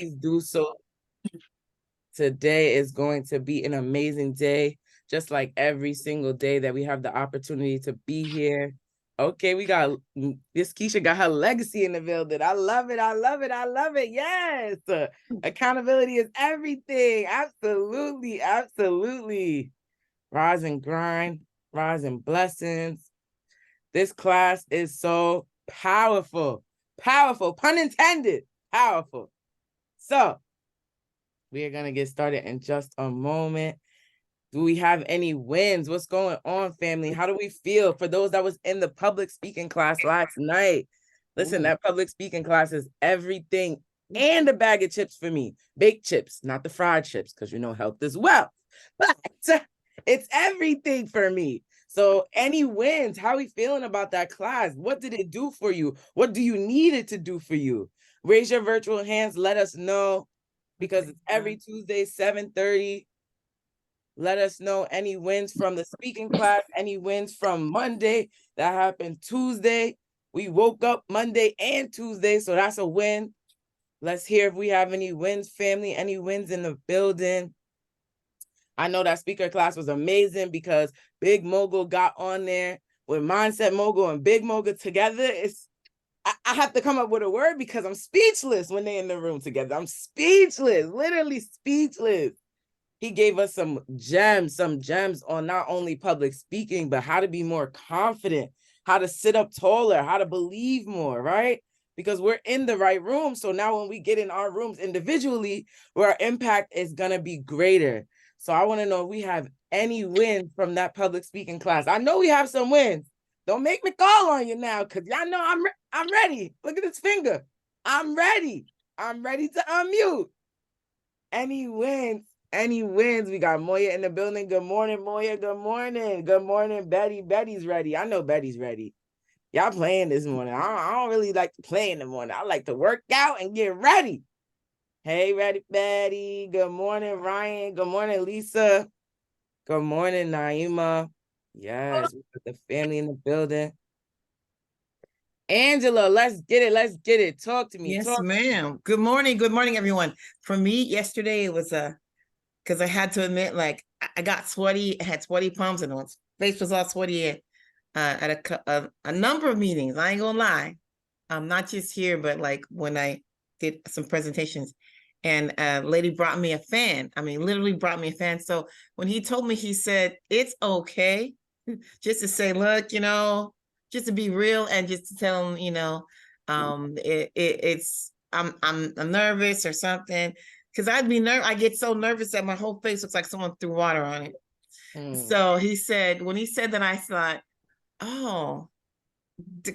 Please do so. Today is going to be an amazing day, just like every single day that we have the opportunity to be here. Okay, we got this Keisha got her legacy in the building. I love it. I love it. I love it. Yes. Accountability is everything. Absolutely. Absolutely. Rise and grind, rise and blessings. This class is so powerful. Powerful, pun intended. Powerful. So, we are going to get started in just a moment. Do we have any wins? What's going on, family? How do we feel? For those that was in the public speaking class last night, listen, that public speaking class is everything and a bag of chips for me. Baked chips, not the fried chips, because you know health is wealth. But it's everything for me. So any wins? How are we feeling about that class? What did it do for you? What do you need it to do for you? Raise your virtual hands. Let us know, because it's every Tuesday, 7:30. Let us know any wins from the speaking class, any wins from Monday that happened Tuesday. We woke up Monday and Tuesday, so that's a win. Let's hear if we have any wins, family, any wins in the building. I know that speaker class was amazing because Big Mogul got on there with Mindset Mogul and Big Mogul together. I have to come up with a word because I'm speechless when they're in the room together. I'm speechless, literally speechless. He gave us some gems on not only public speaking, but how to be more confident, how to sit up taller, how to believe more, right? Because we're in the right room. So now when we get in our rooms individually, where our impact is going to be greater. So I want to know if we have any wins from that public speaking class. I know we have some wins. Don't make me call on you now, because y'all know I'm ready. Look at this finger. I'm ready. I'm ready to unmute. Any wins? Any wins? We got Moya in the building. Good morning, Moya. Good morning. Good morning, Betty. Betty's ready. I know Betty's ready. Y'all playing this morning. I don't really like to play in the morning. I like to work out and get ready. Hey, ready, Betty. Good morning, Ryan. Good morning, Lisa. Good morning, Naima. Yes, we got the family in the building. Angela, let's get it. Let's get it. Talk to me. Yes, ma'am. Good morning. Good morning, everyone. For me, yesterday it was because I had to admit, like, I got sweaty. I had sweaty palms, and my face was all sweaty at a number of meetings. I ain't gonna lie, not just here, but like when I did some presentations. And a lady brought me a fan. I mean, literally brought me a fan. So when he told me, he said, it's okay just to say, look, just to be real and just to tell him, it's I'm nervous or something. Because I'd be nervous. I get so nervous that my whole face looks like someone threw water on it. So he said, when he said that, I thought, oh,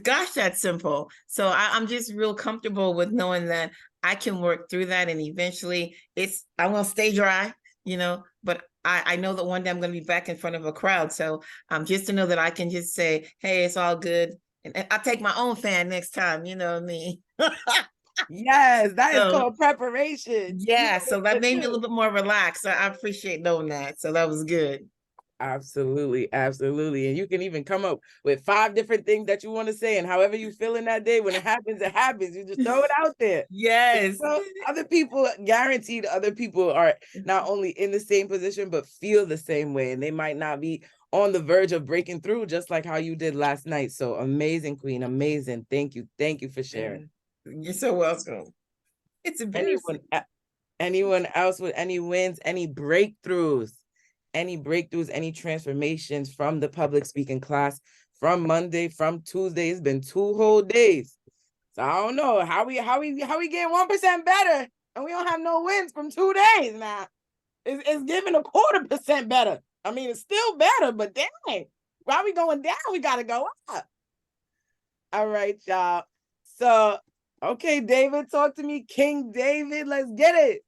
gosh, that's simple. So I'm just real comfortable with knowing that I can work through that, and eventually I'm gonna stay dry, but I know that one day I'm gonna be back in front of a crowd. So just to know that I can just say, hey, it's all good. And I'll take my own fan next time, you know what I mean? Yes, that is called preparation. Yeah, so that made me a little bit more relaxed. I appreciate knowing that. So that was good. Absolutely, absolutely. And you can even come up with 5 different things that you want to say, and however you feel in that day, when it happens, it happens. You just throw it out there. Yes. So other people, guaranteed other people are not only in the same position, but feel the same way. And they might not be on the verge of breaking through, just like how you did last night. So amazing, Queen. Amazing. Thank you. Thank you for sharing. You're so welcome. It's embarrassing. Anyone else with any wins, any breakthroughs? Any transformations from the public speaking class from Monday, from Tuesday? It's been 2 whole days. So I don't know how we getting 1% better and we don't have no wins from 2 days now. It's giving 0.25% better. I mean, it's still better, but dang, while we going down, we got to go up. All right, y'all. So, okay, David, talk to me. King David, let's get it.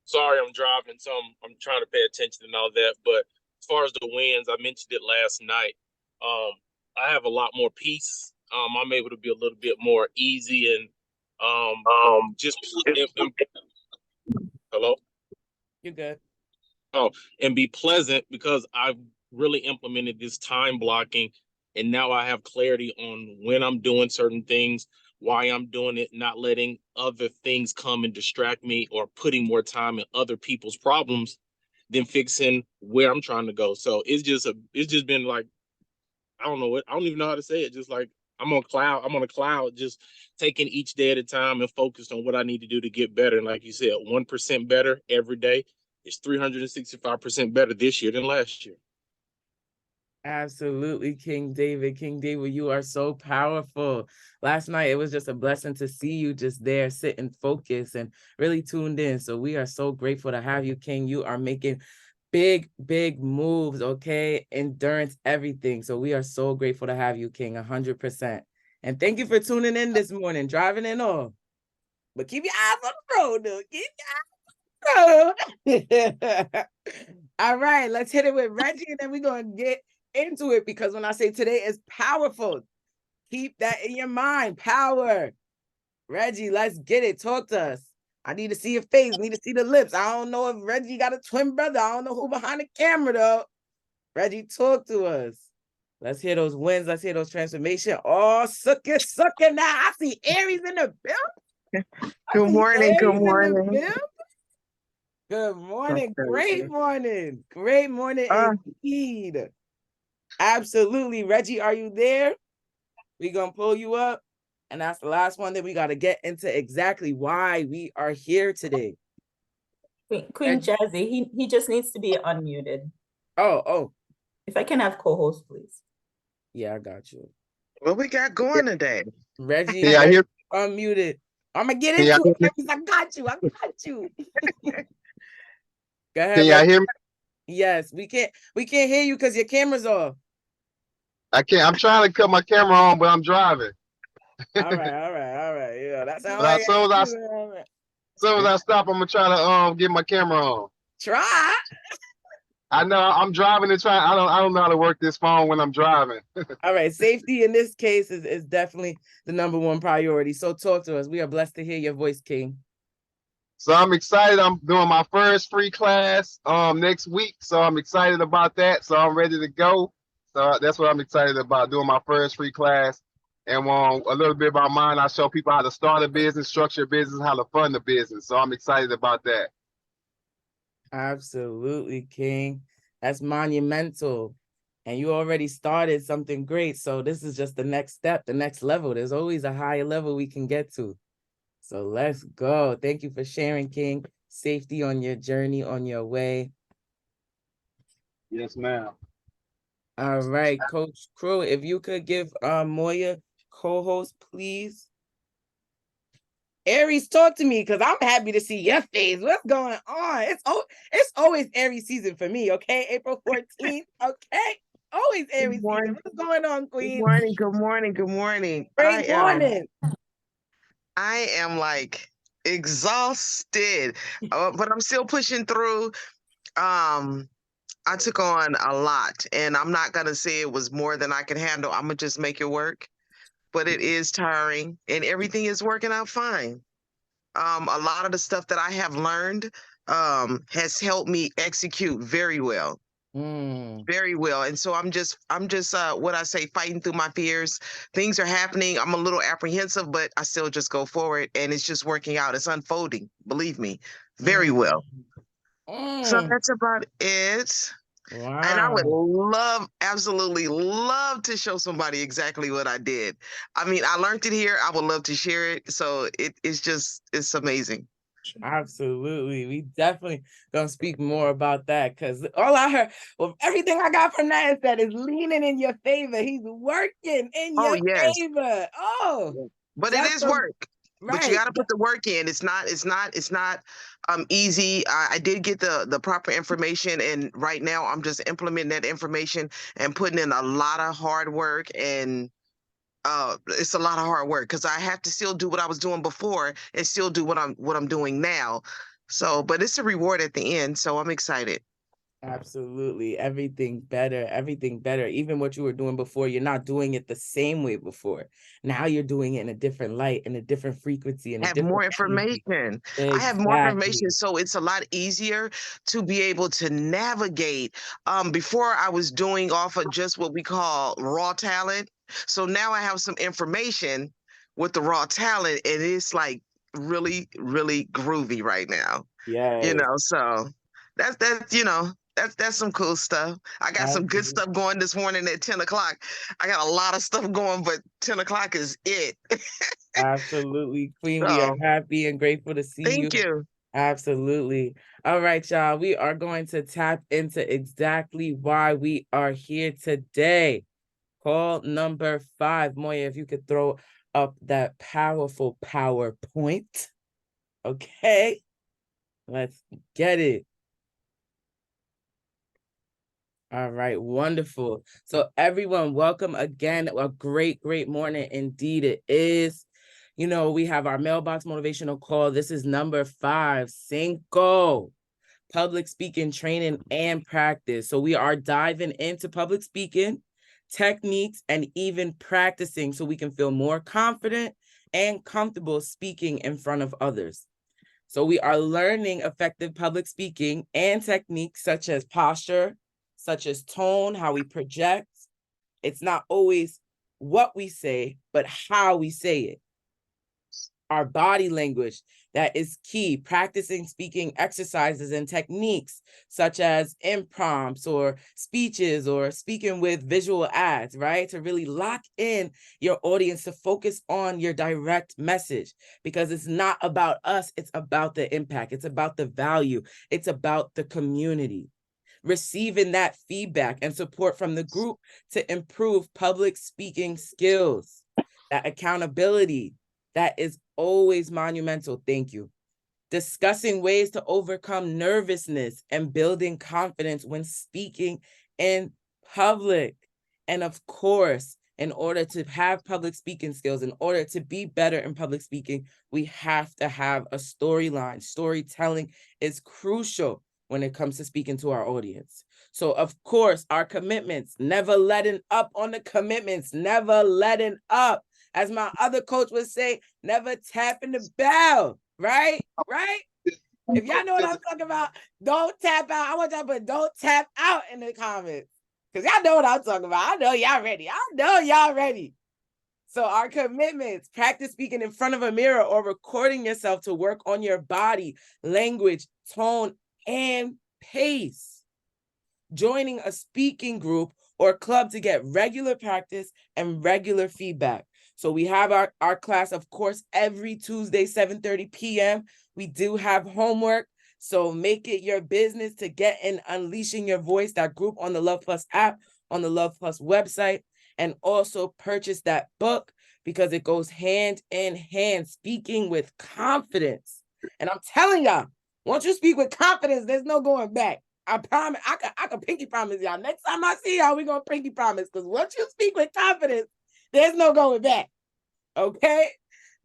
Sorry, I'm driving, so I'm trying to pay attention and all that. But as far as the wins, I mentioned it last night. I have a lot more peace. I'm able to be a little bit more easy and just hello. You're good. Oh, and be pleasant, because I've really implemented this time blocking, and now I have clarity on when I'm doing certain things, why I'm doing it, not letting other things come and distract me, or putting more time in other people's problems than fixing where I'm trying to go. So it's just been like, I don't even know how to say it. Just like I'm on a cloud, just taking each day at a time and focused on what I need to do to get better. And like you said, 1% better every day is 365% better this year than last year. Absolutely, King David. King David, you are so powerful. Last night, it was just a blessing to see you just there, sitting focused and really tuned in. So we are so grateful to have you, King. You are making big, big moves, okay? Endurance, everything. So we are so grateful to have you, King, 100%. And thank you for tuning in this morning, driving in all. But keep your eyes on the road, though. Keep your eyes on the road. All right, let's hit it with Reggie, and then we're going to get into it, because when I say today is powerful, keep that in your mind. Power. Reggie, let's get it. Talk to us. I need to see your face. Need to see the lips. I don't know if Reggie got a twin brother. I don't know who behind the camera, though. Reggie, talk to us. Let's hear those wins. Let's hear those transformations. Oh, sucking now. I see Aries in the building. Good morning. Good morning. Good morning. Great morning. Great morning indeed. Absolutely. Reggie, are you there? We're going to pull you up. And that's the last one that we got to get into exactly why we are here today. Queen Jazzy, he just needs to be unmuted. Oh. If I can have co-host, please. Yeah, I got you. What we got going today? Reggie, Yeah, I hear. unmuted. I'm going to get into it. I got you. Go ahead. Can y'all hear me? Yes, we can't hear you because your camera's off. I can't. I'm trying to cut my camera on, but I'm driving. All right. Yeah, that sounds But like as soon as I stop, I'm gonna try to get my camera on. Try. I know I'm driving and trying. I don't know how to work this phone when I'm driving. All right, safety in this case is definitely the number one priority. So talk to us. We are blessed to hear your voice, King. So I'm excited. I'm doing my first free class next week. So I'm excited about that. So I'm ready to go. So that's what I'm excited about, doing my first free class. And a little bit about mine, I show people how to start a business, structure a business, how to fund the business. So I'm excited about that. Absolutely, King. That's monumental. And you already started something great. So this is just the next step, the next level. There's always a higher level we can get to. So let's go. Thank you for sharing, King. Safety on your journey, on your way. Yes, ma'am. All right, Coach Crew, if you could give Moya co-host, please. Aries, talk to me, because I'm happy to see your face. What's going on? It's always Aries season for me, okay? April 14th, okay? Always Aries season. What's going on, Queen? Good morning. Great morning. I am like exhausted, but I'm still pushing through. I took on a lot, and I'm not gonna say it was more than I can handle. I'm gonna just make it work, but it is tiring, and everything is working out fine. A lot of the stuff that I have learned has helped me execute very well. Very well. And so I'm just what I say, fighting through my fears. Things are happening. I'm a little apprehensive, but I still just go forward, and it's just working out. It's unfolding, believe me, very well. So that's about it. Wow. And I would absolutely love to show somebody exactly what I did. I mean, I learned it here. I would love to share it. So it's amazing. Absolutely. We definitely gonna speak more about that, because all I heard, well, everything I got from that is that it's leaning in your favor. He's working in your favor. Oh, but it is work. Right. But you got to put the work in. It's not easy. I did get the proper information, and right now I'm just implementing that information and putting in a lot of hard work, and it's a lot of hard work because I have to still do what I was doing before and still do what I'm doing now. So, but it's a reward at the end, so I'm excited. Absolutely. Everything better. Even what you were doing before, you're not doing it the same way before. Now you're doing it in a different light, in a different frequency, and have more information. I have more information, so it's a lot easier to be able to navigate. Before I was doing off of just what we call raw talent. So now I have some information with the raw talent, and it's like really, really groovy right now. Yeah. So that's some cool stuff. I got some good stuff going this morning at 10 o'clock. I got a lot of stuff going, but 10 o'clock is it. Absolutely, Queen. We are So, happy and grateful to see you. thank you. Absolutely. All right, y'all. We are going to tap into exactly why we are here today. Call number 5. Moya, if you could throw up that powerful PowerPoint. Okay. Let's get it. All right, wonderful. So everyone, welcome again. A great, great morning indeed it is. We have our mailbox motivational call. This is number 5, Cinco, public speaking training and practice. So we are diving into public speaking techniques and even practicing so we can feel more confident and comfortable speaking in front of others. So we are learning effective public speaking and techniques such as posture, such as tone, how we project. It's not always what we say, but how we say it. Our body language, that is key. Practicing speaking exercises and techniques such as imprompts or speeches or speaking with visual ads, right? To really lock in your audience, to focus on your direct message, because it's not about us, it's about the impact, it's about the value, it's about the community. Receiving that feedback and support from the group to improve public speaking skills, that accountability, that is always monumental. Thank you. Discussing ways to overcome nervousness and building confidence when speaking in public. And of course, in order to have public speaking skills, in order to be better in public speaking, we have to have a storyline. Storytelling is crucial when it comes to speaking to our audience. So of course, our commitments, never letting up on the commitments, never letting up. As my other coach would say, never tapping the bell, right? Right? If y'all know what I'm talking about, don't tap out. I want y'all to put don't tap out in the comments, because y'all know what I'm talking about. I know y'all ready. I know y'all ready. So our commitments: practice speaking in front of a mirror or recording yourself to work on your body, language, tone, and pace. Joining a speaking group or club to get regular practice and regular feedback. So we have our class, of course, every Tuesday, 7:30 p.m. We do have homework. So make it your business to get in Unleashing Your Voice, that group on the Love Plus app, on the Love Plus website, and also purchase that book, because it goes hand in hand, speaking with confidence. And I'm telling y'all, once you speak with confidence, there's no going back. I promise. I can pinky promise y'all. Next time I see y'all, we're going to pinky promise, because once you speak with confidence, there's no going back. Okay?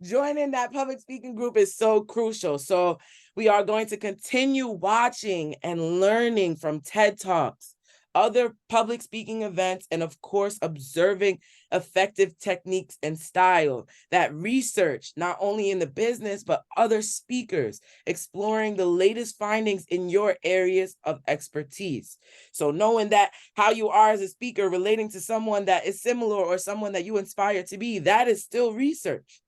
Joining that public speaking group is so crucial. So we are going to continue watching and learning from TED Talks, other public speaking events, and of course, observing effective techniques and style, that research, not only in the business, but other speakers, exploring the latest findings in your areas of expertise. So knowing that how you are as a speaker relating to someone that is similar or someone that you inspire to be, that is still research.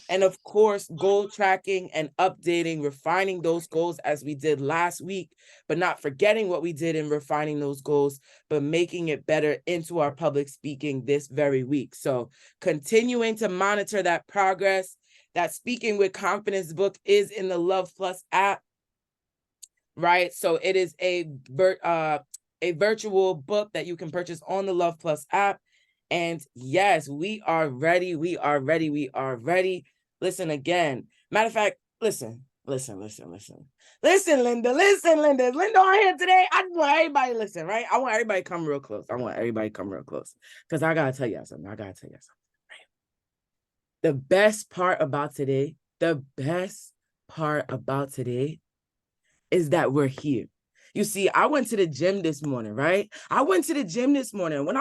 And of course, goal tracking and updating, refining those goals as we did last week, but not forgetting what we did in refining those goals, but making it better into our public speaking this very week. So continuing to monitor that progress. That Speaking with Confidence book is in the Love Plus app, right? So it is a virtual book that you can purchase on the Love Plus app. And yes, we are ready. We are ready. We are ready. Listen again. Matter of fact, listen, Linda. Listen, Linda. Is Linda on here today? I want everybody to listen, right? I want everybody to come real close. Because I got to tell you something. Right? The best part about today is that we're here. You see, I went to the gym this morning, right? When I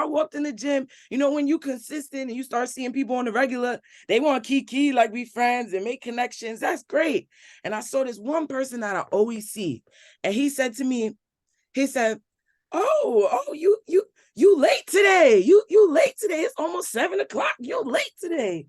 walked in the gym, when you consistent and you start seeing people on the regular, they want to kiki, like we friends and make connections. That's great. And I saw this one person that I always see. And he said to me, oh, you late today. You late today. It's almost 7 o'clock. You're late today.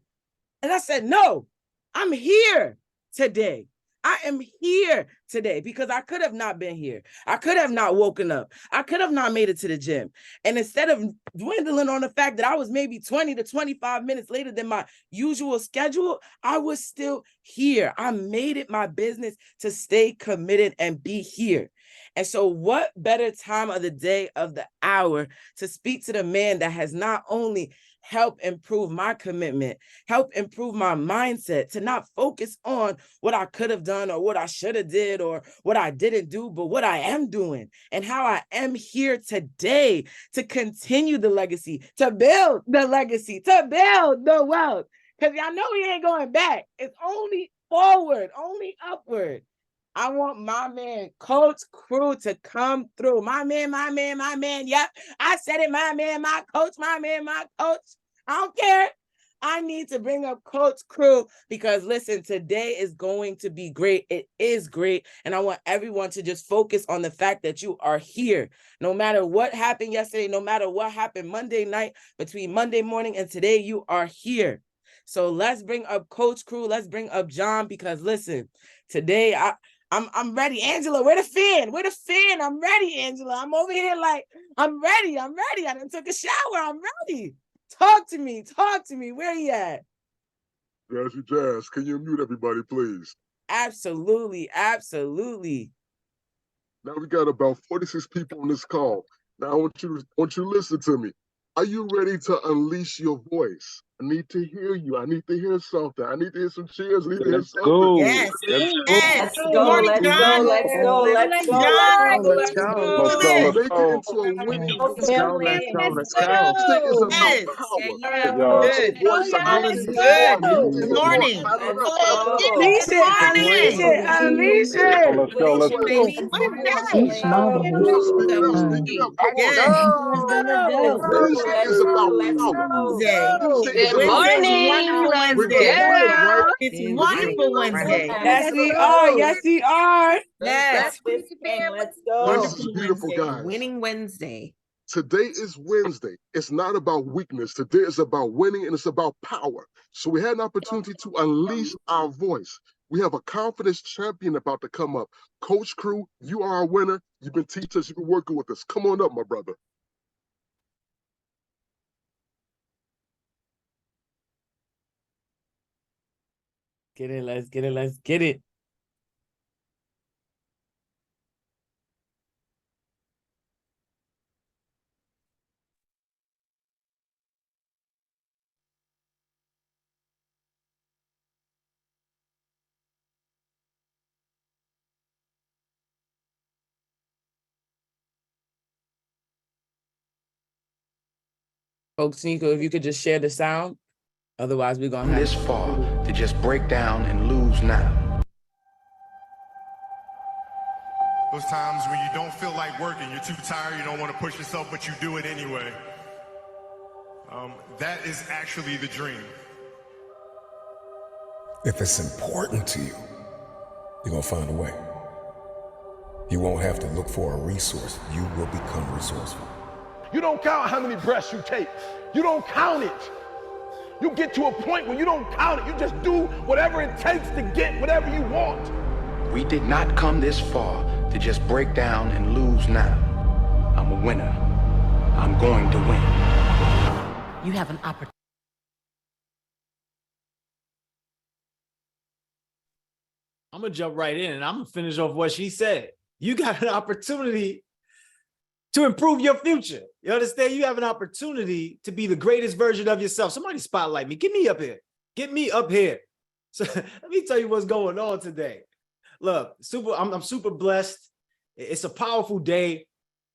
And I said, no, I'm here today. I am here today because I could have not been here. I could have not woken up. I could have not made it to the gym. And instead of dwindling on the fact that I was maybe 20 to 25 minutes later than my usual schedule, I was still here. I made it my business to stay committed and be here. And so what better time of the day, of the hour, to speak to the man that has not only help improve my commitment, help improve my mindset, to not focus on what I could have done or what I should have did or what I didn't do, but what I am doing and how I am here today to continue the legacy, to build the legacy, to build the wealth. Because y'all know we ain't going back. It's only forward, only upward. I want my man, Coach Crew, to come through. My man, my man, my man. Yep, I said it, my man, my coach, my man, my coach. I don't care. I need to bring up Coach Crew because, listen, today is going to be great. It is great. And I want everyone to just focus on the fact that you are here. No matter what happened yesterday, no matter what happened Monday night, between Monday morning and today, you are here. So let's bring up Coach Crew. Let's bring up John because, listen, today I'm ready. Angela, where the fan? Where the fan? I'm ready, Angela. I'm over here like, I'm ready. I done took a shower. I'm ready. Talk to me. Where you at? Jazz, can you mute everybody, please? Absolutely. Now we got about 46 people on this call. Now I want you to listen to me. Are you ready to unleash your voice? I need to hear you. I need to hear something. I need to hear some cheers. I need to hear something. Yes. Yes. Let's Good go, morning, let's John. go, let's go, let's go, John. Let's Let's go. do this. Make it into a winning Let's voice. go. Let's go. Let's go. Today is about Yes. power. y'all. Good. Voice, I All need to is hear good. more. I need to Good hear more. morning. Clap it let's up, clap it up, go. clap Unleash it up. it. Let's go. Let's Good go. morning. Wednesday. Speak it up, speak it up. Come on Yes. now. Let's Wednesday go, is about let's power. go. Wednesday. Wednesday is Good about Wednesday's morning, Wonderful we're Wednesday. gonna win, right? girl. It's Wonderful Wednesday. Yes, Let's we are. go. Yes, we are. Let's Yes. rock this thing. Let's This go. is Wonderful beautiful, Wednesday. guys. Winning Wednesday. Today is Wednesday. It's not about weakness. Today is about winning and it's about power. So we had an opportunity to unleash our voice. We have a confidence champion about to come up. Coach Crew, you are a winner. You've been teaching us, you've been working with us. Come on up, my brother. Get it. Let's get it. Let's get it. Folks, Nico, if you could just share the sound. Otherwise, we're going to have this far to just break down and lose now. Those times when you don't feel like working, you're too tired, you don't want to push yourself, but you do it anyway. That is actually the dream. If it's important to you, you're gonna find a way. You won't have to look for a resource. You will become resourceful. You don't count how many breaths you take. You don't count it. You get to a point where you don't count it. You just do whatever it takes to get whatever you want. We did not come this far to just break down and lose now. I'm a winner. I'm going to win. You have an opportunity. I'm gonna jump right in and I'm gonna finish off what she said. You got an opportunity to improve your future. You understand? You have an opportunity to be the greatest version of yourself. Somebody spotlight me. Get me up here. Get me up here. So let me tell you what's going on today. Look, I'm super blessed. It's a powerful day.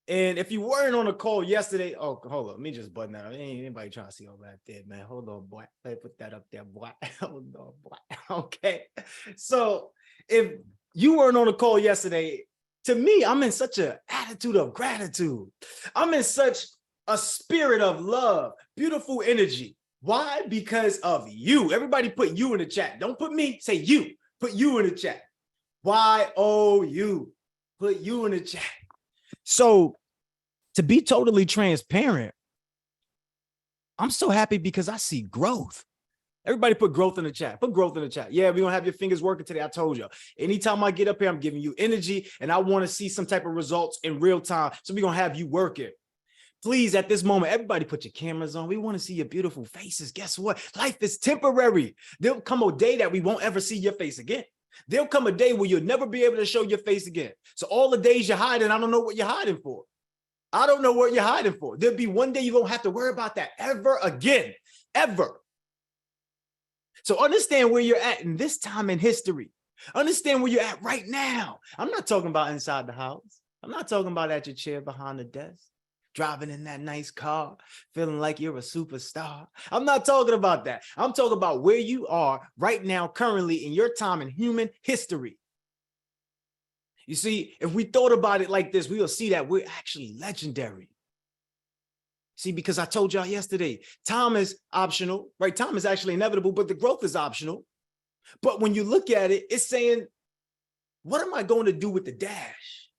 And if you weren't on the call yesterday, oh, hold on, let me just button that up. Ain't anybody trying to see all that there, man. Hold on, boy. Let me put that up there, boy. Hold on, boy. Okay. So if you weren't on the call yesterday, to me, I'm in such an attitude of gratitude. I'm in such a spirit of love, beautiful energy. Why? Because of you. Everybody put you in the chat. Don't put me, say you. Put you in the chat. Y-O-U. Put you in the chat. So to be totally transparent, I'm so happy because I see growth. Everybody put growth in the chat. Put growth in the chat. Yeah, we're going to have your fingers working today. I told you. Anytime I get up here, I'm giving you energy, and I want to see some type of results in real time. So we're going to have you working. Please, at this moment, everybody put your cameras on. We want to see your beautiful faces. Guess what? Life is temporary. There'll come a day that we won't ever see your face again. There'll come a day where you'll never be able to show your face again. So all the days you're hiding, I don't know what you're hiding for. I don't know what you're hiding for. There'll be one day you won't have to worry about that ever again, ever. So understand where you're at in this time in history. Understand where you're at right now. I'm not talking about inside the house. I'm not talking about at your chair behind the desk, driving in that nice car, feeling like you're a superstar. I'm not talking about that. I'm talking about where you are right now, currently in your time in human history. You see, if we thought about it like this, we will see that we're actually legendary. See, because I told y'all yesterday, time is optional, right? Time is actually inevitable, but the growth is optional. But when you look at it, it's saying, what am I going to do with the dash?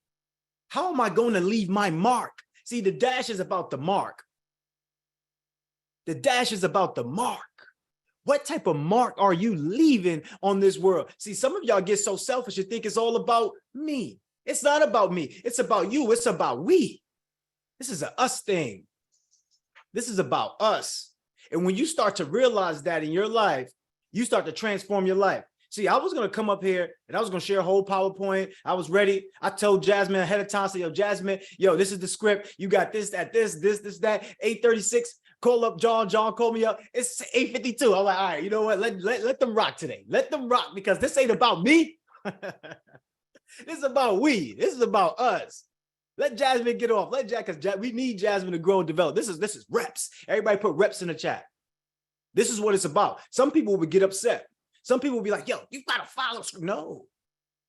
How am I going to leave my mark? See, the dash is about the mark. The dash is about the mark. What type of mark are you leaving on this world? See, some of y'all get so selfish, you think it's all about me. It's not about me. It's about you. It's about we. This is an us thing. This is about us. And when you start to realize that in your life, you start to transform your life. See, I was going to come up here and I was going to share a whole PowerPoint. I was ready. I told Jasmine ahead of time, say, yo, Jasmine, yo, this is the script. You got this, that, this, that, 8:36. Call up John. John called me up. It's 8:52. I'm like, all right, you know what? Let them rock today. Let them rock, because this ain't about me. This is about we. This is about us. Let Jasmine get off. Let Jack, because we need Jasmine to grow and develop. This is reps. Everybody put reps in the chat. This is what it's about. Some people would get upset. Some people will be like, yo, you got to follow. No,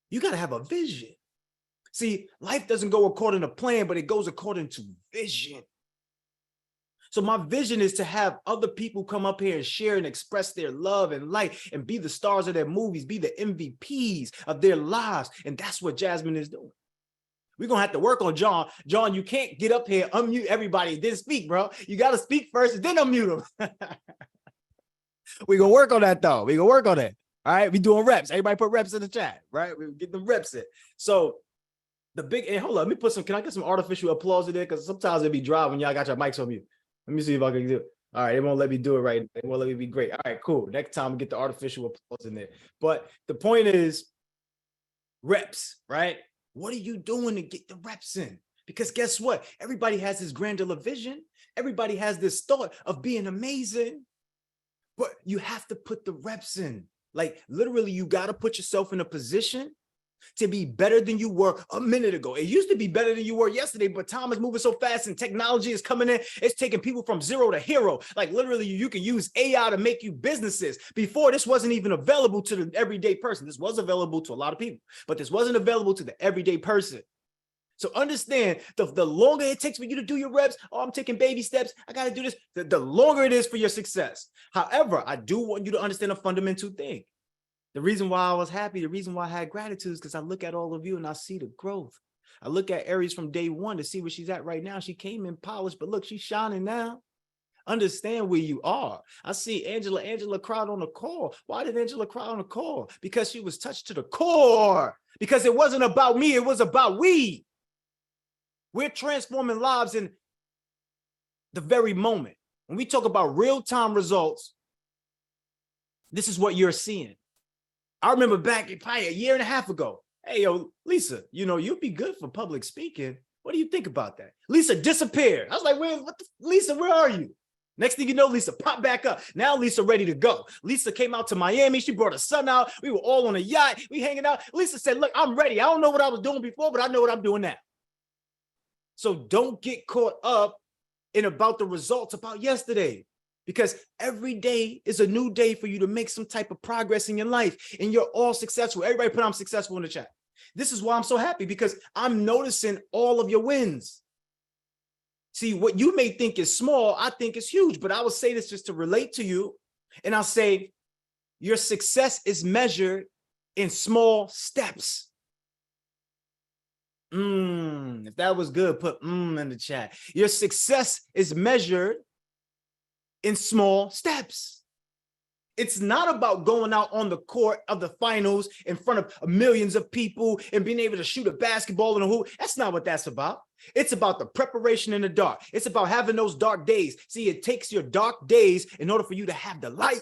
you got to have a vision. See, life doesn't go according to plan, but it goes according to vision. So my vision is to have other people come up here and share and express their love and light and be the stars of their movies, be the MVPs of their lives. And that's what Jasmine is doing. We're going to have to work on John. John, you can't get up here, unmute everybody, then speak, bro. You got to speak first and then unmute them. We're going to work on that, though. We're going to work on it. All right. We're doing reps. Everybody put reps in the chat, right? We're getting the reps in. So the big, and hold on, let me put some, can I get some artificial applause in there? Because sometimes it'd be dry when y'all got your mics on mute. Let me see if I can do it. All right. It won't let me do it right. It won't let me be great. All right, cool. Next time we get the artificial applause in there. But the point is reps, right? What are you doing to get the reps in? Because guess what? Everybody has this granular vision. Everybody has this thought of being amazing, but you have to put the reps in. Like literally, you got to put yourself in a position to be better than you were a minute ago. It used to be better than you were yesterday, but time is moving so fast and technology is coming in. It's taking people from zero to hero. Like literally, you can use AI to make you businesses. Before, this wasn't even available to the everyday person. This was available to a lot of people, but this wasn't available to the everyday person. So understand, the longer it takes for you to do your reps, oh, I'm taking baby steps, I got to do this, the longer it is for your success. However, I do want you to understand a fundamental thing. The reason why I was happy, the reason why I had gratitude is because I look at all of you and I see the growth. I look at Aries from day one to see where she's at right now. She came in polished, but look, she's shining now. Understand where you are. I see Angela. Angela cried on the call. Why did Angela cry on the call? Because she was touched to the core. Because it wasn't about me, it was about we. We're transforming lives in the very moment. When we talk about real-time results, this is what you're seeing. I remember back probably a year and a half ago. Hey, yo, Lisa, you know, you'd be good for public speaking. What do you think about that? Lisa disappeared. I was like, Lisa, where are you? Next thing you know, Lisa popped back up. Now Lisa ready to go. Lisa came out to Miami. She brought her son out. We were all on a yacht. We hanging out. Lisa said, look, I'm ready. I don't know what I was doing before, but I know what I'm doing now. So don't get caught up in about the results about yesterday, because every day is a new day for you to make some type of progress in your life, and you're all successful. Everybody put I'm successful in the chat. This is why I'm so happy, because I'm noticing all of your wins. See, what you may think is small, I think is huge, but I will say this just to relate to you. And I'll say your success is measured in small steps. If that was good, put in the chat. Your success is measured in small steps. It's not about going out on the court of the finals in front of millions of people and being able to shoot a basketball in a hoop. That's not what that's about. It's about the preparation in the dark. It's about having those dark days. See, it takes your dark days in order for you to have the light.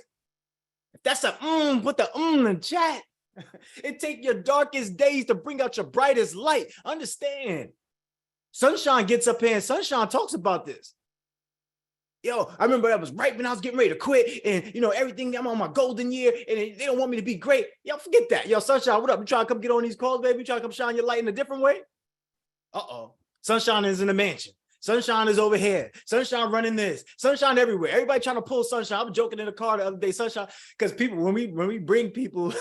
If that's a put the in the chat. It takes your darkest days to bring out your brightest light. Understand. Sunshine gets up here and Sunshine talks about this. Yo, I remember that was right when I was getting ready to quit and, everything, I'm on my golden year and they don't want me to be great. Yo, forget that. Yo, Sunshine, what up? You trying to come get on these calls, baby? You trying to come shine your light in a different way? Uh-oh. Sunshine is in the mansion. Sunshine is over here. Sunshine running this. Sunshine everywhere. Everybody trying to pull Sunshine. I was joking in the car the other day, Sunshine, because people, when we bring people,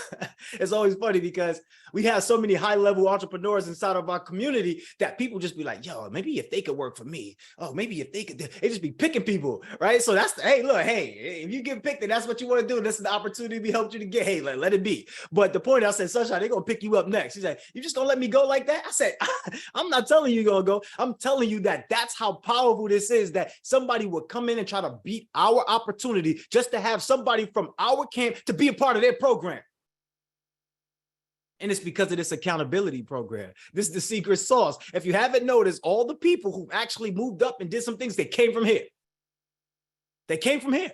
it's always funny because we have so many high-level entrepreneurs inside of our community that people just be like, yo, maybe if they could work for me. Oh, maybe if they could, they just be picking people, right? So that's, hey, look, hey, if you get picked and that's what you want to do, this is the opportunity we helped you to get. Hey, let it be. But the point, I said, Sunshine, they're going to pick you up next. He's like, you just don't let me go like that? I said, I'm not telling you you're going to go. I'm telling you that's how powerful this is, that somebody would come in and try to beat our opportunity just to have somebody from our camp to be a part of their program. And it's because of this accountability program. This is the secret sauce. If you haven't noticed, all the people who actually moved up and did some things, they came from here. They came from here.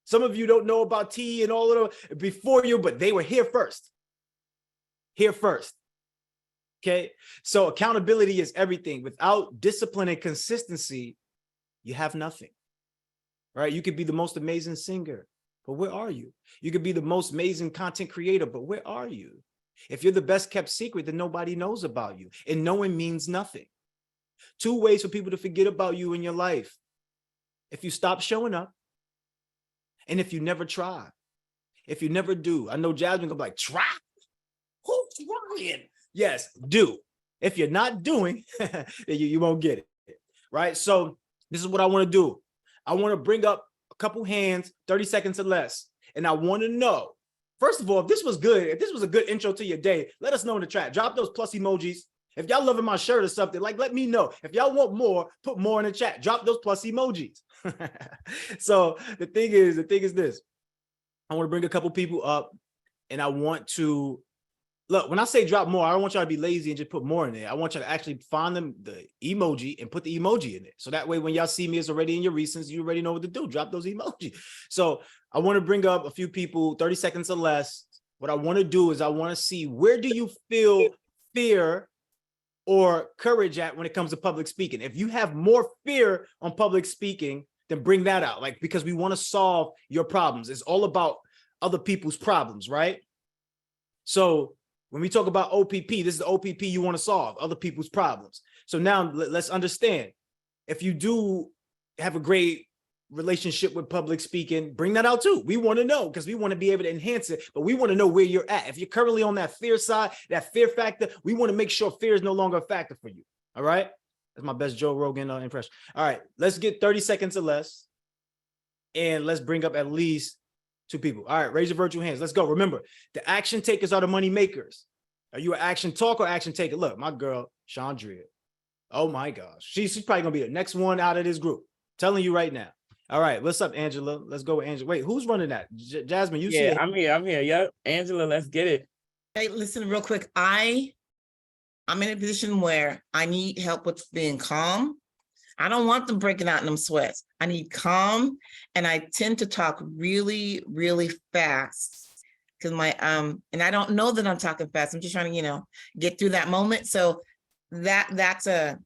Some of you don't know about T and all of them before you, but they were here first. Here first. Okay, so accountability is everything. Without discipline and consistency, you have nothing, right? You could be the most amazing singer, but where are you? You could be the most amazing content creator, but where are you? If you're the best kept secret, then nobody knows about you, and knowing means nothing. 2 ways for people to forget about you in your life. If you stop showing up, and if you never try, if you never do. I know Jasmine gonna be like, try? Who's trying? Yes, do. If you're not doing, then you won't get it, right? So this is what I want to do. I want to bring up a couple hands, 30 seconds or less. And I want to know, first of all, if this was good, if this was a good intro to your day, let us know in the chat. Drop those plus emojis. If y'all loving my shirt or something, like, let me know. If y'all want more, put more in the chat. Drop those plus emojis. So the thing is this. I want to bring a couple people up and I want to, look, when I say drop more, I don't want y'all to be lazy and just put more in there. I want y'all to actually find the emoji and put the emoji in it. So that way, when y'all see me, it's already in your recents. You already know what to do. Drop those emojis. So I want to bring up a few people, 30 seconds or less. What I want to do is I want to see, where do you feel fear or courage at when it comes to public speaking? If you have more fear on public speaking, then bring that out. Like, because we want to solve your problems. It's all about other people's problems, right? So when we talk about OPP, this is the OPP you want to solve, other people's problems. So now let's understand, if you do have a great relationship with public speaking, bring that out too. We want to know, because we want to be able to enhance it, but we want to know where you're at. If you're currently on that fear side, that fear factor, we want to make sure fear is no longer a factor for you. All right. That's my best Joe Rogan impression. All right. Let's get 30 seconds or less. And let's bring up at least 2 people. All right, raise your virtual hands. Let's go. Remember, the action takers are the money makers. Are you an action talker or action taker? Look, my girl, Chandria. Oh my gosh. She's probably gonna be the next one out of this group. Telling you right now. All right, what's up, Angela? Let's go with Angela. Wait, who's running that? Jasmine, you see it? I'm here. Yep. Angela, let's get it. Hey, listen real quick. I'm in a position where I need help with being calm. I don't want them breaking out in them sweats. I need calm, and I tend to talk really, really fast because and I don't know that I'm talking fast. I'm just trying to, get through that moment. So that's an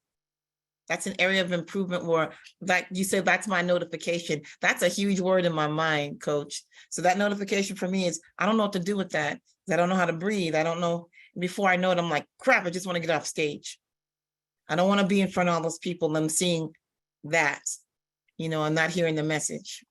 area of improvement where, like you said, that's my notification. That's a huge word in my mind, Coach. So that notification for me is, I don't know what to do with that. I don't know how to breathe. I don't know. Before I know it, I'm like, crap, I just want to get off stage. I don't want to be in front of all those people and I'm seeing that, I'm not hearing the message.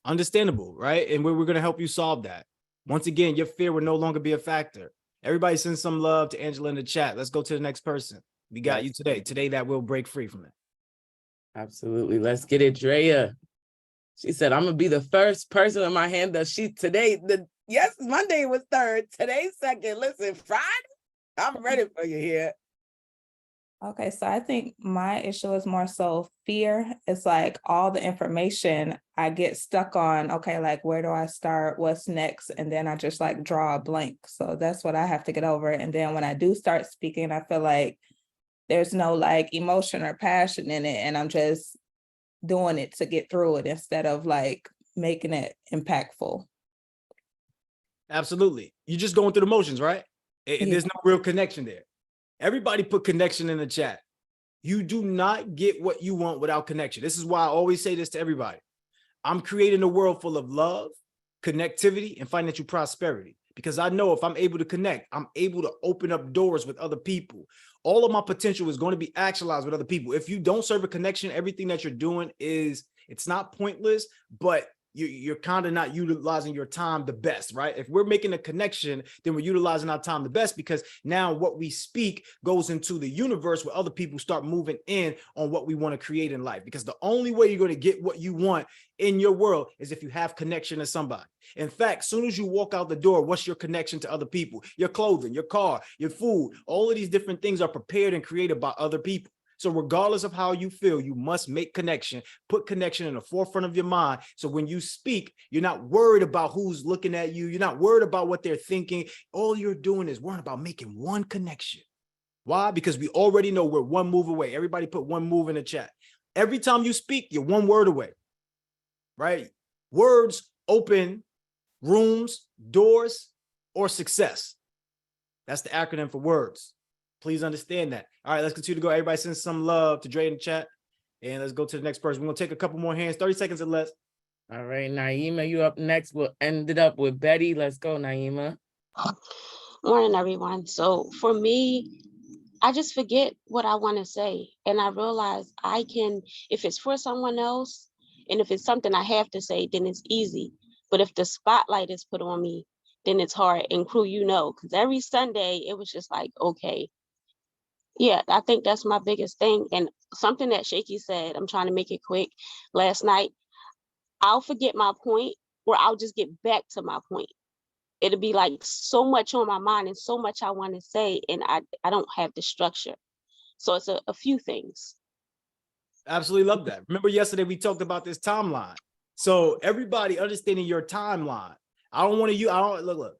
Understandable, right? And we're going to help you solve that. Once again, your fear will no longer be a factor. Everybody send some love to Angela in the chat. Let's go to the next person. We got you today. Today that will break free from it. Absolutely. Let's get it, Drea. She said, I'm going to be the first person in my hand that yes, Monday was 3rd. Today's 2nd. Listen, Friday, I'm ready for you here. Okay, so I think my issue is more so fear. It's like all the information I get stuck on, okay, like where do I start? What's next? And then I just like draw a blank. So that's what I have to get over. And then when I do start speaking, I feel like there's no like emotion or passion in it. And I'm just doing it to get through it instead of like making it impactful. Absolutely. You're just going through the motions, right? Yeah. There's no real connection there. Everybody put connection in the chat. You do not get what you want without connection. This is why I always say this to everybody. I'm creating a world full of love, connectivity, and financial prosperity, because I know if I'm able to connect, I'm able to open up doors with other people. All of my potential is going to be actualized with other people. If you don't serve a connection, everything that you're doing it's not pointless, but you're kind of not utilizing your time the best, right? If we're making a connection, then we're utilizing our time the best, because now what we speak goes into the universe where other people start moving in on what we want to create in life. Because the only way you're going to get what you want in your world is if you have connection to somebody. In fact, as soon as you walk out the door, what's your connection to other people? Your clothing, your car, your food, all of these different things are prepared and created by other people. So regardless of how you feel, you must make connection, put connection in the forefront of your mind. So when you speak, you're not worried about who's looking at you. You're not worried about what they're thinking. All you're doing is worrying about making one connection. Why? Because we already know we're one move away. Everybody put one move in the chat. Every time you speak, you're one word away, right? Words open rooms, doors, or success. That's the acronym for words. Please understand that. All right, let's continue to go. Everybody send some love to Dre in the chat. And let's go to the next person. We're going to take a couple more hands, 30 seconds or less. All right, Naima, you up next. We'll end it up with Betty. Let's go, Naima. Morning, everyone. So for me, I just forget what I want to say. And I realize I can, if it's for someone else, and if it's something I have to say, then it's easy. But if the spotlight is put on me, then it's hard. And crew, because every Sunday it was just like, okay. Yeah, I think that's my biggest thing. And something that Shaky said, I'm trying to make it quick. Last night, I'll forget my point, or I'll just get back to my point. It'll be like so much on my mind and so much I want to say, and I don't have the structure. So it's a few things. Absolutely love that. Remember yesterday we talked about this timeline. So everybody understanding your timeline. Look.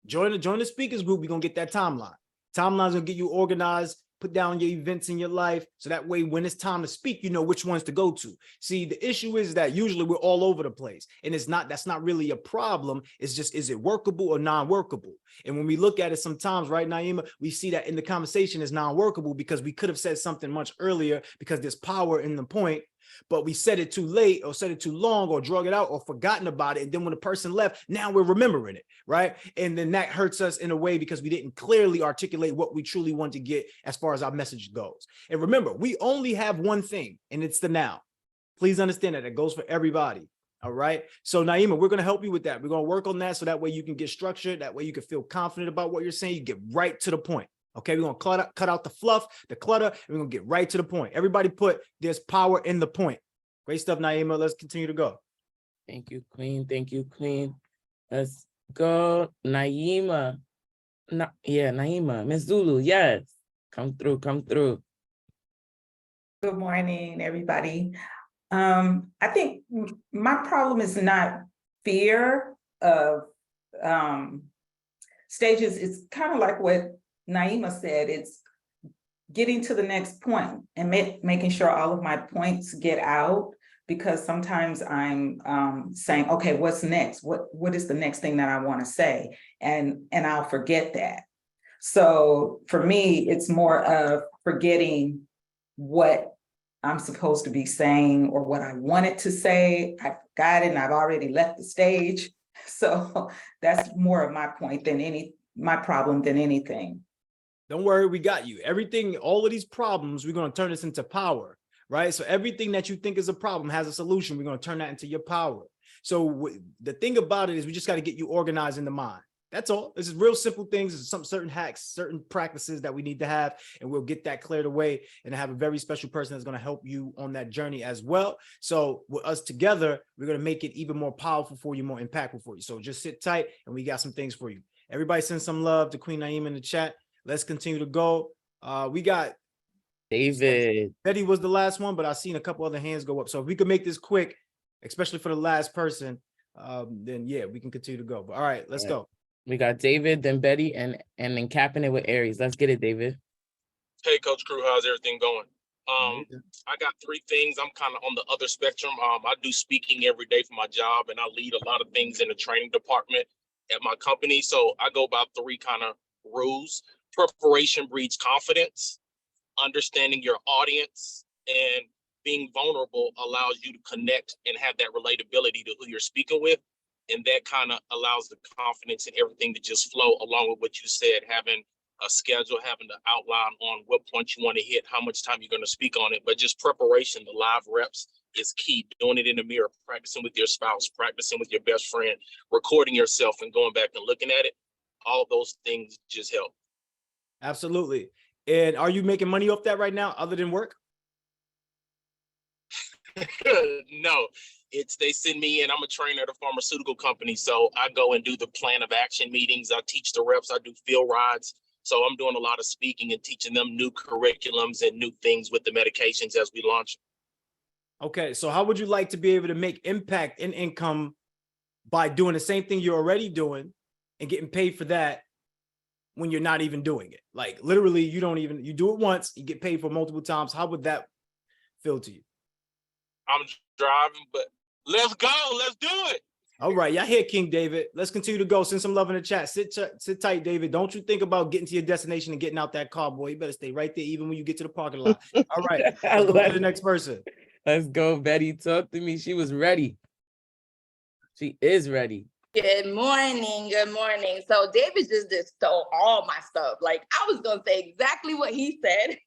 Join the speakers group. We're gonna get that timeline. Timeline's gonna get you organized, put down your events in your life. So that way, when it's time to speak, you know which ones to go to. See, the issue is that usually we're all over the place, and that's not really a problem. It's just, is it workable or non-workable? And when we look at it sometimes, right, Naima, we see that in the conversation is non-workable because we could have said something much earlier because there's power in the point, but we said it too late or said it too long or drug it out or forgotten about it. And then when the person left, now we're remembering it, right? And then that hurts us in a way because we didn't clearly articulate what we truly want to get as far as our message goes. And remember, we only have one thing, and it's the now. Please understand that it goes for everybody. All right. So Naima, we're going to help you with that. We're going to work on that so that way you can get structured. That way you can feel confident about what you're saying. You get right to the point. Okay, we're going to cut out the fluff, the clutter, and we're going to get right to the point. Everybody put there's power in the point. Great stuff, Naima. Let's continue to go. Thank you, Queen. Thank you, Queen. Let's go, Naima. Naima. Miss Zulu, yes. Come through, come through. Good morning, everybody. I think my problem is not fear of stages. It's kind of like what Naima said. It's getting to the next point and making sure all of my points get out, because sometimes I'm saying, okay, what's next? What is the next thing that I want to say? And I'll forget that. So for me, it's more of forgetting what I'm supposed to be saying or what I wanted to say. I forgot it and I've already left the stage. So that's more of my point my problem than anything. Don't worry, we got you. Everything, all of these problems, we're going to turn this into power, right? So everything that you think is a problem has a solution. We're going to turn that into your power. So the thing about it is we just got to get you organized in the mind. That's all. This is real simple things. There's some certain hacks, certain practices that we need to have, and we'll get that cleared away and have a very special person that's going to help you on that journey as well. So with us together, we're going to make it even more powerful for you, more impactful for you. So just sit tight and we got some things for you. Everybody send some love to Queen Naima in the chat. Let's continue to go. We got David. Betty was the last one, but I've seen a couple other hands go up. So if we could make this quick, especially for the last person, then yeah, we can continue to go. But all right, let's go. We got David, then Betty, and then capping it with Aries. Let's get it, David. Hey, Coach Crew, how's everything going? I got three things. I'm kind of on the other spectrum. I do speaking every day for my job, and I lead a lot of things in the training department at my company. So I go about three kind of rules. Preparation breeds confidence. Understanding your audience and being vulnerable allows you to connect and have that relatability to who you're speaking with. And that kind of allows the confidence and everything to just flow along with what you said, having a schedule, having to outline on what point you want to hit, how much time you're going to speak on it. But just preparation, the live reps is key. Doing it in the mirror, practicing with your spouse, practicing with your best friend, recording yourself and going back and looking at it. All of those things just help. Absolutely. And are you making money off that right now other than work? No, they send me in. I'm a trainer at a pharmaceutical company. So I go and do the plan of action meetings. I teach the reps. I do field rides. So I'm doing a lot of speaking and teaching them new curriculums and new things with the medications as we launch. Okay, so how would you like to be able to make impact and income by doing the same thing you're already doing and getting paid for that when you're not even doing it? Like literally, you do it once, you get paid for multiple times. How would that feel to you? I'm driving, but let's go. Let's do it. All right, y'all hear King David. Let's continue to go. Send some love in the chat. Sit tight, David. Don't you think about getting to your destination and getting out that car, boy. You better stay right there even when you get to the parking lot. All right, let's go to the next person. Let's go, Betty. Talk to me. She was ready. She is ready. Good morning. Good morning. So David just stole all my stuff. Like I was going to say exactly what he said.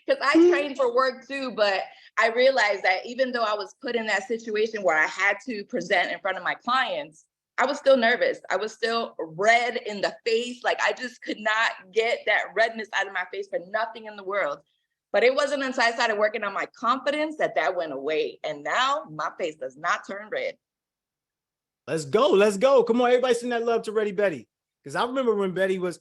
Because I train for work too, but I realized that even though I was put in that situation where I had to present in front of my clients, I was still nervous. I was still red in the face. Like I just could not get that redness out of my face for nothing in the world. But it wasn't until I started working on my confidence that went away. And now my face does not turn red. Let's go. Let's go. Come on, everybody send that love to Ready Betty. Because I remember when Betty was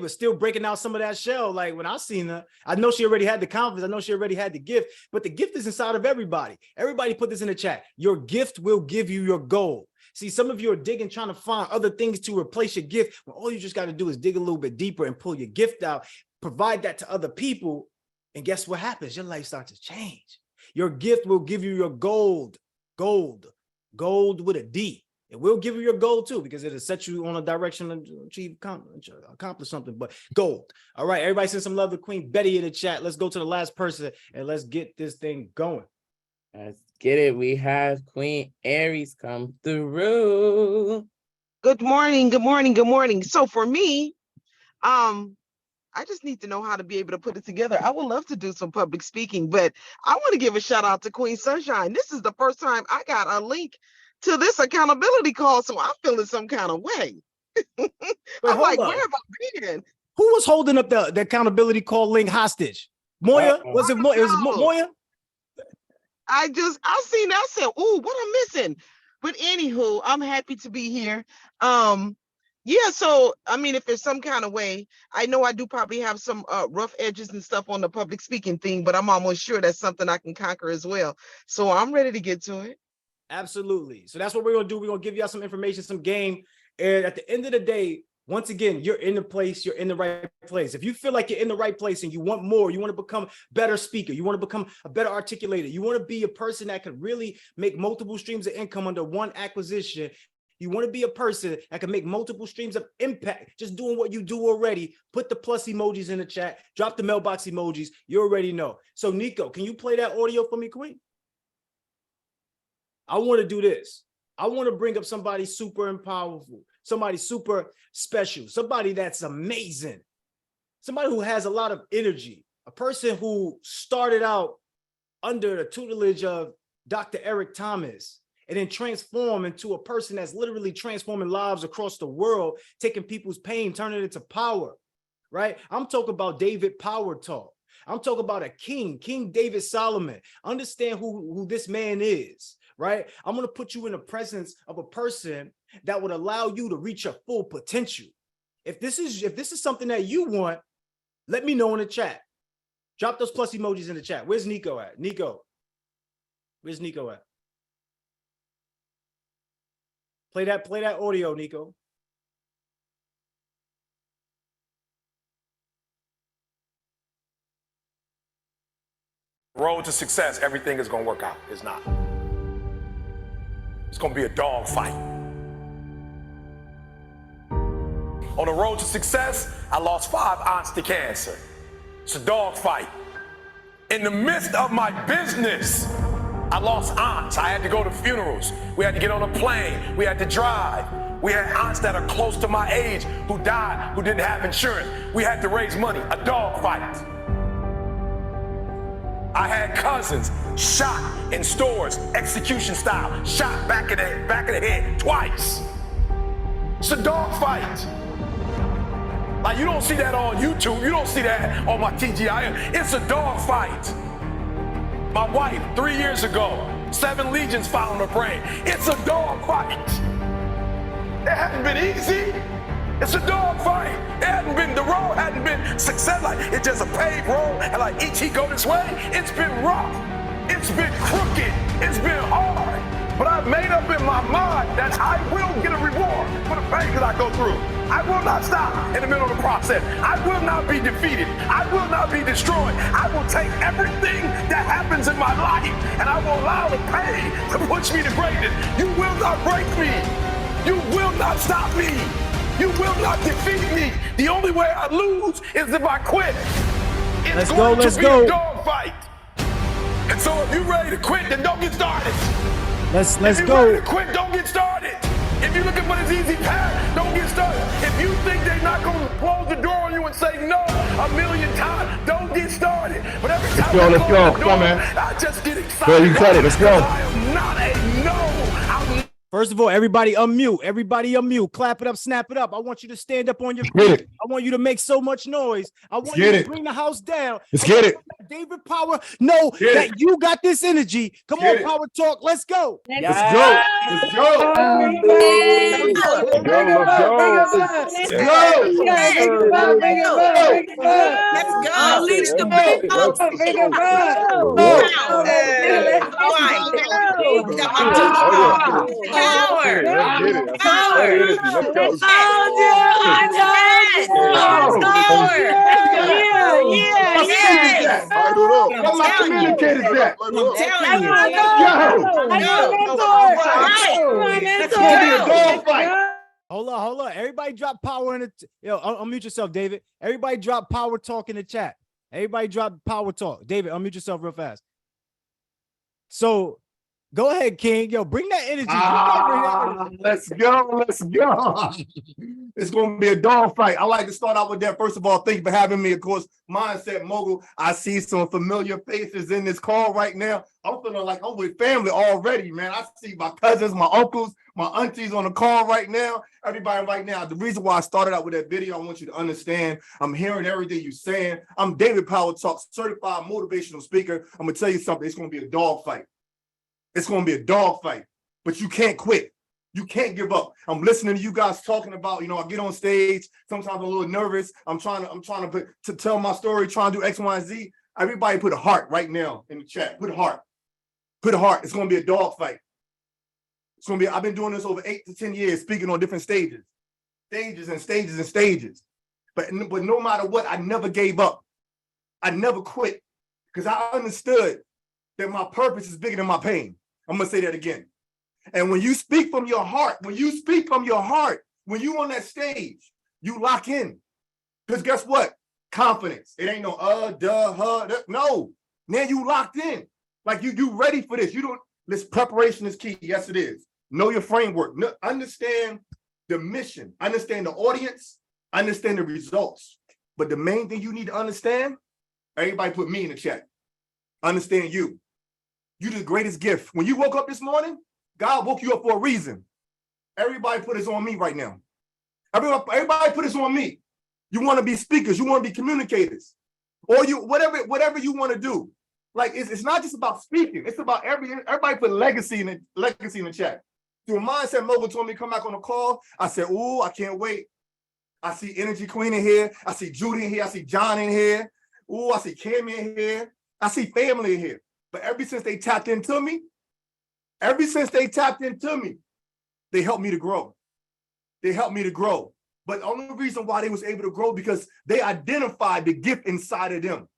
still breaking out some of that shell. Like when I seen her, I know she already had the confidence. I know she already had the gift, but the gift is inside of everybody. Everybody put this in the chat. Your gift will give you your goal. See, some of you are digging, trying to find other things to replace your gift. When all you just got to do is dig a little bit deeper and pull your gift out, provide that to other people. And guess what happens? Your life starts to change. Your gift will give you your gold with a D. It will give you your goal too, because it'll set you on a direction to accomplish something. But gold. All right, everybody send some love to Queen Betty in the chat. Let's go to the last person and let's get this thing going. Let's get it. We have Queen Aries come through. Good morning. Good morning. Good morning. So for me, I just need to know how to be able to put it together. I would love to do some public speaking, but I want to give a shout out to Queen Sunshine. This is the first time I got a link to this accountability call, so I'm feeling some kind of way. I'm like, where have I been? Who was holding up the accountability call link hostage? Moya? Was it Moya? It was Moya? I seen that. I said, "Ooh, what I'm missing?" But anywho, I'm happy to be here. Yeah, so I mean, if there's some kind of way, I know I do probably have some rough edges and stuff on the public speaking thing, but I'm almost sure that's something I can conquer as well. So I'm ready to get to it. Absolutely. So that's what we're going to do. We're going to give y'all some information, some game. And at the end of the day, once again, you're in the place, you're in the right place. If you feel like you're in the right place and you want more, you want to become a better speaker, you want to become a better articulator, you want to be a person that could really make multiple streams of income under one acquisition. You want to be a person that can make multiple streams of impact, just doing what you do already. Put the plus emojis in the chat, drop the mailbox emojis. You already know. So Nico, can you play that audio for me, Queen? I want to do this. I want to bring up somebody super and powerful, somebody super special, somebody that's amazing, somebody who has a lot of energy, a person who started out under the tutelage of Dr. Eric Thomas and then transformed into a person that's literally transforming lives across the world, taking people's pain, turning it into power, right? I'm talking about David Power Talk. I'm talking about a king, King David Solomon. Understand who this man is. Right? I'm going to put you in the presence of a person that would allow you to reach your full potential. If this is something that you want, let me know in the chat. Drop those plus emojis in the chat. Where's Nico at? Nico. Where's Nico at? Play that audio, Nico. Road to success, everything is gonna work out. It's not. It's gonna be a dog fight. On the road to success, I lost 5 aunts to cancer. It's a dog fight. In the midst of my business, I lost aunts. I had to go to funerals. We had to get on a plane. We had to drive. We had aunts that are close to my age who died, who didn't have insurance. We had to raise money, a dog fight. I had cousins shot in stores, execution style, shot back of the head twice. It's a dog fight. Like, you don't see that on YouTube. You don't see that on my TGI. It's a dog fight. My wife, 3 years ago, 7 legions following her brain. It's a dog fight. It hasn't been easy. It's a dog fight. The road hadn't been success. Like, it's just a paved road, and like E.T. go this way. It's been rough. It's been crooked. It's been hard. But I've made up in my mind that I will get a reward for the pain that I go through. I will not stop in the middle of the process. I will not be defeated. I will not be destroyed. I will take everything that happens in my life, and I will allow the pain to push me to greatness. You will not break me. You will not stop me. You will not defeat me. The only way I lose is if I quit. It's going to be a dog fight. And so if you're ready to quit, then don't get started. Let's if you're go. Ready to quit, don't get started. If you're looking for this easy path, don't get started. If you think they're not going to close the door on you and say no 1,000,000 times, don't get started. But every time Let's go. Come on, man. I just get excited. Bro, you said it. Let's go. I am not a no. First of all, everybody unmute. Everybody unmute. Clap it up, snap it up. I want you to stand up on your feet. I want you to make so much noise. I want you to bring the house down. Let's get it. David Power, know that you got this energy. Come on, Power Talk. Let's go. Let's go. Let's go. Let's go. Unleash the big house. Power. Hold on. Everybody drop power in the unmute yourself, David. Everybody drop Power Talk in the chat. Everybody drop Power Talk. David, unmute yourself real fast. So go ahead, King. Yo, bring that energy. Let's go. Let's go. It's going to be a dog fight. I like to start out with that. First of all, thank you for having me. Of course, Mindset Mogul. I see some familiar faces in this call right now. I'm feeling like I'm with family already, man. I see my cousins, my uncles, my aunties on the call right now. Everybody right now. The reason why I started out with that video, I want you to understand, I'm hearing everything you're saying. I'm David Power Talk, certified motivational speaker. I'm going to tell you something. It's going to be a dog fight. It's going to be a dog fight, but you can't quit. You can't give up. I'm listening to you guys talking about, I get on stage. Sometimes I'm a little nervous. I'm trying to tell my story, trying to do X, Y, and Z. Everybody put a heart right now in the chat. Put a heart. Put a heart. It's going to be a dog fight. It's going to be, I've been doing this over 8 to 10 years, speaking on different stages. But no matter what, I never gave up. I never quit because I understood that my purpose is bigger than my pain. I'm going to say that again. And when you speak from your heart, when you on that stage, you lock in. Because guess what? Confidence. It ain't no no. Now you locked in. Like you ready for this. This preparation is key. Yes, it is. Know your framework. Understand the mission. Understand the audience. Understand the results. But the main thing you need to understand, everybody put me in the chat. Understand you. You're the greatest gift. When you woke up this morning, God woke you up for a reason. Everybody put this on me right now. Everybody put this on me. You want to be speakers. You want to be communicators. Or whatever you want to do. Like, it's not just about speaking. It's about everybody put legacy in the chat. Through Mindset Mogul told me to come back on the call. I said, ooh, I can't wait. I see Energy Queen in here. I see Judy in here. I see John in here. Ooh, I see Cammy in here. I see family in here. But ever since they tapped into me, they helped me to grow. They helped me to grow. But the only reason why they was able to grow because they identified the gift inside of them.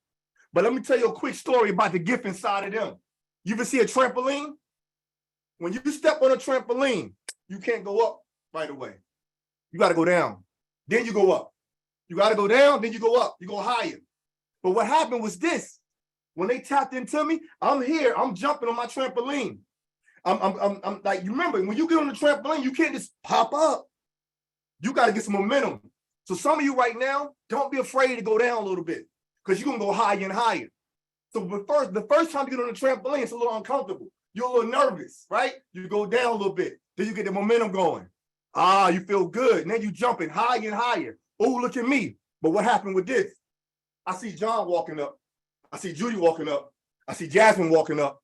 But let me tell you a quick story about the gift inside of them. You ever see a trampoline? When you step on a trampoline, you can't go up right away. You got to go down. Then you go up. You got to go down, then you go up. You go higher. But what happened was this. When they tapped into me, I'm here. I'm jumping on my trampoline. I'm like, you remember, when you get on the trampoline, you can't just pop up. You got to get some momentum. So some of you right now, don't be afraid to go down a little bit because you're going to go higher and higher. So the first time you get on the trampoline, it's a little uncomfortable. You're a little nervous, right? You go down a little bit. Then you get the momentum going. You feel good. And then you jumping higher and higher. Oh, look at me. But what happened with this? I see John walking up. I see Judy walking up. I see Jasmine walking up.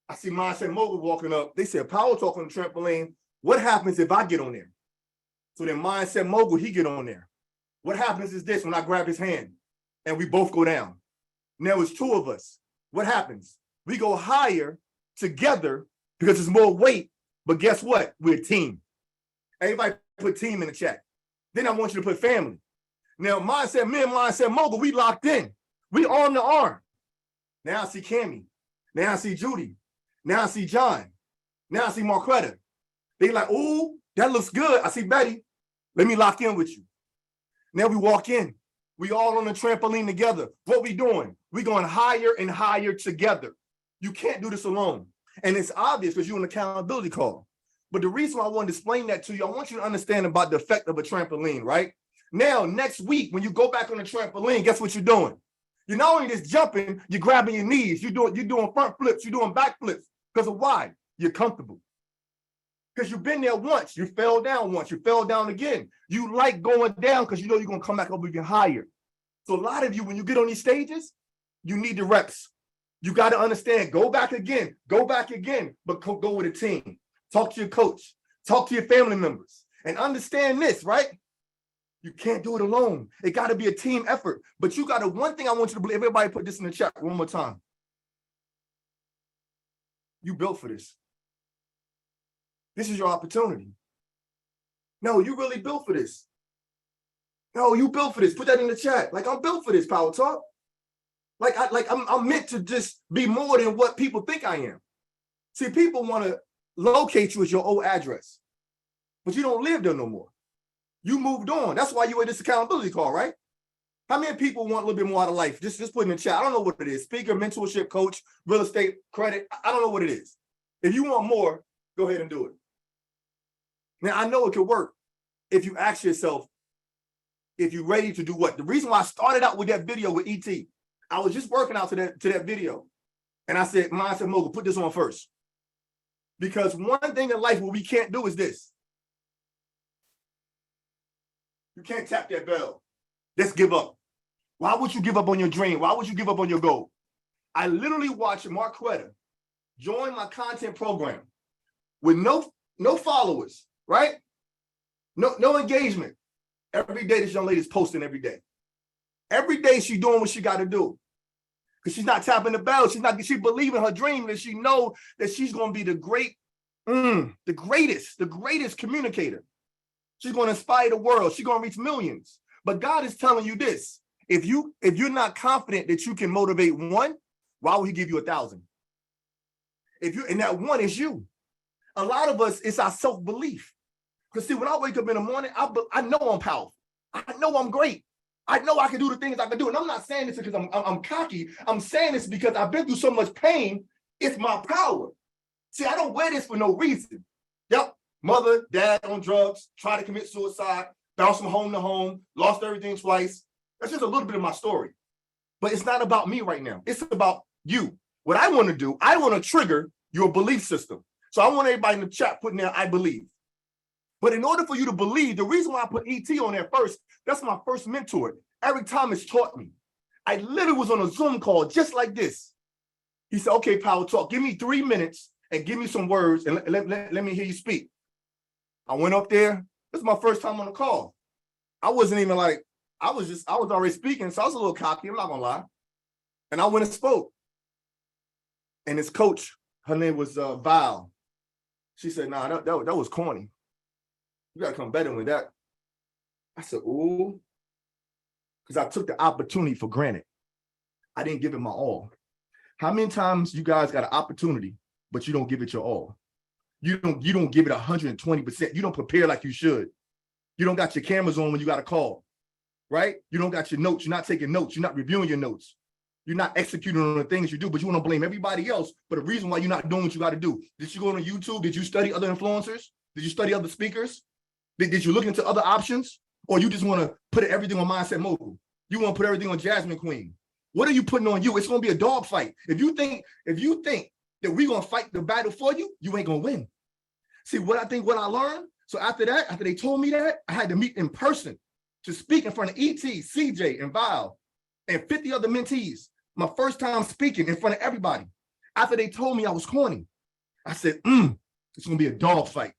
I see Mindset Mogul walking up. They said, Power Talk on the trampoline. What happens if I get on there? So then Mindset Mogul, he get on there. What happens is this, when I grab his hand and we both go down. Now it's two of us. What happens? We go higher together because there's more weight, but guess what? We're a team. Everybody put team in the chat. Then I want you to put family. Now me and Mindset Mogul, we locked in. We arm to arm. Now I see Cammy. Now I see Judy. Now I see John. Now I see Marquetta. They like, ooh, that looks good. I see Betty. Let me lock in with you. Now we walk in. We all on the trampoline together. What we doing? We going higher and higher together. You can't do this alone. And it's obvious because you're an accountability call. But the reason why I want to explain that to you, I want you to understand about the effect of a trampoline, right? Now, next week, when you go back on the trampoline, guess what you're doing? You're not only just jumping, you're grabbing your knees. You're doing front flips. You're doing back flips. Because of why? You're comfortable. Because you've been there once. You fell down once. You fell down again. You like going down because you know you're going to come back up even higher. So a lot of you, when you get on these stages, you need the reps. You got to understand, go back again, but go with a team. Talk to your coach. Talk to your family members. And understand this, right? You can't do it alone. It got to be a team effort. But you got to, one thing I want you to believe, everybody put this in the chat one more time. You built for this. This is your opportunity. No, you really built for this. No, you built for this. Put that in the chat. Like, I'm built for this, Power Talk. I'm meant to just be more than what people think I am. See, people want to locate you as your old address, but you don't live there no more. You moved on. That's why you in this accountability call, right? How many people want a little bit more out of life? Just put in the chat. I don't know what it is. Speaker, mentorship, coach, real estate, credit. I don't know what it is. If you want more, go ahead and do it. Now, I know it could work if you ask yourself, if you're ready to do what? The reason why I started out with that video with ET, I was just working out to that video. And I said, Mindset Mogul, put this on first. Because one thing in life what we can't do is this. You can't tap that bell. Just give up. Why would you give up on your dream? Why would you give up on your goal? I literally watched Marquetta join my content program with no followers, right? No engagement. Every day this young lady is posting every day. Every day she's doing what she got to do. Because she's not tapping the bell. She believes in her dream that she know that she's going to be the greatest communicator. She's going to inspire the world. She's going to reach millions. But God is telling you this. If you're not confident that you can motivate one, why would he give you 1,000? And that one is you. A lot of us, it's our self-belief. Because see, when I wake up in the morning, I know I'm powerful. I know I'm great. I know I can do the things I can do. And I'm not saying this because I'm cocky. I'm saying this because I've been through so much pain. It's my power. See, I don't wear this for no reason. Yep. Mother, dad on drugs, try to commit suicide, bounce from home to home, lost everything twice. That's just a little bit of my story. But it's not about me right now. It's about you. What I want to do, I want to trigger your belief system. So I want everybody in the chat putting there, I believe. But in order for you to believe, the reason why I put ET on there first, that's my first mentor. Every time it's taught me. I literally was on a Zoom call just like this. He said, okay, Power Talk, give me 3 minutes and give me some words and let me hear you speak. I went up there. This is my first time on the call. I wasn't even like, I was already speaking, so I was a little cocky, I'm not gonna lie. And I went and spoke. And his coach, her name was Val. She said, nah, that was corny. You gotta come better with that. I said, ooh. Because I took the opportunity for granted. I didn't give it my all. How many times you guys got an opportunity, but you don't give it your all? You don't give it 120%. You don't prepare like you should. You don't got your cameras on when you got a call, right? You don't got your notes. You're not taking notes. You're not reviewing your notes. You're not executing on the things you do, but you want to blame everybody else for the reason why you're not doing what you got to do. Did you go on YouTube? Did you study other influencers? Did you study other speakers? Did you look into other options? Or you just want to put everything on Mindset Mogul? You want to put everything on Jasmine Queen? What are you putting on you? It's going to be a dog fight. If you think that we're going to fight the battle for you, you ain't going to win. See, what I learned, so after they told me that, I had to meet in person to speak in front of ET, CJ, and Val, and 50 other mentees. My first time speaking in front of everybody. After they told me I was corny, I said, it's going to be a dog fight.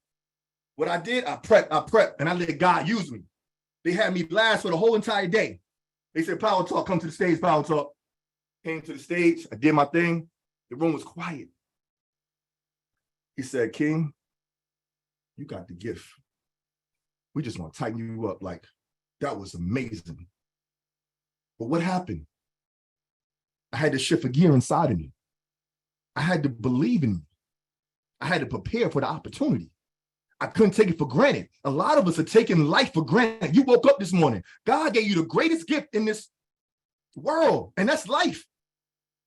What I did, I prepped, and I let God use me. They had me blast for the whole entire day. They said, Power Talk, come to the stage, Power Talk. Came to the stage, I did my thing. The room was quiet. He said, King, you got the gift. We just want to tighten you up. Like, that was amazing. But what happened? I had to shift a gear inside of me. I had to believe in me. I had to prepare for the opportunity. I couldn't take it for granted. A lot of us are taking life for granted. You woke up this morning. God gave you the greatest gift in this world, and that's life.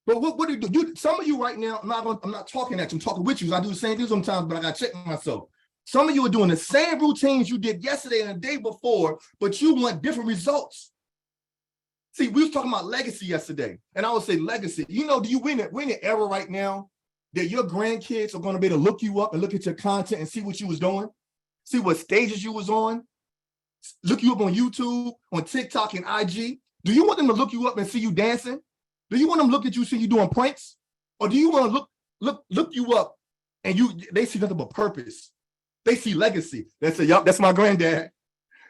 But what do you do? Some of you right now, I'm not talking at you, I'm talking with you. I do the same thing sometimes, but I got to check myself. Some of you are doing the same routines you did yesterday and the day before, but you want different results. See, we was talking about legacy yesterday, and I would say legacy. You know, we're in an era right now that your grandkids are going to be able to look you up and look at your content and see what you was doing, see what stages you was on, look you up on YouTube, on TikTok and IG. Do you want them to look you up and see you dancing? Do you want them to look at you, see you doing pranks? Or do you want to look you up and they see nothing but purpose? They see legacy. They say, yup, that's my granddad.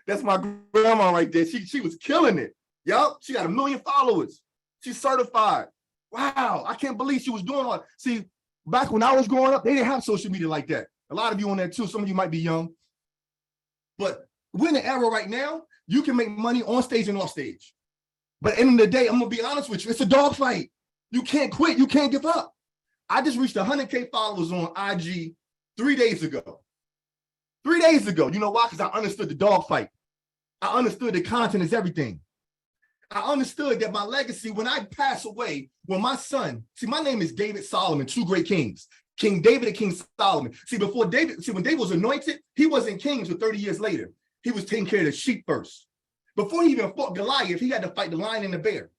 That's my grandma right there. She was killing it. Yup, she got 1 million followers. She's certified. Wow, I can't believe she was doing all. See, back when I was growing up, they didn't have social media like that. A lot of you on that too. Some of you might be young. But we're in an era right now, you can make money on stage and off stage. But at the end of the day, I'm going to be honest with you, it's a dog fight. You can't quit. You can't give up. I just reached 100K followers on IG 3 days ago. 3 days ago. You know why? Because I understood the dog fight. I understood that content is everything. I understood that my legacy, when I pass away, when my son, see, my name is David Solomon, two great kings, King David and King Solomon. See, when David was anointed, he wasn't king until 30 years later. He was taking care of the sheep first. Before he even fought Goliath, he had to fight the lion and the bear.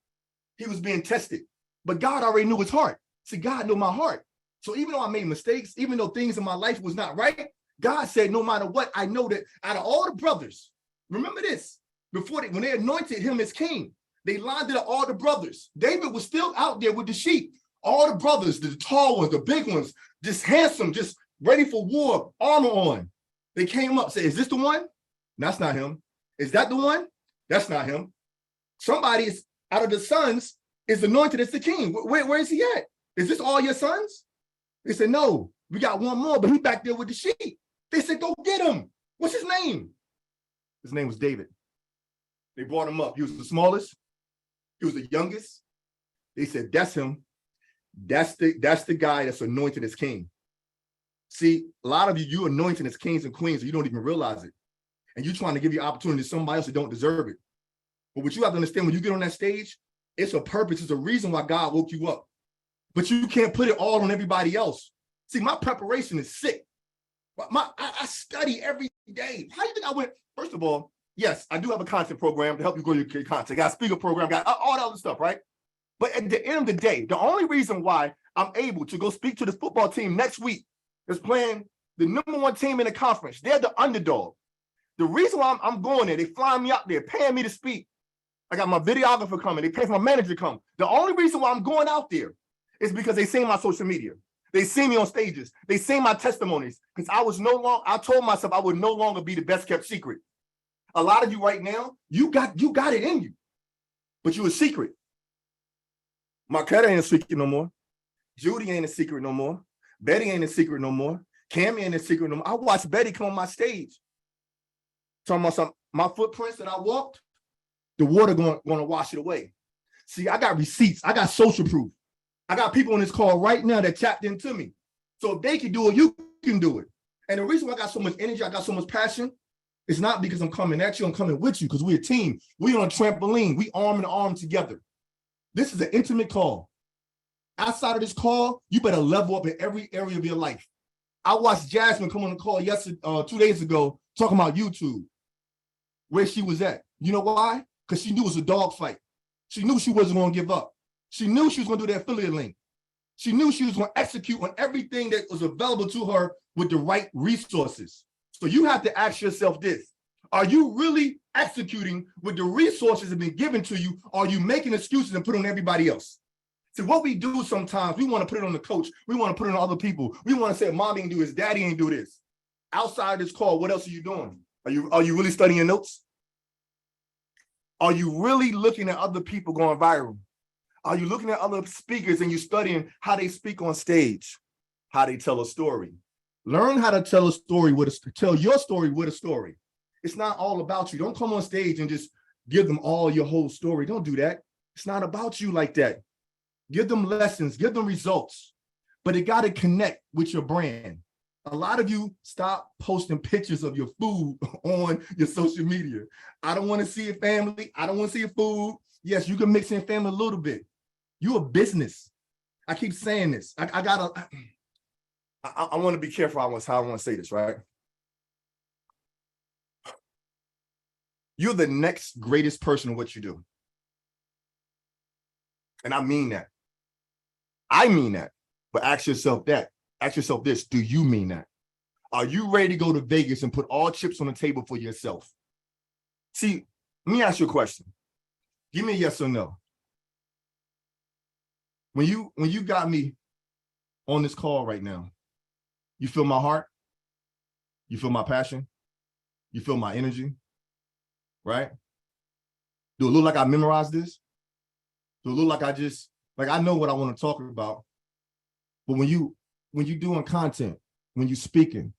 He was being tested. But God already knew his heart. See, God knew my heart. So even though I made mistakes, even though things in my life was not right, God said, no matter what, I know that out of all the brothers, remember this, when they anointed him as king, they lined up all the brothers. David was still out there with the sheep. All the brothers, the tall ones, the big ones, just handsome, just ready for war, armor on. They came up, said, is this the one? That's not him. Is that the one? That's not him. Somebody is out of the sons is anointed as the king. Where is he at? Is this all your sons? They said, no, we got one more, but he back there with the sheep. They said, go get him. What's his name? His name was David. They brought him up. He was the smallest. He was the youngest. They said, that's him. That's the guy that's anointed as king. See, a lot of you anointed as kings and queens, and you don't even realize it. And you're trying to give your opportunity to somebody else that don't deserve it. But what you have to understand, when you get on that stage, it's a purpose. It's a reason why God woke you up. But you can't put it all on everybody else. See, my preparation is sick. I study every day. How do you think I went? First of all, yes, I do have a content program to help you grow your content. I got a speaker program, got all that other stuff, right? But at the end of the day, the only reason why I'm able to go speak to this football team next week is playing the #1 team in the conference. They're the underdog. The reason why I'm going there, they flying me out there, paying me to speak. I got my videographer coming. They pay for my manager to come. The only reason why I'm going out there is because they see my social media. They see me on stages. They see my testimonies. Because I told myself I would no longer be the best kept secret. A lot of you right now, you got it in you, but you a secret. Marquetta ain't a secret no more. Judy ain't a secret no more. Betty ain't a secret no more. Cammy ain't a secret no more. I watched Betty come on my stage. Talking about some my footprints that I walked, the water going to wash it away. See, I got receipts. I got social proof. I got people on this call right now that tapped into me. So if they can do it, you can do it. And the reason why I got so much energy, I got so much passion, it's not because I'm coming at you, I'm coming with you because we're a team. We on a trampoline. We arm in arm together. This is an intimate call. Outside of this call, you better level up in every area of your life. I watched Jasmine come on the call 2 days ago talking about YouTube, where she was at. You know why? Because she knew it was a dog fight. She knew she wasn't going to give up. She knew she was going to do that affiliate link. She knew she was going to execute on everything that was available to her with the right resources. So you have to ask yourself this. Are you really executing with the resources that have been given to you? Or are you making excuses and put on everybody else? See, what we do sometimes, we want to put it on the coach. We want to put it on other people. We want to say, mommy ain't do this, daddy ain't do this. Outside this call, what else are you doing? Are you really studying your notes? Are you really looking at other people going viral? Are you looking at other speakers and you studying how they speak on stage, how they tell a story? Learn how to tell a story tell your story with a story. It's not all about you. Don't come on stage and just give them all your whole story. Don't do that. It's not about you like that. Give them lessons, give them results, but it got to connect with your brand. A lot of you stop posting pictures of your food on your social media. I don't want to see your family. I don't want to see your food. Yes, you can mix in family a little bit. You a business. I keep saying this. I want to be careful how I want to say this, right? You're the next greatest person in what you do. And I mean that. I mean that. But ask yourself that. Ask yourself this. Do you mean that? Are you ready to go to Vegas and put all chips on the table for yourself? See, let me ask you a question. Give me a yes or no. When you got me on this call right now, you feel my heart? You feel my passion? You feel my energy? Right? Do it look like I memorized this? Do it look like I know what I want to talk about? But when you doing content, when you speaking,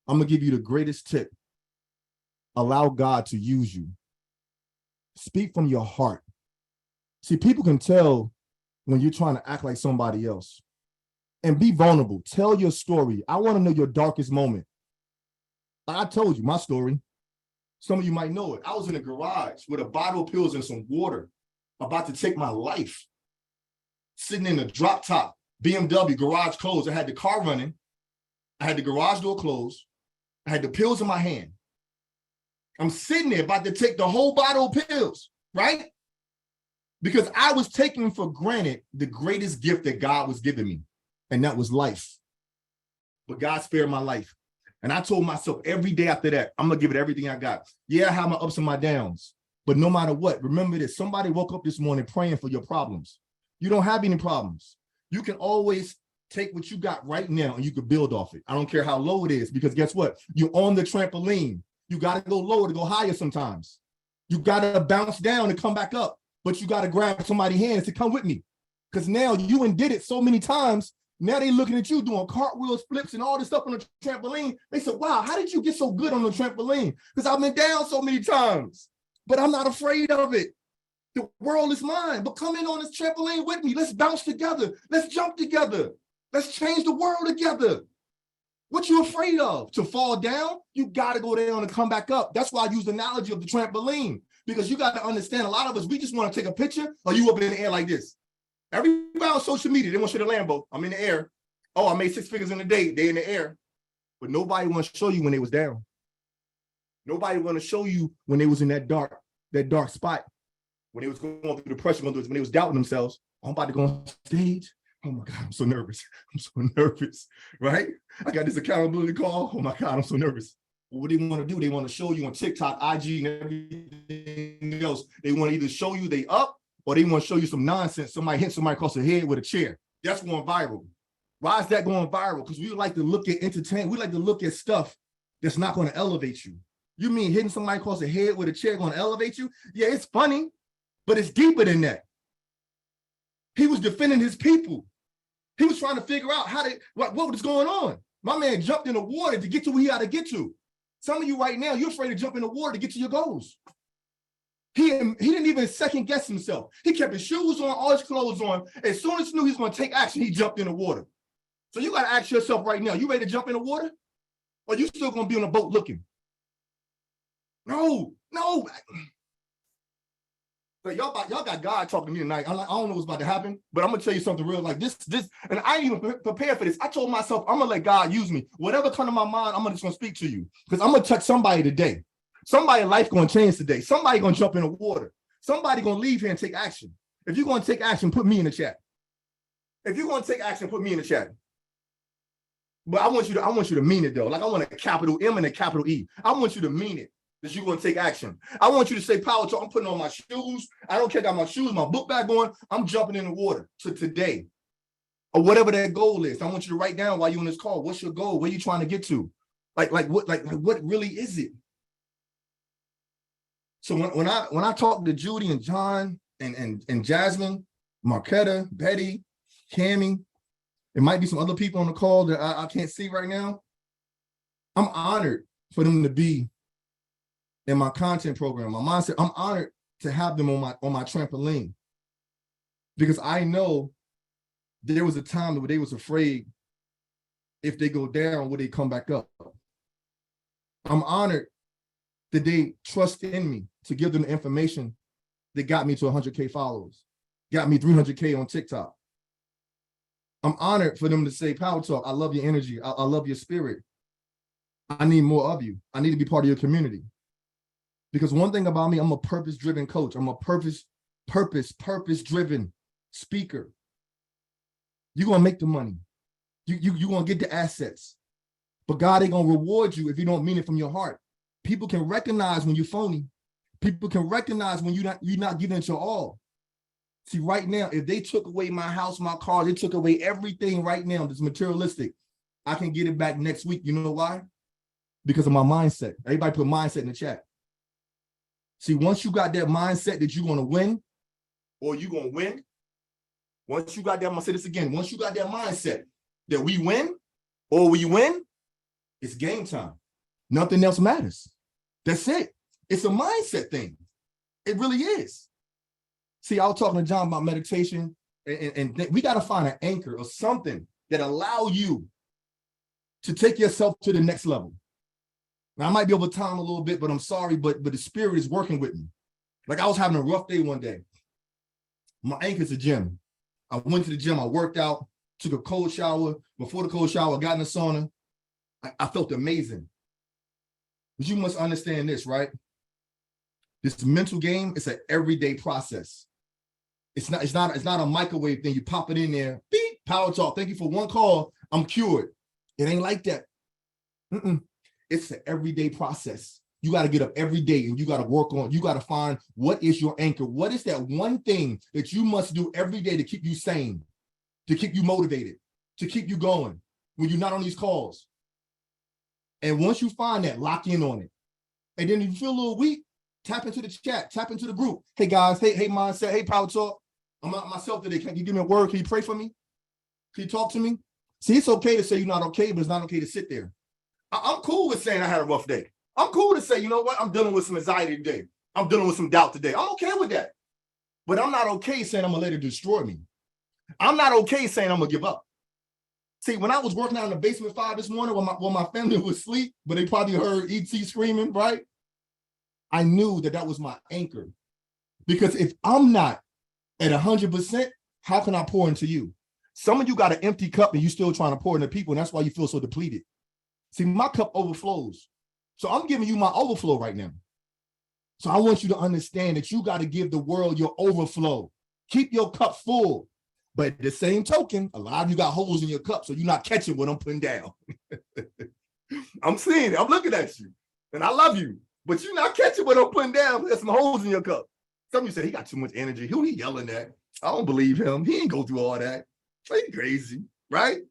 I'm gonna give you the greatest tip. Allow God to use you. Speak from your heart. See, people can tell when you're trying to act like somebody else. And be vulnerable. Tell your story. I want to know your darkest moment. I told you my story. Some of you might know it. I was in a garage with a bottle of pills and some water, about to take my life. Sitting in a drop top, BMW, garage closed. I had the car running. I had the garage door closed. I had the pills in my hand. I'm sitting there about to take the whole bottle of pills, right? Because I was taking for granted the greatest gift that God was giving me, and that was life. But God spared my life. And I told myself every day after that, I'm going to give it everything I got. Yeah, I have my ups and my downs. But no matter what, remember this. Somebody woke up this morning praying for your problems. You don't have any problems. You can always take what you got right now and you can build off it. I don't care how low it is, because guess what? You're on the trampoline. You got to go lower to go higher sometimes. You got to bounce down and come back up. But you got to grab somebody's hands to come with me. Because now you did it so many times. Now they looking at you doing cartwheels, flips, and all this stuff on the trampoline. They said, wow, how did you get so good on the trampoline? Because I've been down so many times, but I'm not afraid of it. The world is mine, but come in on this trampoline with me. Let's bounce together. Let's jump together. Let's change the world together. What you afraid of? To fall down? You got to go down and come back up. That's why I use the analogy of the trampoline, because you got to understand, a lot of us, we just want to take a picture, or you up in the air like this. Everybody on social media, they want to show the Lambo. I'm in the air. Oh, I made 6 figures in a day. They in the air. But nobody wants to show you when they was down. Nobody want to show you when they was in that dark spot. When they was going through the pressure, when they was doubting themselves. I'm about to go on stage. Oh my God, I'm so nervous. I'm so nervous, right? I got this accountability call. Oh my God, I'm so nervous. Well, what they want to do, they want to show you on TikTok, IG, and everything else. They want to either show you they up, or they want to show you some nonsense. Somebody hit somebody across the head with a chair. That's going viral. Why is that going viral? Because we like to look at entertainment. We like to look at stuff that's not going to elevate you. You mean hitting somebody across the head with a chair gonna elevate you? Yeah, it's funny, but it's deeper than that. He was defending his people. He was trying to figure out what was going on. My man jumped in the water to get to where he had to get to. Some of you right now, you're afraid to jump in the water to get to your goals. He didn't even second guess himself. He kept his shoes on, all his clothes on. As soon as he knew he was going to take action, he jumped in the water. So you got to ask yourself right now, you ready to jump in the water? Or you still going to be on a boat looking? No. So y'all got God talking to me tonight. I don't know what's about to happen, but I'm gonna tell you something real like this, and I ain't even prepared for this. I told myself I'm gonna let God use me. Whatever come to my mind, I'm just gonna speak to you because I'm gonna touch somebody today. Somebody's life gonna change today. Somebody gonna jump in the water. Somebody gonna leave here and take action. If you're gonna take action, put me in the chat. If you're gonna take action, put me in the chat. But I want you to mean it though. Like I want a capital M and a capital E. I want you to mean it. That you're going to take action. I want you to say, Power Talk, I'm putting on my shoes. I don't care, I got my shoes, my book bag on. I'm jumping in the water to today. Or whatever that goal is. I want you to write down while you're on this call. What's your goal? Where are you trying to get to? What really is it? So when I talk to Judy and John and Jasmine, Marquetta, Betty, Cammie, it might be some other people on the call that I can't see right now. I'm honored for them to be in my content program, my mindset. I'm honored to have them on my trampoline because I know there was a time where they was afraid if they go down, will they come back up? I'm honored that they trust in me to give them the information that got me to 100K followers, got me 300K on TikTok. I'm honored for them to say, Power Talk, I love your energy. I love your spirit. I need more of you. I need to be part of your community. Because one thing about me, I'm a purpose-driven coach. I'm a purpose-driven speaker. You're going to make the money. You're going to get the assets. But God ain't going to reward you if you don't mean it from your heart. People can recognize when you're phony. People can recognize when you're not giving it your all. See, right now, if they took away my house, my car, they took away everything right now that's materialistic, I can get it back next week. You know why? Because of my mindset. Everybody put mindset in the chat. See, once you got that mindset that you're going to win or you're going to win, once you got that, I'm going to say this again, once you got that mindset that we win or we win, it's game time. Nothing else matters. That's it. It's a mindset thing. It really is. See, I was talking to John about meditation, and we got to find an anchor or something that allow you to take yourself to the next level. Now, I might be over time a little bit, but I'm sorry, but the spirit is working with me. Like I was having a rough day one day. My anchor's the gym. I went to the gym, I worked out, took a cold shower. Before the cold shower, I got in the sauna. I felt amazing. But you must understand this, right? This mental game, it's an everyday process. It's not a microwave thing. You pop it in there, beep, Power Talk. Thank you for one call. I'm cured. It ain't like that. It's an everyday process. You got to get up every day and you got to work on, you got to find what is your anchor. What is that one thing that you must do every day to keep you sane, to keep you motivated, to keep you going when you're not on these calls? And once you find that, lock in on it. And then if you feel a little weak, tap into the chat, tap into the group. Hey guys, hey mindset, hey Power Talk. I'm not myself today. Can you give me a word? Can you pray for me? Can you talk to me? See, it's okay to say you're not okay, but it's not okay to sit there. I'm cool with saying I had a rough day. I'm cool to say, you know what? I'm dealing with some anxiety today. I'm dealing with some doubt today. I'm okay with that. But I'm not okay saying I'm going to let it destroy me. I'm not okay saying I'm going to give up. See, when I was working out in the basement 5 this morning when my family was asleep, but they probably heard ET screaming, right? I knew that was my anchor. Because if I'm not at 100%, how can I pour into you? Some of you got an empty cup and you still trying to pour into people, and that's why you feel so depleted. See, my cup overflows. So I'm giving you my overflow right now. So I want you to understand that you got to give the world your overflow. Keep your cup full. But at the same token, a lot of you got holes in your cup, so you're not catching what I'm putting down. I'm seeing it. I'm looking at you. And I love you. But you're not catching what I'm putting down. There's some holes in your cup. Some of you say, he got too much energy. Who he yelling at? I don't believe him. He ain't go through all that. He's crazy, right?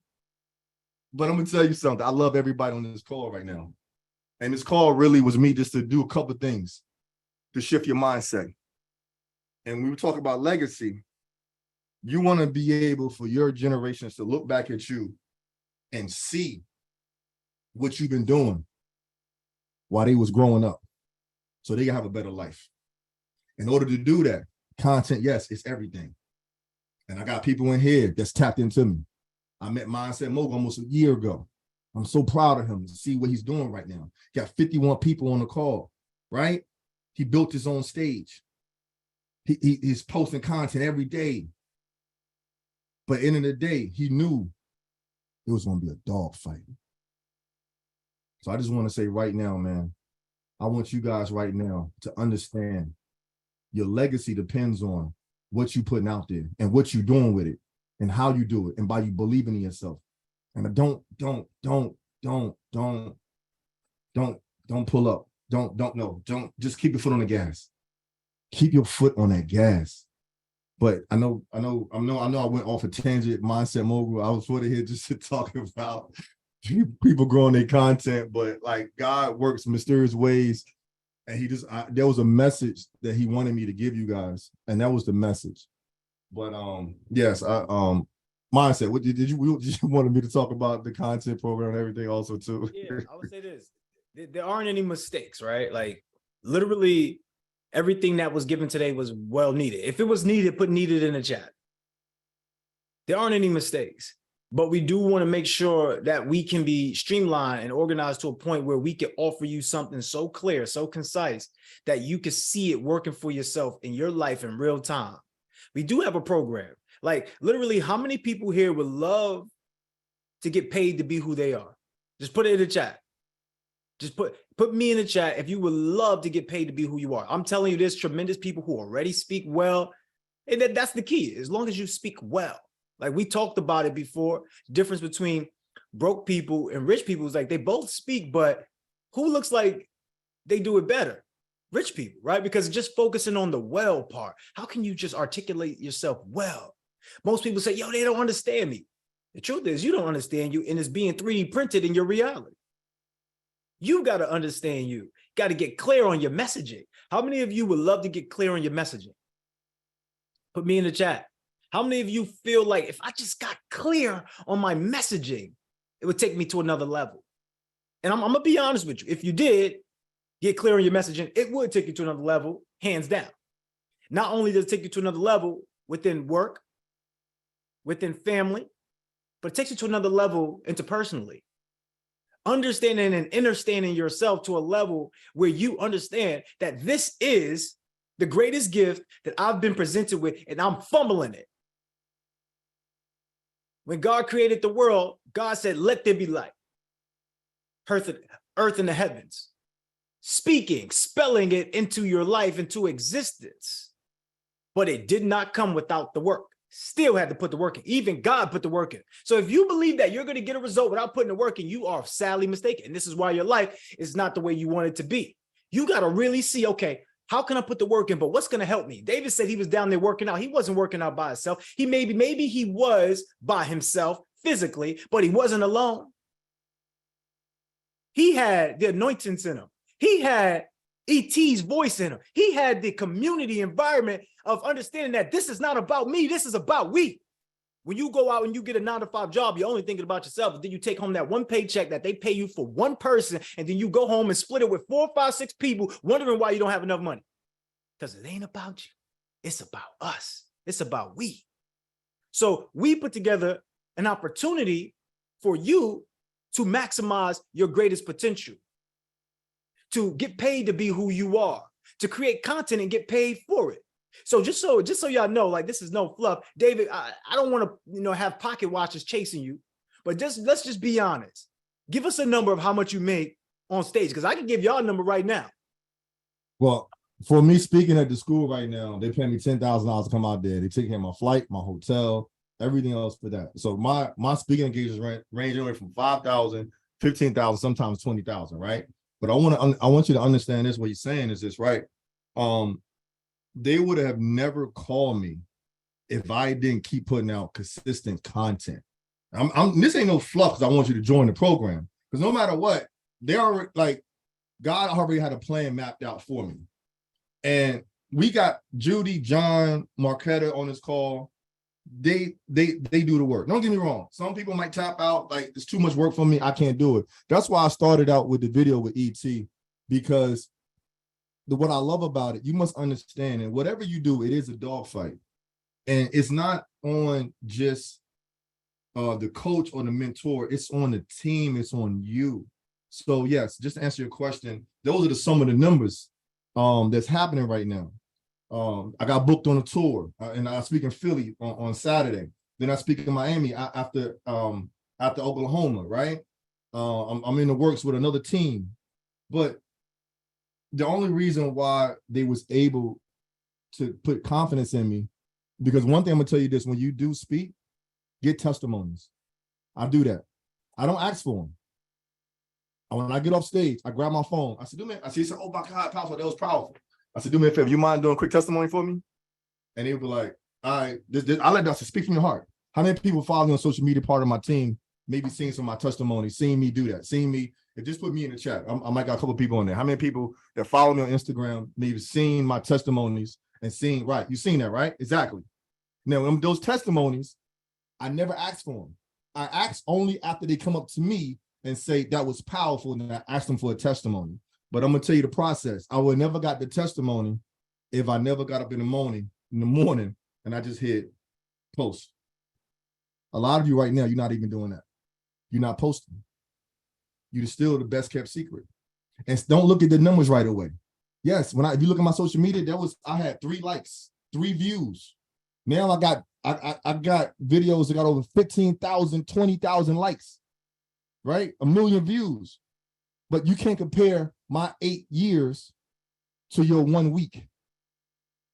But I'm going to tell you something. I love everybody on this call right now. And this call really was me just to do a couple of things to shift your mindset. And when we talk about legacy, you want to be able for your generations to look back at you and see what you've been doing while they was growing up, so they can have a better life. In order to do that, content, yes, it's everything. And I got people in here that's tapped into me. I met Mindset Mogul almost a year ago. I'm so proud of him to see what he's doing right now. He got 51 people on the call, right? He built his own stage. He's posting content every day. But end of the day, he knew it was going to be a dog fight. So I just want to say right now, man, I want you guys right now to understand your legacy depends on what you putting out there and what you're doing with it and how you do it and by you believing in yourself. And don't pull up. Don't just keep your foot on the gas. Keep your foot on that gas. But I know I went off a tangent, Mindset Mogul. I was sort of here just to talk about people growing their content, but like God works mysterious ways. And there was a message that he wanted me to give you guys, and that was the message. But yes, Mindset, what did you wanted me to talk about the content program and everything also too? Yeah, I would say this. There aren't any mistakes, right? Like literally everything that was given today was well needed. If it was needed, put needed in the chat. There aren't any mistakes, but we do want to make sure that we can be streamlined and organized to a point where we can offer you something so clear, so concise that you can see it working for yourself in your life in real time. We do have a program. Like literally, how many people here would love to get paid to be who they are? Just put it in the chat. Just put me in the chat if you would love to get paid to be who you are. I'm telling you, there's tremendous people who already speak well. And that's the key, as long as you speak well. Like we talked about it before, difference between broke people and rich people is like they both speak, but who looks like they do it better? Rich people, right? Because just focusing on the well part, how can you just articulate yourself well? Most people say, yo, they don't understand me. The truth is you don't understand you, and it's being 3D printed in your reality. You got to understand you. Got to get clear on your messaging. How many of you would love to get clear on your messaging? Put me in the chat. How many of you feel like if I just got clear on my messaging, it would take me to another level? And I'm going to be honest with you. If you did get clear on your messaging, it would take you to another level, hands down. Not only does it take you to another level within work, within family, but it takes you to another level interpersonally. Understanding and understanding yourself to a level where you understand that this is the greatest gift that I've been presented with, and I'm fumbling it. When God created the world, God said, let there be light. Earth and the heavens. Speaking, spelling it into your life, into existence. But it did not come without the work. Still had to put the work in. Even God put the work in. So if you believe that you're going to get a result without putting the work in, you are sadly mistaken. And this is why your life is not the way you want it to be. You got to really see, okay, how can I put the work in? But what's going to help me? David said he was down there working out. He wasn't working out by himself. Maybe he was by himself physically, but he wasn't alone. He had the anointings in him. He had ET's voice in him. He had the community environment of understanding that this is not about me. This is about we. When you go out and you get a 9-to-5 job, you're only thinking about yourself. And then you take home that one paycheck that they pay you for one person. And then you go home and split it with 4, 5, 6 people, wondering why you don't have enough money. Because it ain't about you. It's about us. It's about we. So we put together an opportunity for you to maximize your greatest potential, to get paid to be who you are, to create content and get paid for it. So just so y'all know, like this is no fluff. David, I don't want to, have pocket watchers chasing you, but let's just be honest. Give us a number of how much you make on stage, because I can give y'all a number right now. Well, for me speaking at the school right now, they pay me $10,000 to come out there. They take care of my flight, my hotel, everything else for that. So my speaking engagements range anywhere from $5,000, $15,000, sometimes $20,000, right? But I want you to understand this. What you're saying is this, right? They would have never called me if I didn't keep putting out consistent content. This ain't no fluff, because I want you to join the program. Because no matter what, they are like, God already had a plan mapped out for me. And we got Judy, John, Marquetta on this call. They do the work. Don't get me wrong. Some people might tap out, like it's too much work for me. I can't do it. That's why I started out with the video with ET, because what I love about it, you must understand, and whatever you do, it is a dogfight. And it's not on just the coach or the mentor, it's on the team, it's on you. So yes, just to answer your question, those are some of the numbers that's happening right now. I got booked on a tour, and I speak in Philly on Saturday. Then I speak in Miami after Oklahoma, right? I'm in the works with another team. But the only reason why they was able to put confidence in me, because one thing I'm gonna tell you this, when you do speak, get testimonies. I do that. I don't ask for them. When I get off stage, I grab my phone. I said, he said, oh my God, powerful, that was powerful. I said, do me a favor, you mind doing a quick testimony for me? And they would be like, all right, I let that speak from your heart. How many people follow me on social media, part of my team, maybe seeing some of my testimony, seeing me do that, seeing me, if just put me in the chat, I might got a couple of people on there. How many people that follow me on Instagram, maybe seeing my testimonies and seeing, right, you seen that, right? Exactly. Now, those testimonies, I never ask for them. I ask only after they come up to me and say that was powerful, and I ask them for a testimony. But I'm gonna tell you the process. I would never got the testimony if I never got up in the morning and I just hit post. A lot of you right now, you're not even doing that. You're not posting. You're still the best kept secret. And don't look at the numbers right away. Yes, if you look at my social media, I had 3 likes, 3 views. Now I got videos that got over 15,000, 20,000 likes, right? 1 million views. But you can't compare my 8 years to your 1 week.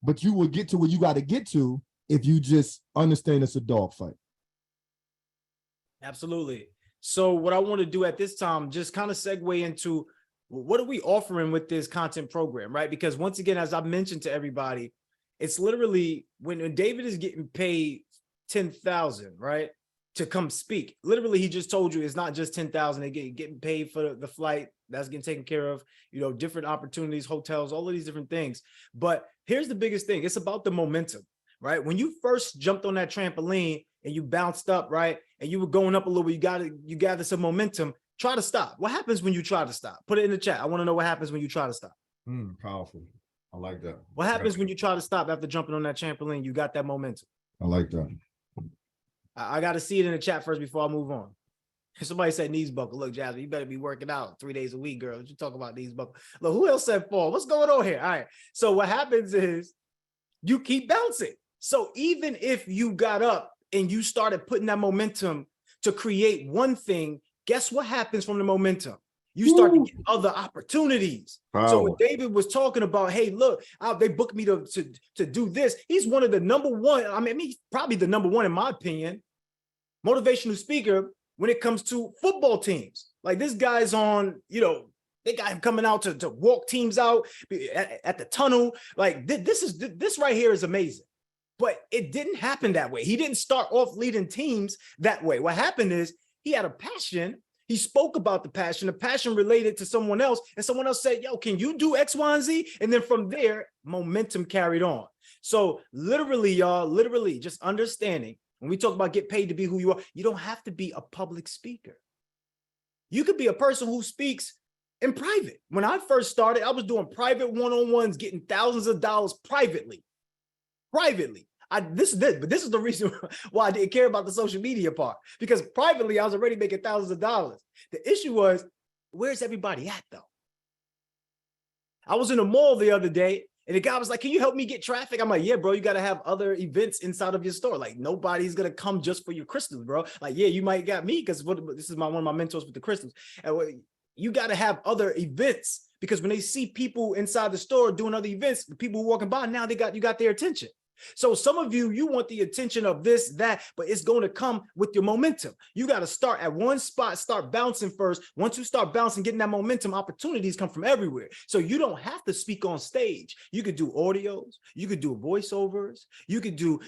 But you will get to where you got to get to if you just understand it's a dogfight. Absolutely. So what I want to do at this time, just kind of segue into what are we offering with this content program, right? Because once again, as I mentioned to everybody, it's literally when David is getting paid 10,000, right, to come speak. Literally, he just told you it's not just 10,000. They getting paid for the flight that's getting taken care of. Different opportunities, hotels, all of these different things. But here's the biggest thing: it's about the momentum, right? When you first jumped on that trampoline and you bounced up, right, and you were going up a little bit, you gather some momentum. Try to stop. What happens when you try to stop? Put it in the chat. I want to know what happens when you try to stop. Powerful. I like that. What happens when you try to stop after jumping on that trampoline? You got that momentum. I like that. I got to see it in the chat first before I move on. Somebody said knees buckle. Look, Jasmine, you better be working out 3 days a week, girl. What you talk about knees buckle? Look, who else said fall? What's going on here? All right. So what happens is you keep bouncing. So even if you got up and you started putting that momentum to create one thing, guess what happens from the momentum? You start to get other opportunities. Wow. So when David was talking about, hey, look, they booked me to do this. He's one of the #1. I mean, he's probably the #1 in my opinion, motivational speaker when it comes to football teams. Like this guy's on, they got him coming out to walk teams out at the tunnel. Like this right here is amazing. But it didn't happen that way. He didn't start off leading teams that way. What happened is he had a passion. He spoke about the passion related to someone else, and someone else said, yo, can you do X, Y, and Z? And then from there, momentum carried on. So literally, y'all, just understanding, when we talk about get paid to be who you are, you don't have to be a public speaker. You could be a person who speaks in private. When I first started, I was doing private one-on-ones, getting thousands of dollars privately. This is the reason why I didn't care about the social media part, because privately I was already making thousands of dollars. The issue was, where's everybody at though? I was in a mall the other day and the guy was like, can you help me get traffic? I'm like, yeah, bro, you got to have other events inside of your store. Like nobody's going to come just for your crystals, bro. Like, yeah, you might got me because this is one of my mentors with the crystals. And you got to have other events, because when they see people inside the store doing other events, the people who are walking by, now you got their attention. So some of you want the attention of this, that, but it's going to come with your momentum. You got to start at one spot, start bouncing first. Once you start bouncing, getting that momentum, opportunities come from everywhere. So you don't have to speak on stage. You could do audios, you could do voiceovers, you could do,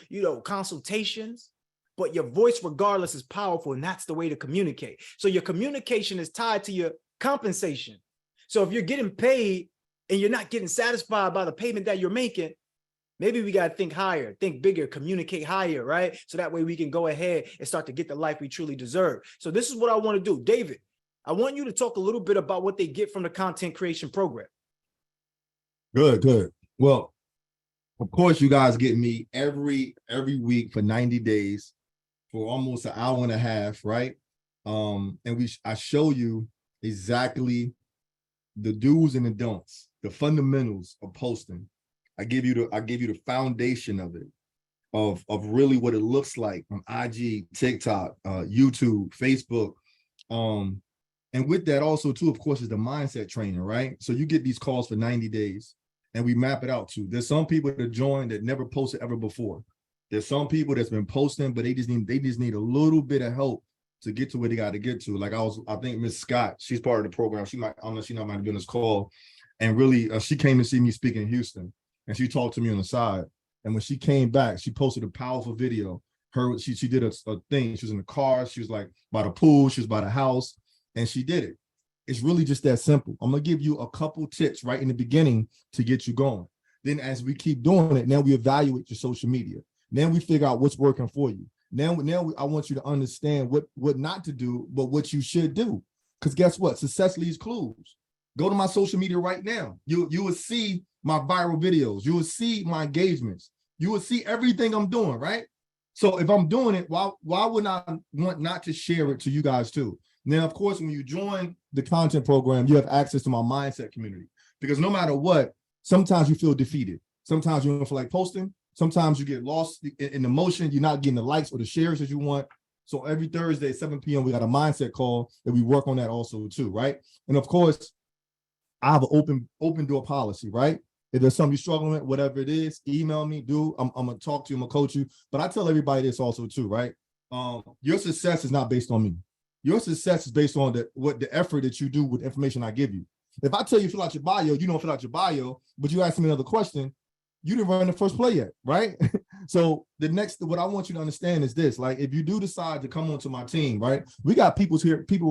consultations, but your voice regardless is powerful, and that's the way to communicate. So your communication is tied to your compensation. So if you're getting paid and you're not getting satisfied by the payment that you're making, maybe we got to think higher, think bigger, communicate higher, right? So that way we can go ahead and start to get the life we truly deserve. So this is what I want to do. David, I want you to talk a little bit about what they get from the content creation program. Good. Well, of course, you guys get me every week for 90 days for almost an hour and a half, right? And I show you exactly the do's and the don'ts, the fundamentals of posting. I give you the foundation of it, of really what it looks like on IG, TikTok, YouTube, Facebook. And with that also too, of course, is the mindset training, right? So you get these calls for 90 days and we map it out too. There's some people that join that never posted ever before. There's some people that's been posting, but they just need a little bit of help to get to where they got to get to. Like I think Miss Scott, she's part of the program. She might, I don't know, she might have been on this call, and really she came to see me speak in Houston, and she talked to me on the side. And when she came back, she posted a powerful video. She did a thing. She was in the car. She was like by the pool. She was by the house, and she did it. It's really just that simple. I'm gonna give you a couple tips right in the beginning to get you going. Then as we keep doing it, now we evaluate your social media. Then we figure out what's working for you. Now I want you to understand what not to do, but what you should do. Because guess what? Success leaves clues. Go to my social media right now. You will see my viral videos. You will see my engagements. You will see everything I'm doing, right? So if I'm doing it, why would I want not to share it to you guys too? Now, of course, when you join the content program, you have access to my mindset community, because no matter what, sometimes you feel defeated. Sometimes you don't feel like posting. Sometimes you get lost in emotion. You're not getting the likes or the shares that you want. So every Thursday at 7 p.m., we got a mindset call that we work on that also too, right? And of course, I have an open door policy, right? If there's something you're struggling with, whatever it is, email me, I'm gonna talk to you, I'm gonna coach you. But I tell everybody this also too, right? Your success is not based on me. Your success is based on the effort that you do with the information I give you. If I tell you fill out your bio, you don't fill out your bio, but you ask me another question, you didn't run the first play yet, right? So what I want you to understand is this: like, if you do decide to come onto my team, right? We got people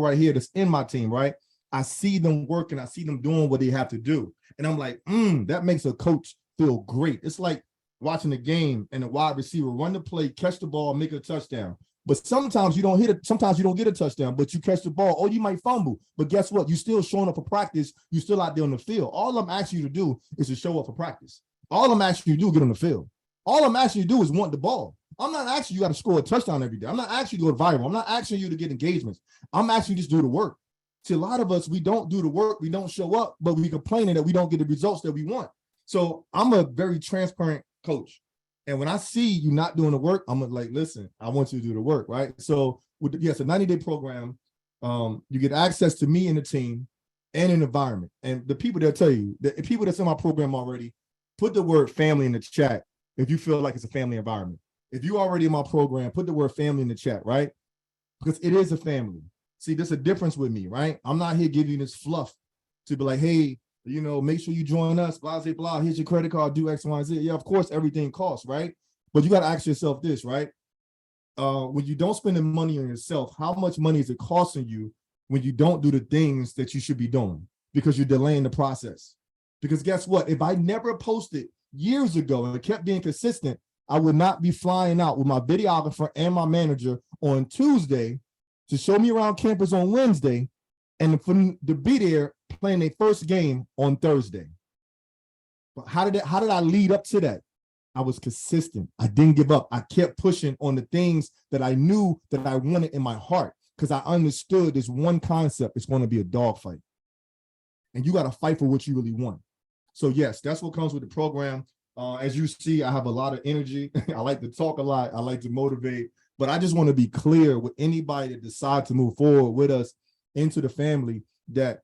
right here that's in my team, right? I see them working, I see them doing what they have to do, and I'm like, that makes a coach feel great. It's like watching a game and a wide receiver run the play, catch the ball, make a touchdown. But sometimes you don't hit it. Sometimes you don't get a touchdown, but you catch the ball, or you might fumble. But guess what? You still showing up for practice. You still out there on the field. All I'm asking you to do is to show up for practice. All I'm asking you to do is get on the field. All I'm asking you to do is want the ball. I'm not asking you got to score a touchdown every day. I'm not asking you to go viral. I'm not asking you to get engagements. I'm asking you to just do the work. See, a lot of us, we don't do the work. We don't show up, but we complaining that we don't get the results that we want. So I'm a very transparent coach. And when I see you not doing the work, I'm like, listen, I want you to do the work, right? So it's a 90-day program. You get access to me and the team and an environment. And the people that tell you, the people that's in my program already, put the word family in the chat if you feel like it's a family environment. If you already in my program, put the word family in the chat, right? Because it is a family. See, there's a difference with me, right? I'm not here giving you this fluff to be like, hey, make sure you join us, blah, blah, blah. Here's your credit card, do X, Y, and Z. Yeah, of course, everything costs, right? But you got to ask yourself this, right? When you don't spend the money on yourself, how much money is it costing you when you don't do the things that you should be doing because you're delaying the process? Because guess what? If I never posted years ago and kept being consistent, I would not be flying out with my videographer and my manager on Tuesday to show me around campus on Wednesday and for them to be there playing their first game on Thursday. But how did I lead up to that? I was consistent. I didn't give up. I kept pushing on the things that I knew that I wanted in my heart, because I understood this one concept. It's going to be a dogfight. And you got to fight for what you really want. So yes, that's what comes with the program. As you see, I have a lot of energy. I like to talk a lot. I like to motivate. But I just want to be clear with anybody that decides to move forward with us into the family that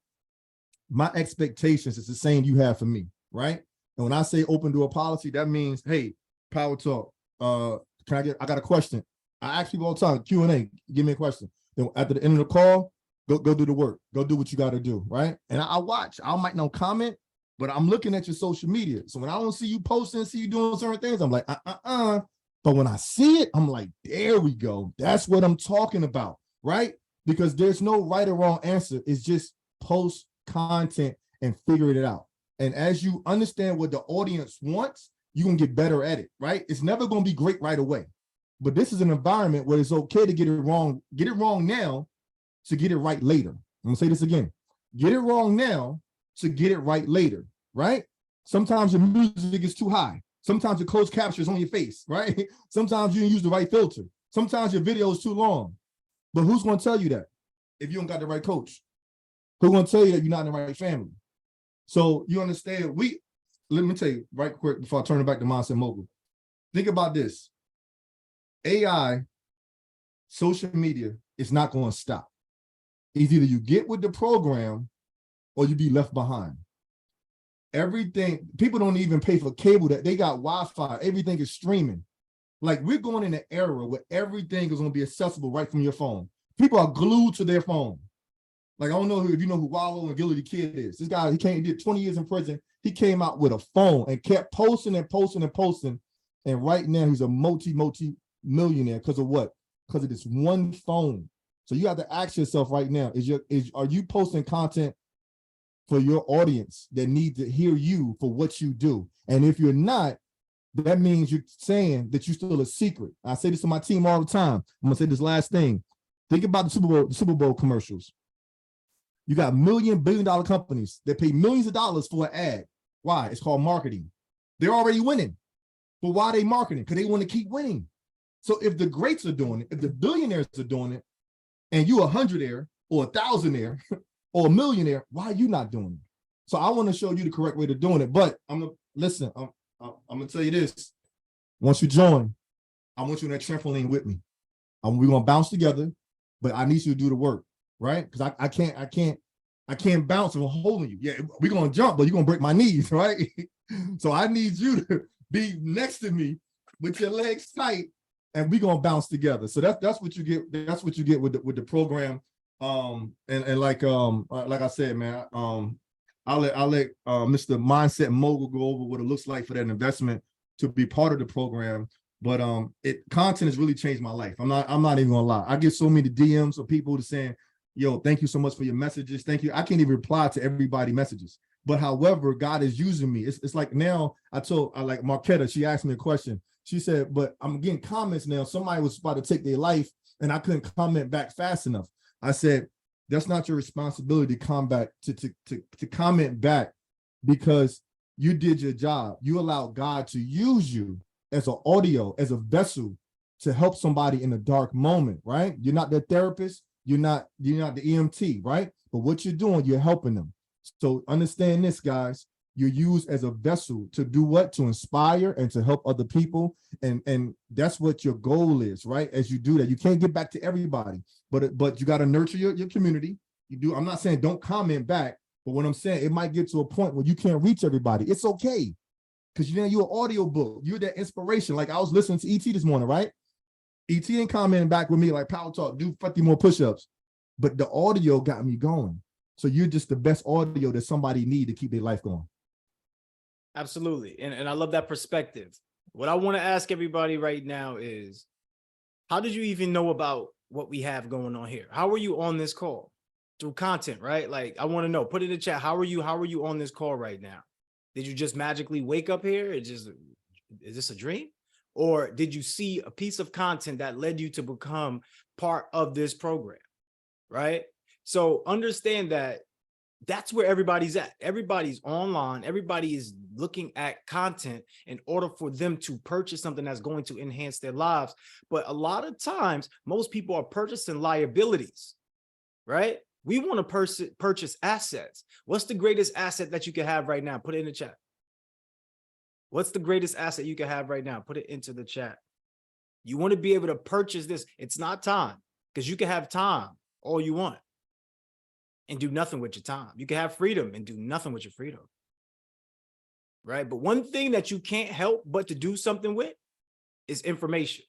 my expectations is the same you have for me, right? And when I say open door policy, that means, hey, Power Talk, I got a question. I ask people all the time, Q&A, give me a question. Then at the end of the call, go do the work. Go do what you got to do, right? And I watch. I might not comment, but I'm looking at your social media. So when I don't see you posting, see you doing certain things, I'm like, But when I see it, I'm like, there we go. That's what I'm talking about, right? Because there's no right or wrong answer. It's just post content and figure it out. And as you understand what the audience wants, you're gonna get better at it, right? It's never gonna be great right away. But this is an environment where it's okay to get it wrong now to get it right later. I'm gonna say this again. Get it wrong now to get it right later, right? Sometimes your music is too high. Sometimes your closed capture is on your face, right? Sometimes you didn't use the right filter. Sometimes your video is too long. But who's gonna tell you that if you don't got the right coach? Who's gonna tell you that you're not in the right family? So you understand, let me tell you right quick before I turn it back to Mindset Mogul. Think about this. AI, social media is not going to stop. It's either you get with the program or you be left behind. Everything, people don't even pay for cable, that they got Wi-Fi, everything is streaming. Like we're going in an era where everything is going to be accessible right from your phone. People are glued to their phone. Like, I don't know if you know who Wallow and Gilly the Kid is. This guy, he did 20 years in prison. He came out with a phone and kept posting and posting and posting. And right now he's a multi-millionaire because of what? Because of this one phone. So you have to ask yourself right now, are you posting content for your audience that need to hear you for what you do? And if you're not, that means you're saying that you're still a secret. I say this to my team all the time. I'm gonna say this last thing. Think about the Super Bowl commercials. You got billion-dollar companies that pay millions of dollars for an ad. Why? It's called marketing. They're already winning. But why are they marketing? Because they want to keep winning. So if the greats are doing it, if the billionaires are doing it, and you 100-aire or 1,000-aire or a millionaire, why are you not doing it? So I want to show you the correct way to doing it. But I'm gonna tell you this. Once you join, I want you on that trampoline with me. We're gonna bounce together, but I need you to do the work, right? Because I can't bounce if I'm holding you. Yeah, we're gonna jump, but you're gonna break my knees, right? So I need you to be next to me with your legs tight, and we're gonna bounce together. So that's what you get. That's what you get with the program. And like I said, man, I'll let Mr. Mindset Mogul go over what it looks like for that investment to be part of the program. But content has really changed my life. I'm not even gonna lie. I get so many DMs of people that saying, yo, thank you so much for your messages. Thank you. I can't even reply to everybody's messages. But however, God is using me. It's like now I like Marquetta, she asked me a question. She said, but I'm getting comments now. Somebody was about to take their life and I couldn't comment back fast enough. I said, that's not your responsibility to comment back, because you did your job. You allowed God to use you as an audio, as a vessel to help somebody in a dark moment, right? You're not their therapist. You're not the EMT, right? But what you're doing, you're helping them. So understand this, guys. You're used as a vessel to do what? To inspire and to help other people. And that's what your goal is, right? As you do that, you can't get back to everybody, but you got to nurture your community. You do. I'm not saying don't comment back, but what I'm saying, it might get to a point where you can't reach everybody. It's okay. Because you're an audio book. You're that inspiration. Like I was listening to ET this morning, right? ET ain't commenting back with me like Power Talk, do 50 more push-ups. But the audio got me going. So you're just the best audio that somebody need to keep their life going. Absolutely. And I love that perspective. What I want to ask everybody right now is, how did you even know about what we have going on here? How were you on this call? Through content, right? Like, I want to know, put it in the chat. How are you on this call right now? Did you just magically wake up here? Is this a dream? Or did you see a piece of content that led you to become part of this program, right? So understand that that's where everybody's at. Everybody's online. Everybody is looking at content in order for them to purchase something that's going to enhance their lives. But a lot of times, most people are purchasing liabilities, right? We want to purchase assets. What's the greatest asset that you can have right now? Put it in the chat. What's the greatest asset you can have right now? Put it into the chat. You want to be able to purchase this. It's not time, because you can have time all you want and do nothing with your time. You can have freedom and do nothing with your freedom, right? But one thing that you can't help but to do something with is information.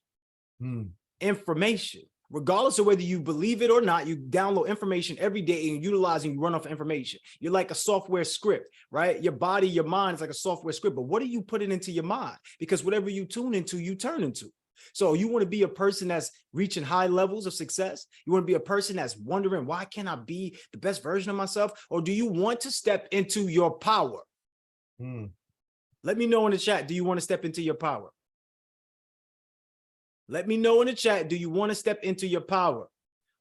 Information. Regardless of whether you believe it or not, you download information every day and utilize and you run off information. You're like a software script, right? Your body, your mind is like a software script, but what are you putting into your mind? Because whatever you tune into, you turn into. So you want to be a person that's reaching high levels of success? You want to be a person that's wondering, why can't I be the best version of myself? Or do you want to step into your power? Let me know in the chat. Do you want to step into your power? Let me know in the chat. Do you want to step into your power?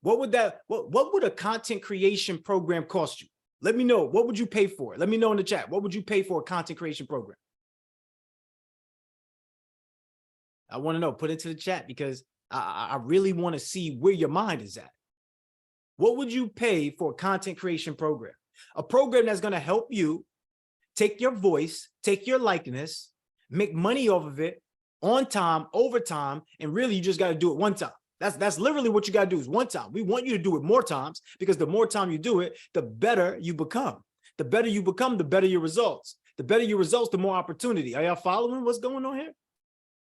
What would a content creation program cost you? Let me know. What would you pay for it? Let me know in the chat. What would you pay for a content creation program? I want to know. Put it into the chat because I really want to see where your mind is at. What would you pay for a content creation program? A program that's going to help you take your voice, take your likeness, make money off of it on time, over time, and really you just got to do it one time. That's literally what you got to do is one time. We want you to do it more times because the more time you do it, the better you become. The better you become, the better your results. The better your results, the more opportunity. Are y'all following what's going on here?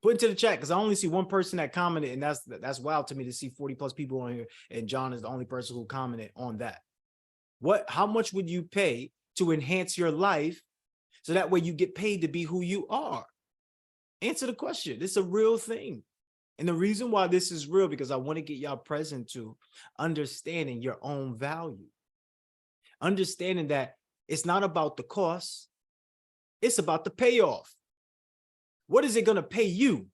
Put into the chat because I only see one person that commented, and that's wild to me to see 40+ people on here, and John is the only person who commented on that. How much would you pay to enhance your life so that way you get paid to be who you are? Answer the question. It's a real thing. And the reason why this is real, because I want to get y'all present to understanding your own value. Understanding that it's not about the cost. It's about the payoff. What is it going to pay you?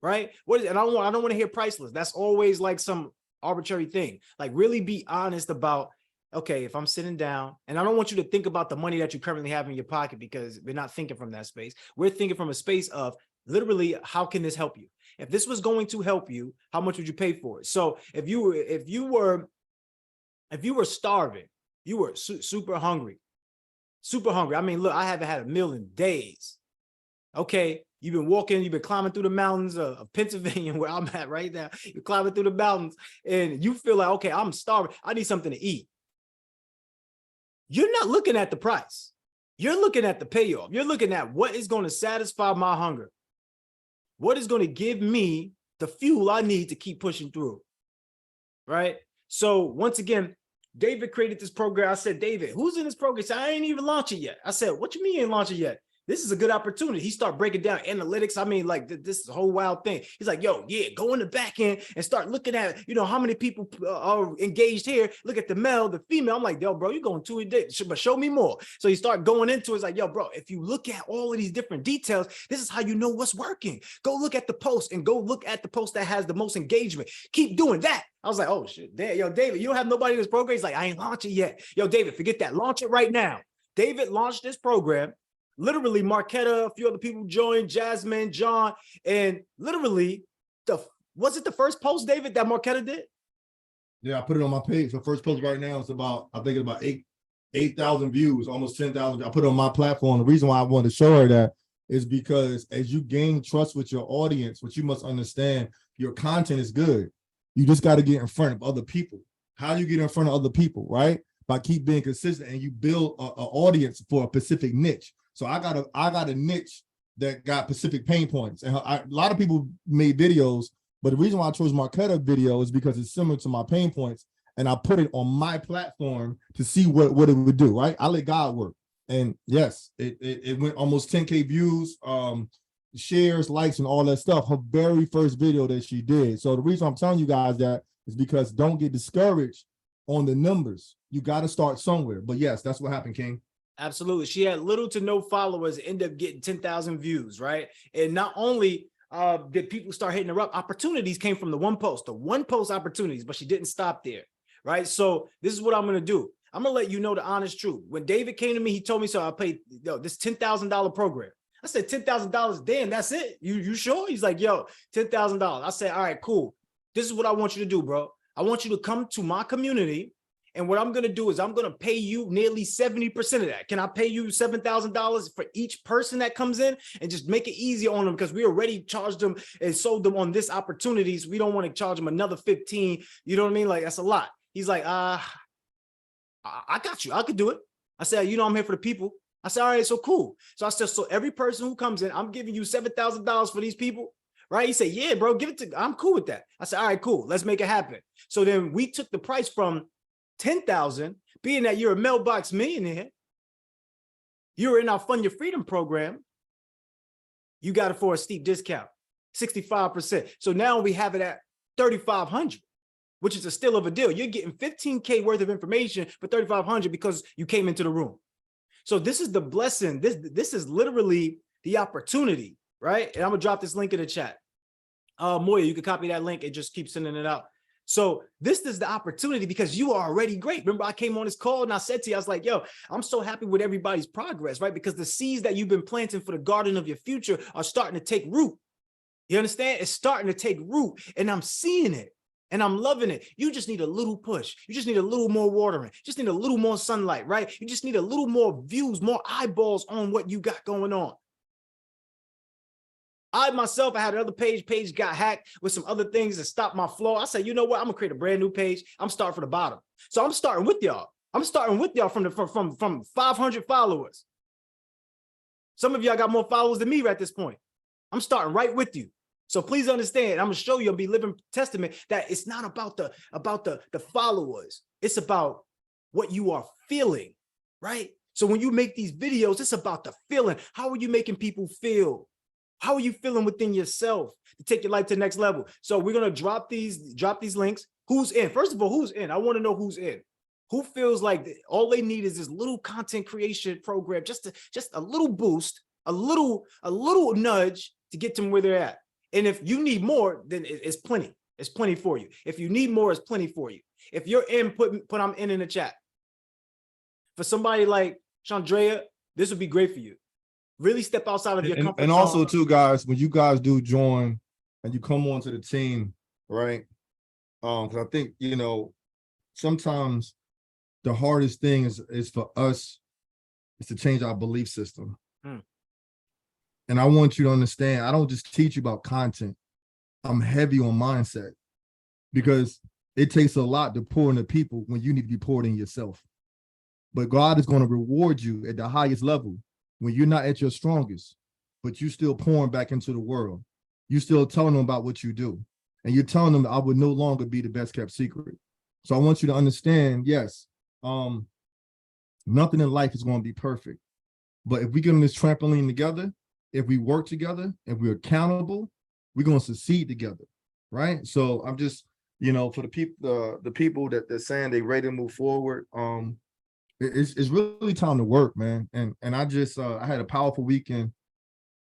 Right? And I don't want to hear priceless. That's always like some arbitrary thing. Like really be honest about, okay, if I'm sitting down, and I don't want you to think about the money that you currently have in your pocket because we're not thinking from that space. We're thinking from a space of literally, how can this help you? If this was going to help you, how much would you pay for it? So if you were starving, you were super hungry. I mean, look, I haven't had a meal in days. Okay, you've been walking, you've been climbing through the mountains of Pennsylvania, where I'm at right now. You're climbing through the mountains and you feel like, okay, I'm starving. I need something to eat. You're not looking at the price. You're looking at the payoff. You're looking at what is going to satisfy my hunger. What is going to give me the fuel I need to keep pushing through, right? So once again, David created this program. I said, David, who's in this program? He said, I ain't even launched it yet. I said, what you mean you ain't launched it yet? This is a good opportunity. He started breaking down analytics. I mean, like this is a whole wild thing. He's like, yo, yeah, go in the back end and start looking at, how many people are engaged here. Look at the male, the female. I'm like, yo, bro, you're going too in depth, but show me more. So he started going into it. It's like, yo, bro, if you look at all of these different details, this is how you know what's working. Go look at the post and go look at the post that has the most engagement. Keep doing that. I was like, oh shit, yo, David, you don't have nobody in this program. He's like, I ain't launched it yet. Yo, David, forget that. Launch it right now. David launched this program. Literally, Marquetta, a few other people joined, Jasmine, John, and literally, was it the first post, David, that Marquetta did? Yeah, I put it on my page. The first post right now is about, I think it's about 8,000 views, almost 10,000. I put it on my platform. The reason why I wanted to show her that is because as you gain trust with your audience, what you must understand, your content is good. You just got to get in front of other people. How do you get in front of other people, right? By keep being consistent and you build an audience for a specific niche. So I got a niche that got specific pain points. And a lot of people made videos, but the reason why I chose Marquetta video is because it's similar to my pain points. And I put it on my platform to see what it would do, right? I let God work. And yes, it went almost 10K views, shares, likes, and all that stuff. Her very first video that she did. So the reason I'm telling you guys that is because don't get discouraged on the numbers. You got to start somewhere. But yes, that's what happened, King. Absolutely. She had little to no followers, end up getting 10,000 views, right? And not only did people start hitting her up, opportunities came from the one post opportunities, but she didn't stop there, right? So this is what I'm going to do. I'm going to let you know the honest truth. When David came to me, he told me, so I paid this $10,000 program. I said, $10,000, damn, that's it? You sure? He's like, yo, $10,000. I said, all right, cool. This is what I want you to do, bro. I want you to come to my community. And what I'm going to do is I'm going to pay you nearly 70% of that. Can I pay you $7,000 for each person that comes in and just make it easier on them? Because we already charged them and sold them on this opportunity. So we don't want to charge them another 15. You know what I mean? Like, that's a lot. He's like, I got you. I could do it. I said, I'm here for the people. I said, all right, so cool. So I said, so every person who comes in, I'm giving you $7,000 for these people. Right? He said, yeah, bro, give it to, I'm cool with that. I said, all right, cool. Let's make it happen. So then we took the price from 10,000, being that you're a Mailbox Millionaire, you're in our Fund Your Freedom program, you got it for a steep discount. 65%. So now we have it at 3,500, which is a still of a deal. You're getting 15K worth of information for 3,500 because you came into the room. So this is the blessing. This is literally the opportunity, right? And I'm gonna drop this link in the chat. Moya, you can copy that link and just keep sending it out. So this is the opportunity because you are already great. Remember, I came on this call and I said to you, I was like, yo, I'm so happy with everybody's progress, right? Because the seeds that you've been planting for the garden of your future are starting to take root. You understand? It's starting to take root and I'm seeing it and I'm loving it. You just need a little push. You just need a little more watering. You just need a little more sunlight, right? You just need a little more views, more eyeballs on what you got going on. I myself, I had another page got hacked with some other things that stopped my flow. I said, you know what? I'm gonna create a brand new page. I'm starting from the bottom. So I'm starting with y'all. I'm starting with y'all from 500 followers. Some of y'all got more followers than me at this point. I'm starting right with you. So please understand, I'm gonna show you, I'll be living testament that it's not about the followers. It's about what you are feeling, right? So when you make these videos, it's about the feeling. How are you making people feel? How are you feeling within yourself to take your life to the next level? So we're gonna drop these links. Who's in? First of all, who's in? I want to know who's in. Who feels like all they need is this little content creation program, just a little boost, a little nudge to get them where they're at. And if you need more, then it's plenty. It's plenty for you. If you need more, it's plenty for you. If you're in, put I'm in the chat. For somebody like Chandrea, this would be great for you. Really step outside of your comfort zone. And also too, guys, when you guys do join and you come onto the team, right? Because I think, you know, sometimes the hardest thing is for us is to change our belief system. And I want you to understand, I don't just teach you about content. I'm heavy on mindset because it takes a lot to pour into people when you need to be poured in yourself. But God is going to reward you at the highest level when you're not at your strongest, but you still pouring back into the world. You still telling them about what you do. And you're telling them I would no longer be the best kept secret. So I want you to understand, yes, nothing in life is going to be perfect. But if we get on this trampoline together, if we work together, if we're accountable, we're going to succeed together, right? So I'm just, you know, for the people that saying they ready to move forward, it's really time to work, man. And I just I had a powerful weekend.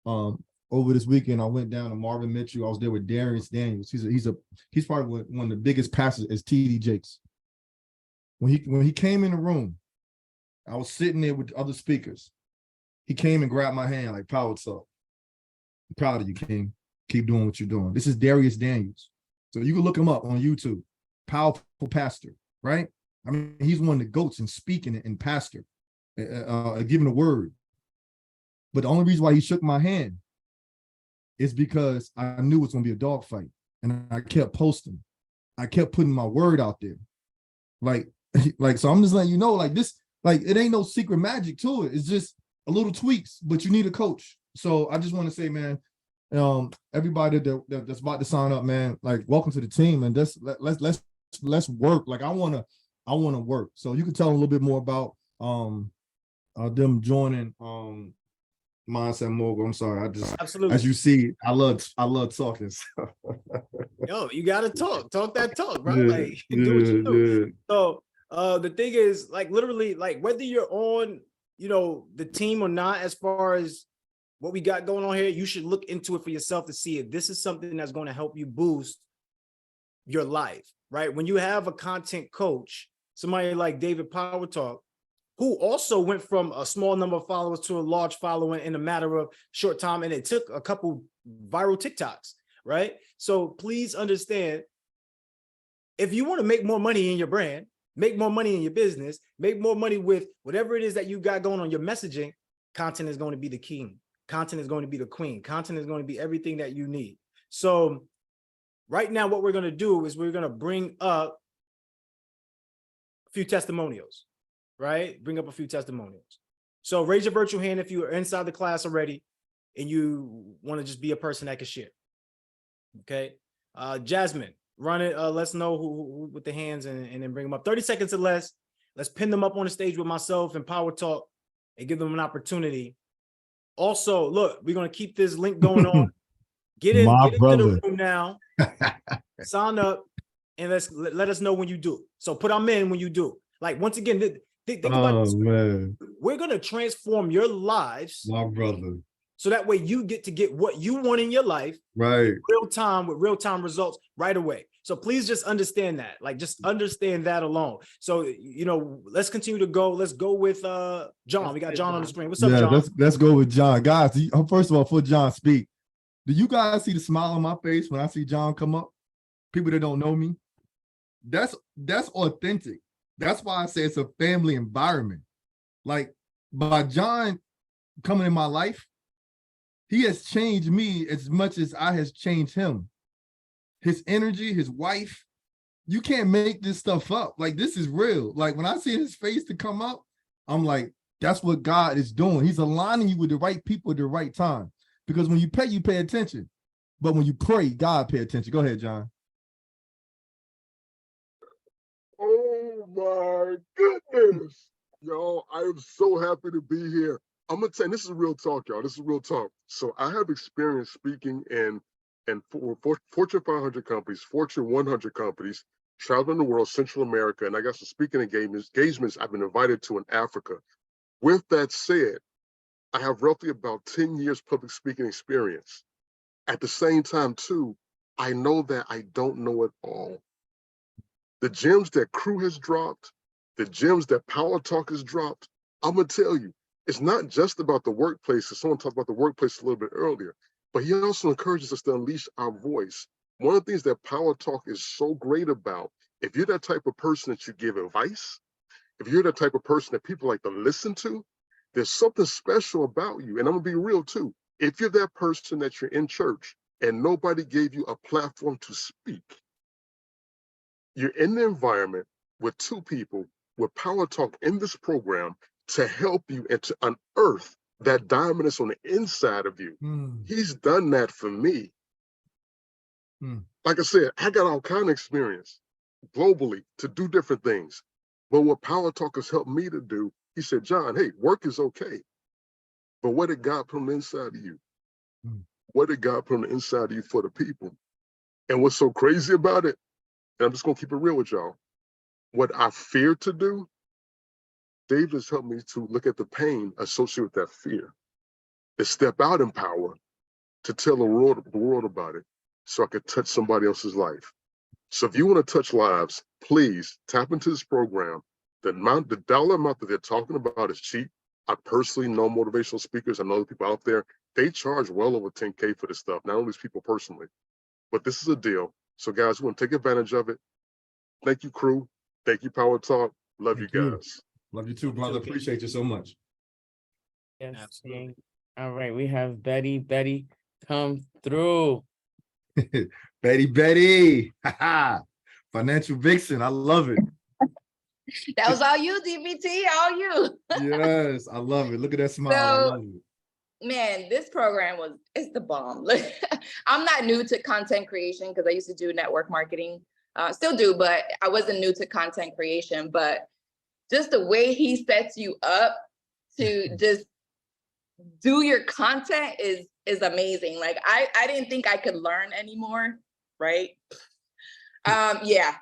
Over this weekend, I went down to Marvin Mitchell. I was there with Darius Daniels. He's probably one of the biggest pastors is TD Jakes. When he came in the room, I was sitting there with other speakers. He came and grabbed my hand like, "Power Talk. I'm proud of you, King. Keep doing what you're doing." This is Darius Daniels. So you can look him up on YouTube. Powerful pastor, right? I mean, he's one of the goats in speaking and pastor, giving a word. But the only reason why he shook my hand is because I knew it was going to be a dogfight. And I kept posting. I kept putting my word out there. Like, so I'm just letting you know, like this, like it ain't no secret magic to it. It's just a little tweaks, but you need a coach. So I just want to say, man, everybody that's about to sign up, man, like welcome to the team, and let's work. Like I want to work. So you can tell them a little bit more about them joining Mindset Mogul. I'm sorry, I just absolutely, as you see, I love talking. So. Yo, you gotta talk that talk, bro. Yeah, like do what you do. Yeah. So the thing is, like literally, like whether you're on, you know, the team or not, as far as what we got going on here, you should look into it for yourself to see if this is something that's going to help you boost your life, right? When you have a content coach, somebody like David Power Talk, who also went from a small number of followers to a large following in a matter of short time, and it took a couple viral TikToks, right? So please understand, if you want to make more money in your brand, make more money in your business, make more money with whatever it is that you got going on your messaging, content is going to be the king. Content is going to be the queen. Content is going to be everything that you need. So right now, what we're going to do is we're going to bring up a few testimonials, right? Bring up a few testimonials. So raise your virtual hand if you are inside the class already and you want to just be a person that can share. Okay. Jasmine, run it. Let's know who with the hands and then bring them up. 30 seconds or less. Let's pin them up on the stage with myself and Power Talk and give them an opportunity. Also, look, we're going to keep this link going on. Get My into brother. the room now. Sign up, and let us know when you do. So put them in when you do. Like, once again, think about this. Man, We're gonna transform your lives, my brother. so that way you get what you want in your life, Right. in real time, with real time results right away. So please just understand that. Like, just understand that alone. So, you know, let's continue to go. Let's go with John. We got John on the screen. What's up, John? Let's go with John. Guys, first of all, before John speak, do you guys see the smile on my face when I see John come up? People that don't know me, that's authentic. That's why I say it's a family environment. Like, by John coming in my life, he has changed me as much as I has changed him. His energy, his wife, you can't make this stuff up. Like, this is real. Like, when I see his face to come up, I'm like, that's what God is doing. He's aligning you with the right people at the right time. Because when you pay attention. But when you pray, God pay attention. Go ahead, John. Oh my goodness. Y'all, I am so happy to be here. I'm gonna tell you, this is real talk, y'all. This is real talk. So I have experience speaking in Fortune 500 companies, Fortune 100 companies, traveling the world, Central America, and I got some speaking engagements I've been invited to in Africa. With that said, I have roughly about 10 years public speaking experience. At the same time, too, I know that I don't know it all. The gems that Crew has dropped, the gems that Power Talk has dropped, I'm gonna tell you, it's not just about the workplace. Someone talked about the workplace a little bit earlier, but he also encourages us to unleash our voice. One of the things that Power Talk is so great about, if you're that type of person that you give advice, if you're the type of person that people like to listen to, there's something special about you. And I'm gonna be real too. If you're that person that you're in church and nobody gave you a platform to speak, you're in the environment with two people with Power Talk in this program to help you and to unearth that diamond that's on the inside of you. He's done that for me. Like I said, I got all kind of experience globally to do different things. But what Power Talk has helped me to do, he said, John, hey, work is okay. But what did God put on the inside of you? What did God put on the inside of you for the people? And what's so crazy about it, and I'm just gonna keep it real with y'all, what I feared to do, David has helped me to look at the pain associated with that fear, to step out in power, to tell the world about it, so I could touch somebody else's life. So if you want to touch lives, please tap into this program. The dollar amount that they're talking about is cheap. I personally know motivational speakers. I know the people out there, they charge well over 10K for this stuff, not only these people personally, but this is a deal. So guys, we want to take advantage of it. Thank you, Crew. Thank you, Power Talk. Love you guys. Love you too, brother. Appreciate you so much. Yes. Absolutely. All right, we have Betty. Betty, come through. Betty. Financial vixen. I love it. That was all you, DBT, all you. Yes, I love it. Look at that smile. I So, love it. man, this program it's the bomb. I'm not new to content creation because I used to do network marketing. Still do, but I wasn't new to content creation. But just the way he sets you up to just do your content is amazing. Like I didn't think I could learn anymore, right? Yeah.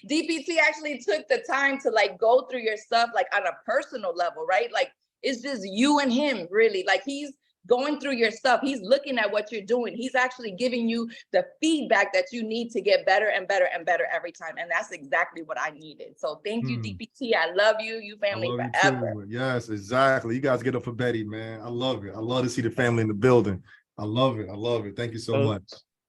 DPT actually took the time to like go through your stuff like on a personal level, right? Like it's just you and him, really. Like he's going through your stuff. He's looking at what you're doing. He's actually giving you the feedback that you need to get better and better and better every time. And that's exactly what I needed. So thank you, DPT. I love you. You family forever. You yes, exactly. You guys get up for Betty, man. I love it. I love to see the family in the building. I love it. I love it. Thank you so much.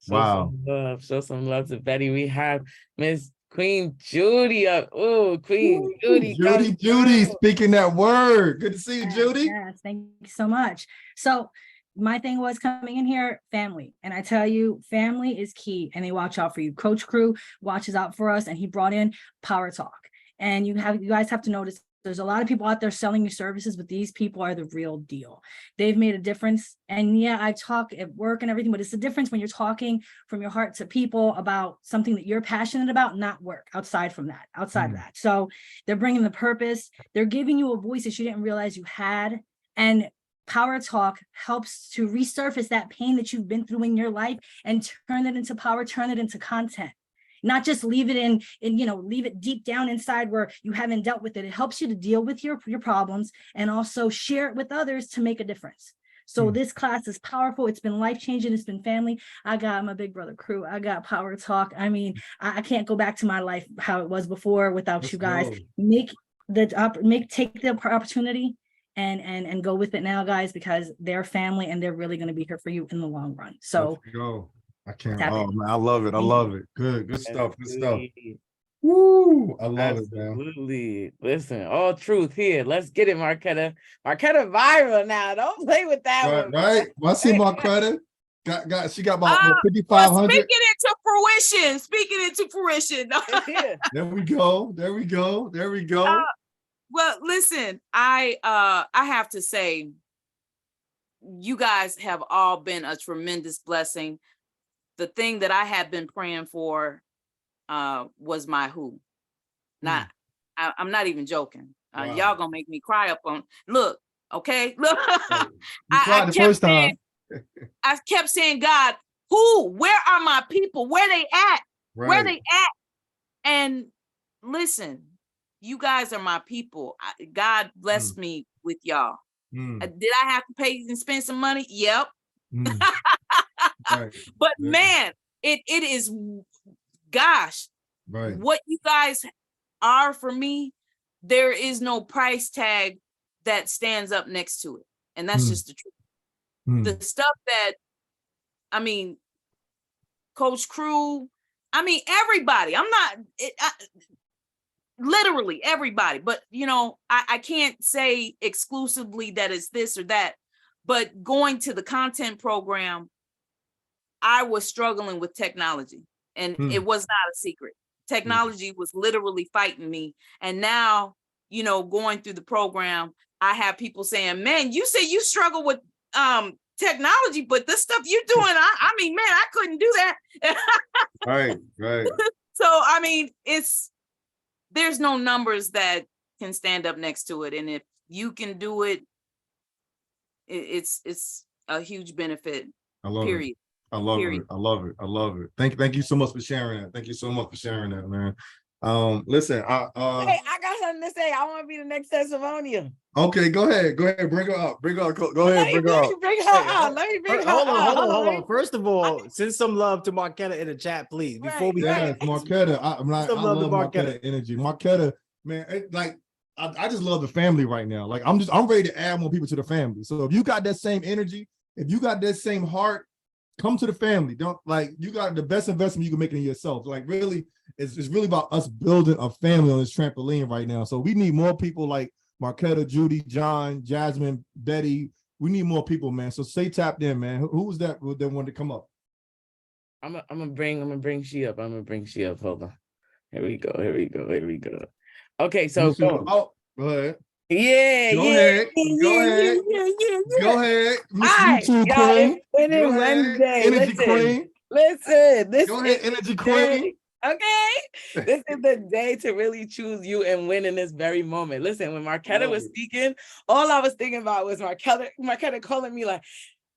Wow. Show some love to Betty. We have Miss Queen Judy up. Oh, Queen Judy. Judy, speaking that word. Good to see you, Judy. Yes, thank you so much. So my thing was coming in here, family. And I tell you, family is key and they watch out for you. Coach Crew watches out for us and he brought in Power Talk. And you guys have to notice there's a lot of people out there selling you services, but these people are the real deal. They've made a difference. And yeah, I talk at work and everything, but it's the difference when you're talking from your heart to people about something that you're passionate about, not work, outside of that. So they're bringing the purpose. They're giving you a voice that you didn't realize you had. And Power Talk helps to resurface that pain that you've been through in your life and turn it into power, turn it into content. Not just leave it in, leave it deep down inside where you haven't dealt with it. It helps you to deal with your problems and also share it with others to make a difference. So this class is powerful. It's been life-changing. It's been family. I got my big brother crew. I got Power Talk. I mean, I can't go back to my life how it was before without you guys. Take the opportunity and go with it now, guys, because they're family and they're really going to be here for you in the long run. So go. I can't. Oh man, I love it. I love it. Good stuff. Good stuff. Woo! I love it, man. Absolutely. Listen, all truth here. Let's get it, Marquetta. Marquetta viral now. Don't play with that one. Right. Well, I see Marquetta. She got about 5,500. Speaking into fruition. There we go. Well, listen, I have to say, you guys have all been a tremendous blessing. The thing that I have been praying for was my who. I'm not even joking. Wow. Y'all gonna make me cry up on. Look, okay, look. I kept saying, I kept saying, God, who? Where are my people? Where they at? Right. Where they at? And listen, you guys are my people. God blessed me with y'all. Did I have to pay and spend some money? Yep. Right. But man, it is, gosh, what you guys are for me, there is no price tag that stands up next to it. And that's just the truth. The stuff that, I mean, Coach Crew, I mean, everybody, literally everybody, but I can't say exclusively that it's this or that, but going to the content program, I was struggling with technology, and it was not a secret. Technology was literally fighting me. And now, going through the program, I have people saying, man, you say you struggle with technology, but this stuff you're doing, I mean, man, I couldn't do that. Right. So, I mean, there's no numbers that can stand up next to it. And if you can do it, it's a huge benefit. I love period. it. I love it. Thank you so much for sharing that. Thank you so much for sharing that, man. Listen, hey, I got something to say. I want to be the next testimonial. Okay, go ahead. Bring her up. Go ahead. Bring her up. Let me bring her up. Hold on. First of all, send some love to Marquetta in the chat, please. Before we Marquetta. I love Marquetta energy. Marquetta, man, I just love the family right now. Like I'm ready to add more people to the family. So if you got that same energy, if you got that same heart, come to the family. You got the best investment you can make in yourself. Like really, it's really about us building a family on this trampoline right now. So we need more people like Marquetta, Judy, John, Jasmine, Betty. We need more people, man. So stay tapped in, man. Who was that wanted to come up? I'm gonna bring she up. Hold on. Here we go. Okay, so go ahead. Go ahead. Go ahead. Miss YouTube Queen. Winning Wednesday. Energy Queen. Listen, this go ahead, Energy Queen. Okay, this is the day to really choose you and win in this very moment. Listen, when Marquetta was speaking, all I was thinking about was Marquetta calling me like,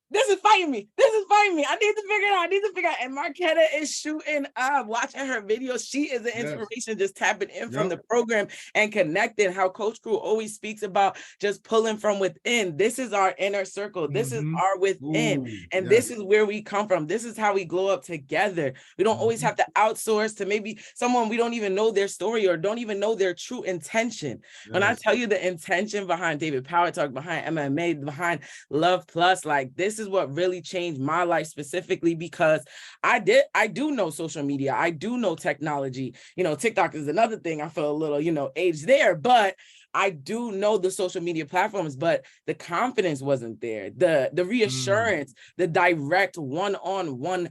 this is fighting me. I need to figure it out. And Marquetta is shooting up, watching her videos. She is an inspiration, just tapping in from the program and connecting. How Coach Crew always speaks about just pulling from within. This is our inner circle. This is our within. This is where we come from. This is how we glow up together. We don't always have to outsource to maybe someone we don't even know their story or don't even know their true intention. When I tell you the intention behind David Power Talk, behind MMA, behind Love Plus, like this is what really changed my life specifically, because I do know social media. I do know technology. TikTok is another thing. I feel a little, aged there, but I do know the social media platforms, but the confidence wasn't there. The reassurance, the direct one-on-one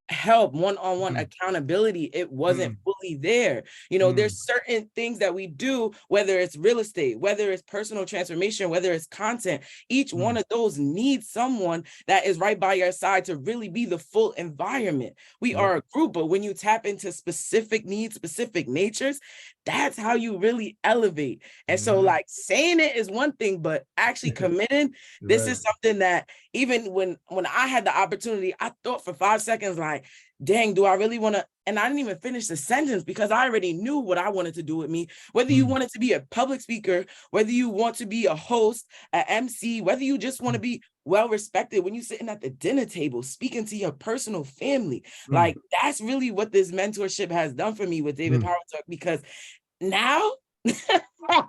help, one-on-one accountability, it wasn't fully really there. You know, there's certain things that we do, whether it's real estate, whether it's personal transformation, whether it's content, each one of those needs someone that is right by your side to really be the full environment. We are a group, but when you tap into specific needs, specific natures, that's how you really elevate. And so like saying it is one thing, but actually committing, this is something that even when I had the opportunity, I thought for 5 seconds, like, dang, do I really want to? And I didn't even finish the sentence because I already knew what I wanted to do with me. Whether you wanted to be a public speaker, whether you want to be a host, an MC, whether you just want to be well respected when you're sitting at the dinner table, speaking to your personal family. Like, that's really what this mentorship has done for me with David Power Talk, because now, now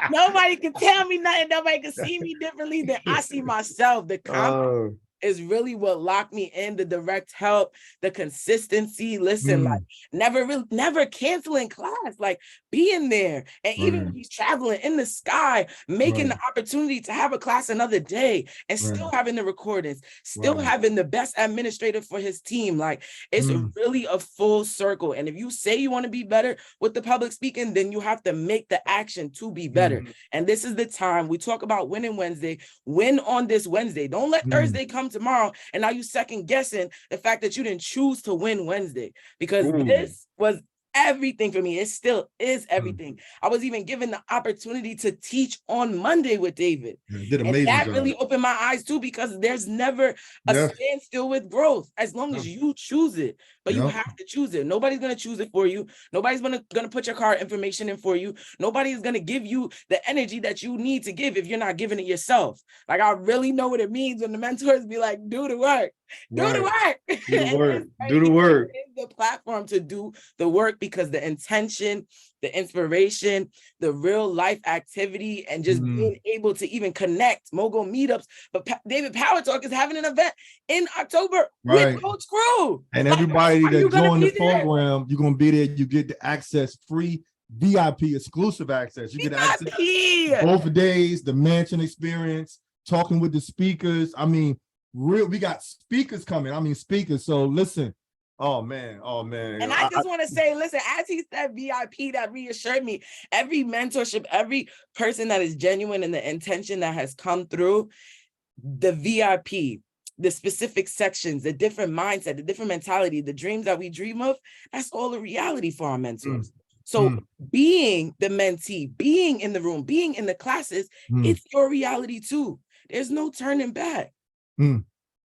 nobody can tell me nothing. Nobody can see me differently than I see myself. The confidence is really what locked me in, the direct help, the consistency. Listen, like never canceling class, like being there. And even when he's traveling in the sky, making the opportunity to have a class another day and still having the recordings, still having the best administrator for his team. Like, it's really a full circle. And if you say you want to be better with the public speaking, then you have to make the action to be better. And this is the time we talk about winning Wednesday. Win on this Wednesday. Don't let Thursday come tomorrow and now you second guessing the fact that you didn't choose to win Wednesday, because this was everything for me. It still is everything. I was even given the opportunity to teach on Monday with David. Did and amazing that job. really opened my eyes too, because there's never a standstill with growth as long as you choose it. But you have to choose it. Nobody's going to choose it for you. Nobody's going to put your card information in for you. Nobody's going to give you the energy that you need to give if you're not giving it yourself. Like, I really know what it means when the mentors be like, do the work. Do the work. Do the work. Do the work. The platform to do the work, because the intention, the inspiration, the real life activity, and just being able to even connect. Mogul Meet Ups, but David Power Talk is having an event in October with Coach Crew. And everybody that joined the program, you're gonna be there. You get the access, free VIP exclusive access. You get access both days, the mansion experience, talking with the speakers. I mean, we got speakers coming. I mean, speakers. So listen. Oh man. And I just want to say, listen, as he said VIP, that reassured me. Every mentorship, every person that is genuine in the intention that has come through, the VIP, the specific sections, the different mindset, the different mentality, the dreams that we dream of, that's all a reality for our mentors. So being the mentee, being in the room, being in the classes, it's your reality too. There's no turning back.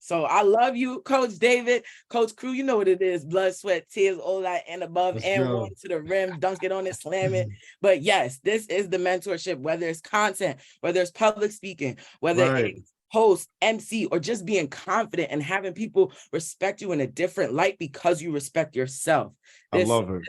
So I love you, Coach David, Coach Crew. You know what it is: blood, sweat, tears, all that and above. Let's and go. One to the rim, dunk it on it, slam it. But yes, this is the mentorship, whether it's content, whether it's public speaking, whether it's host, MC, or just being confident and having people respect you in a different light because you respect yourself. I love it.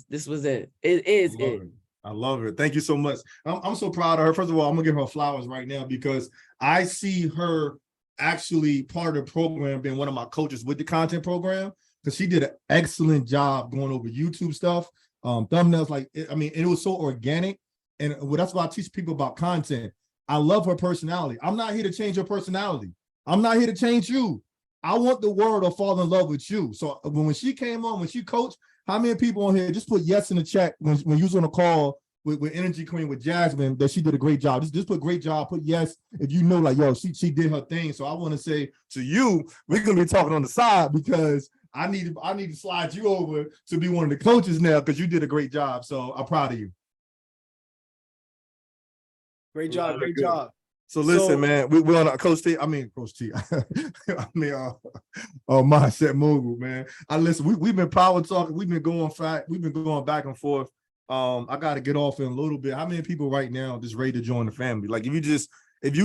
This was it. It is it. I love it. Thank you so much. I'm so proud of her. First of all, I'm gonna give her flowers right now, because I see her actually part of the program, being one of my coaches with the content program, because she did an excellent job going over YouTube stuff, thumbnails. Like, it was so organic. And that's why I teach people about content. I love her personality. I'm not here to change her personality. I'm not here to change you. I want the world to fall in love with you. So when she came on, when she coached, how many people on here just put yes in the chat when you was on a call with Energy Queen, with Jasmine, that she did a great job. Just put great job, put yes, if you know, like, yo, she did her thing. So I want to say to you, we're gonna be talking on the side, because I need to slide you over to be one of the coaches now, because you did a great job. So I'm proud of you. Great job, great job. So listen, man, we're on Coach T. I mean, Mindset Mogul, man. We've been power talking, we've been going back and forth. I got to get off in a little bit. How many people right now just ready to join the family? Like, if you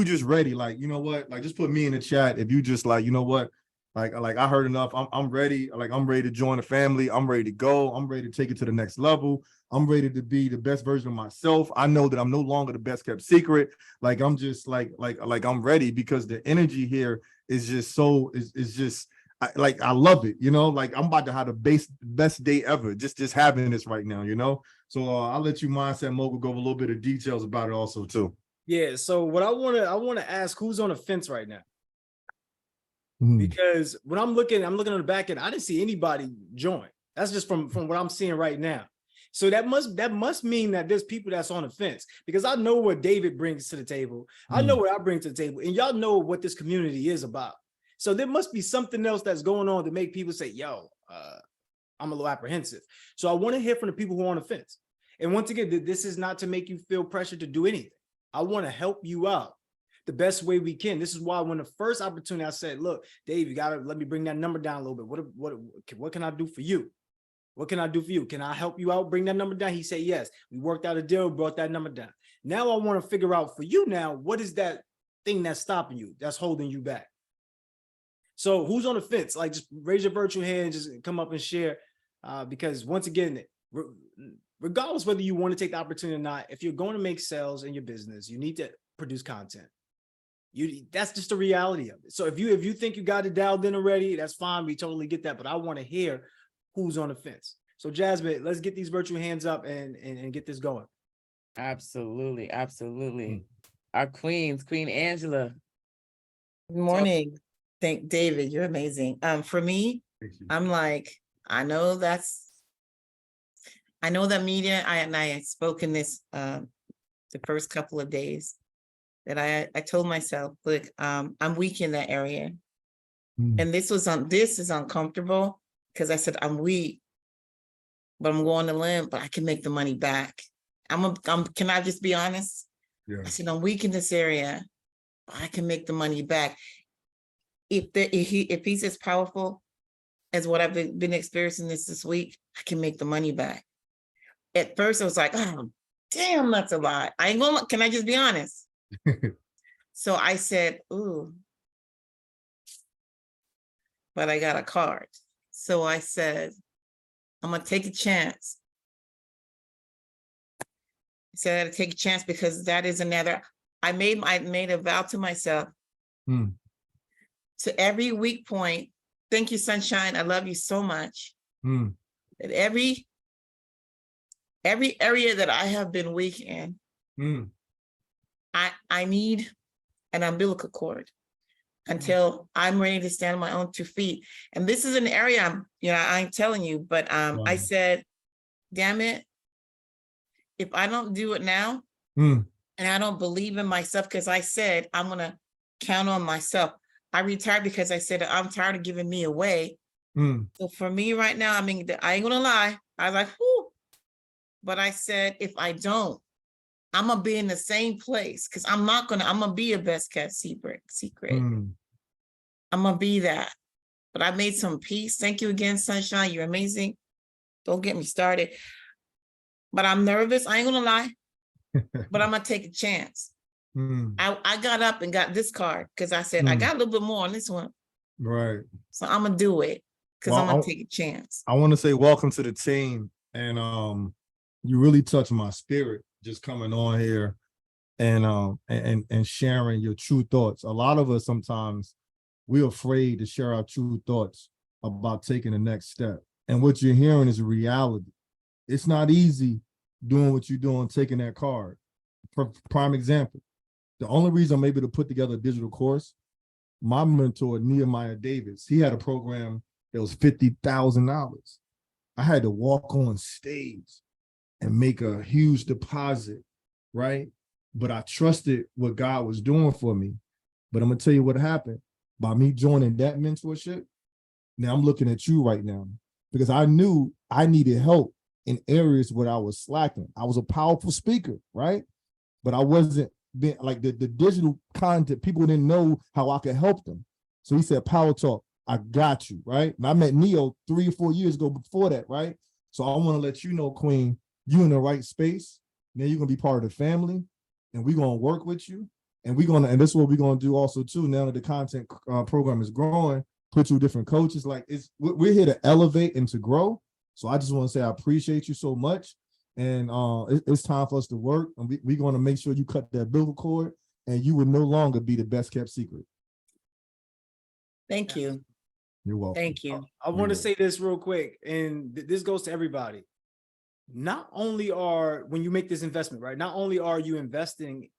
just ready, like, you know what, like, just put me in the chat. If you just like, you know what, like I heard enough. I'm ready. Like, I'm ready to join the family. I'm ready to go. I'm ready to take it to the next level. I'm ready to be the best version of myself. I know that I'm no longer the best kept secret. Like, I'm just like I'm ready, because the energy here is just I love it, you know. Like, I'm about to have the best day ever, just having this right now, you know. So I'll let you, Mindset Mogul, go over a little bit of details about it also too. Yeah. So what I want to ask, who's on the fence right now? Because when I'm looking on the back end, I didn't see anybody join. That's just from what I'm seeing right now. So that must mean that there's people that's on the fence, because I know what David brings to the table. I know what I bring to the table, and y'all know what this community is about. So there must be something else that's going on to make people say, yo, I'm a little apprehensive. So I want to hear from the people who are on the fence. And once again, this is not to make you feel pressure to do anything. I want to help you out the best way we can. This is why when the first opportunity, I said, look, Dave, you got to let me bring that number down a little bit. What can I do for you? What can I do for you? Can I help you out? Bring that number down. He said, yes. We worked out a deal, brought that number down. Now I want to figure out for you now, what is that thing that's stopping you, that's holding you back? So who's on the fence? Like, just raise your virtual hand, just come up and share. Because once again, regardless whether you want to take the opportunity or not, if you're going to make sales in your business, you need to produce content. That's just the reality of it. So if you think you got it dialed in already, that's fine. We totally get that. But I want to hear who's on the fence. So Jasmine, let's get these virtual hands up and get this going. Absolutely. Our queens, Queen Angela. Good morning. Thank David, you're amazing. For me, I'm like, I know that media, I had spoken this the first couple of days, that I told myself, look, I'm weak in that area. And this is uncomfortable, because I said I'm weak, but I'm going to limb, but I can make the money back. Can I just be honest? Yeah. I said I'm weak in this area, but I can make the money back. If he's as powerful as what I've been experiencing this week, I can make the money back. At first, I was like, oh, damn, that's a lot. I ain't gonna, can I just be honest? So I said, ooh, but I got a card. So I said, I'm gonna take a chance. I said I gotta take a chance, because that is another, I made a vow to myself. To every weak point, thank you, Sunshine, I love you so much. That every area that I have been weak in, I need an umbilical cord until I'm ready to stand on my own 2 feet. And this is an area I'm telling you, but I said, damn it, if I don't do it now, and I don't believe in myself, because I said I'm gonna count on myself. I retired because I said I'm tired of giving me away. So for me right now, I mean, I ain't gonna lie, I was like, whoo. But I said, if I don't, I'm gonna be in the same place, because I'm gonna be a best kept secret. I'm gonna be that. But I made some peace. Thank you again, Sunshine. You're amazing. Don't get me started. But I'm nervous. I ain't gonna lie. But I'm gonna take a chance. I got up and got this card, because I said I got a little bit more on this one. Right. So I'm gonna do it, because I'm gonna take a chance. I want to say welcome to the team. And you really touched my spirit just coming on here and sharing your true thoughts. A lot of us sometimes we're afraid to share our true thoughts about taking the next step. And what you're hearing is a reality. It's not easy doing what you're doing, taking that card. Prime example, the only reason I'm able to put together a digital course, my mentor, Nehemiah Davis, he had a program that was $50,000. I had to walk on stage and make a huge deposit, right? But I trusted what God was doing for me. But I'm gonna tell you what happened. By me joining that mentorship, now I'm looking at you right now, because I knew I needed help in areas where I was slacking. I was a powerful speaker, right? But I wasn't being like the digital content, people didn't know how I could help them. So he said, Power Talk, I got you, right? And I met Neo 3 or 4 years ago before that, right? So I want to let you know, Queen, you in the right space. Now you're gonna be part of the family, and we're gonna work with you. And and this is what we're gonna do also too. Now that the content program is growing, put you different coaches. Like we're here to elevate and to grow. So I just want to say I appreciate you so much. And it's time for us to work. And we're going to make sure you cut that umbilical cord, and you will no longer be the best kept secret. Thank you. You're welcome. Thank you. I want to say this real quick, and this goes to everybody. Not only when you make this investment, right? Not only are you investing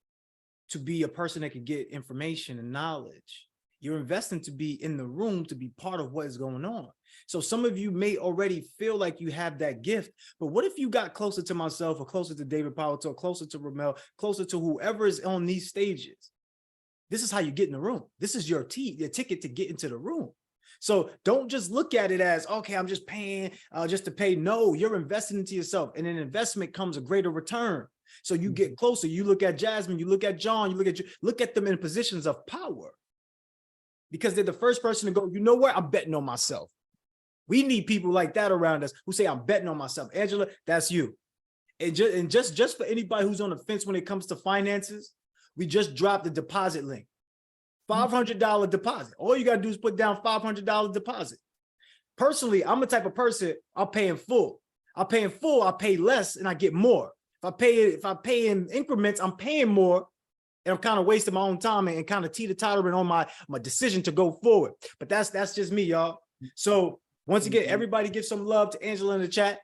to be a person that can get information and knowledge, you're investing to be in the room, to be part of what is going on. So some of you may already feel like you have that gift, but what if you got closer to myself or closer to David Powell, or closer to Ramel, closer to whoever is on these stages? This is how you get in the room. This is your ticket to get into the room. So don't just look at it as, okay, I'm just paying just to pay. No, you're investing into yourself, and in investment comes a greater return. So you get closer. You look at Jasmine, you look at John, you look at them in positions of power, because they're the first person to go, you know what? I'm betting on myself. We need people like that around us who say, I'm betting on myself. Angela, that's you. And just for anybody who's on the fence when it comes to finances, we just dropped the deposit link. $500 deposit. All you got to do is put down $500 deposit. Personally, I'm the type of person, I'll pay in full. I'll pay in full, I'll pay less and I get more. If I pay in increments, I'm paying more, and I'm kind of wasting my own time and kind of teeter-tottering on my decision to go forward. But that's just me, y'all. So once again, everybody give some love to Angela in the chat.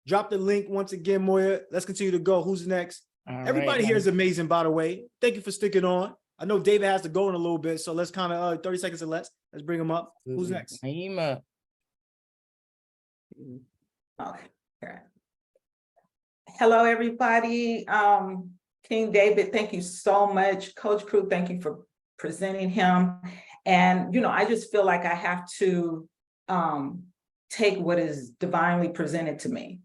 Drop the link once again, Moya. Let's continue to go. Who's next? Everybody here is amazing, by the way. Thank you for sticking on. I know David has to go in a little bit, so let's kind of 30 seconds or less. Let's bring him up. Who's next? Naima. Okay. Hello, everybody. King David, thank you so much. Coach Crew, thank you for presenting him. And, you know, I just feel like I have to take what is divinely presented to me,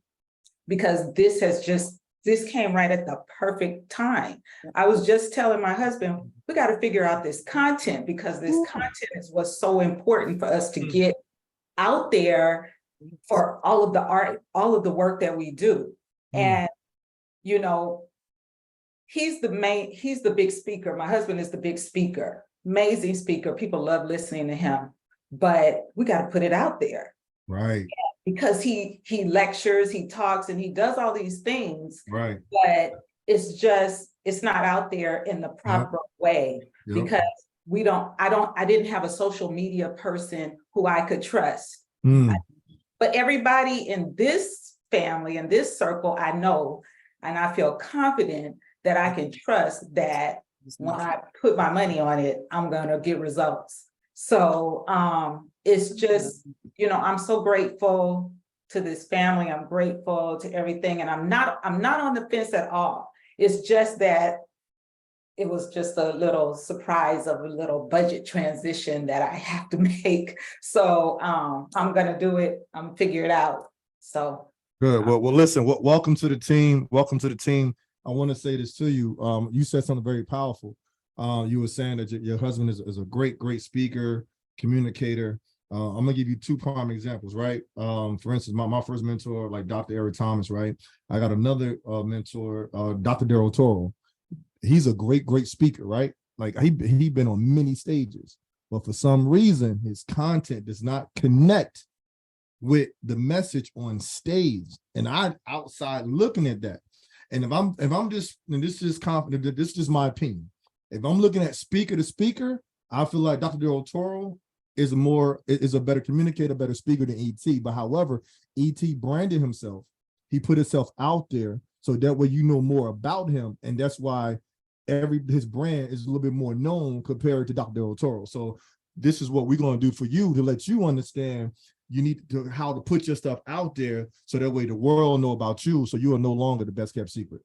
because this came right at the perfect time. I was just telling my husband, we got to figure out this content, because this content is what's so important for us to get out there for all of the art, all of the work that we do. And, you know, he's the big speaker. My husband is the big speaker, amazing speaker. People love listening to him, but we got to put it out there. Right. Because he lectures, he talks, and he does all these things. Right. But it's not out there in the proper way, because I didn't have a social media person who I could trust. But everybody in this family, in this circle, I know, and I feel confident that I can trust that when I put my money on it, I'm going to get results. So it's just, you know, I'm so grateful to this family. I'm grateful to everything. And I'm not on the fence at all. It's just that it was just a little surprise of a little budget transition that I have to make. So I'm going to do it. I'm gonna figure it out. So. Good. Well, listen, welcome to the team. Welcome to the team. I want to say this to you. You said something very powerful. You were saying that your husband is a great speaker, communicator. I'm gonna give you two prime examples, right? For instance, my first mentor, like Dr. Eric Thomas, right? I got another mentor, Dr. Daryl Toro. He's a great speaker, right? Like he been on many stages, but for some reason his content does not connect with the message on stage. And I outside looking at that. And if I'm just, and this is confident, this is just my opinion. If I'm looking at speaker to speaker, I feel like Dr. Daryl Toro is a better communicator, better speaker than ET. But however, ET branded himself. He put himself out there, so that way you know more about him. And that's why his brand is a little bit more known compared to Dr. Daryl Toro. So this is what we're going to do for you, to let you understand you need to how to put your stuff out there, so that way the world will know about you, so you are no longer the best kept secret.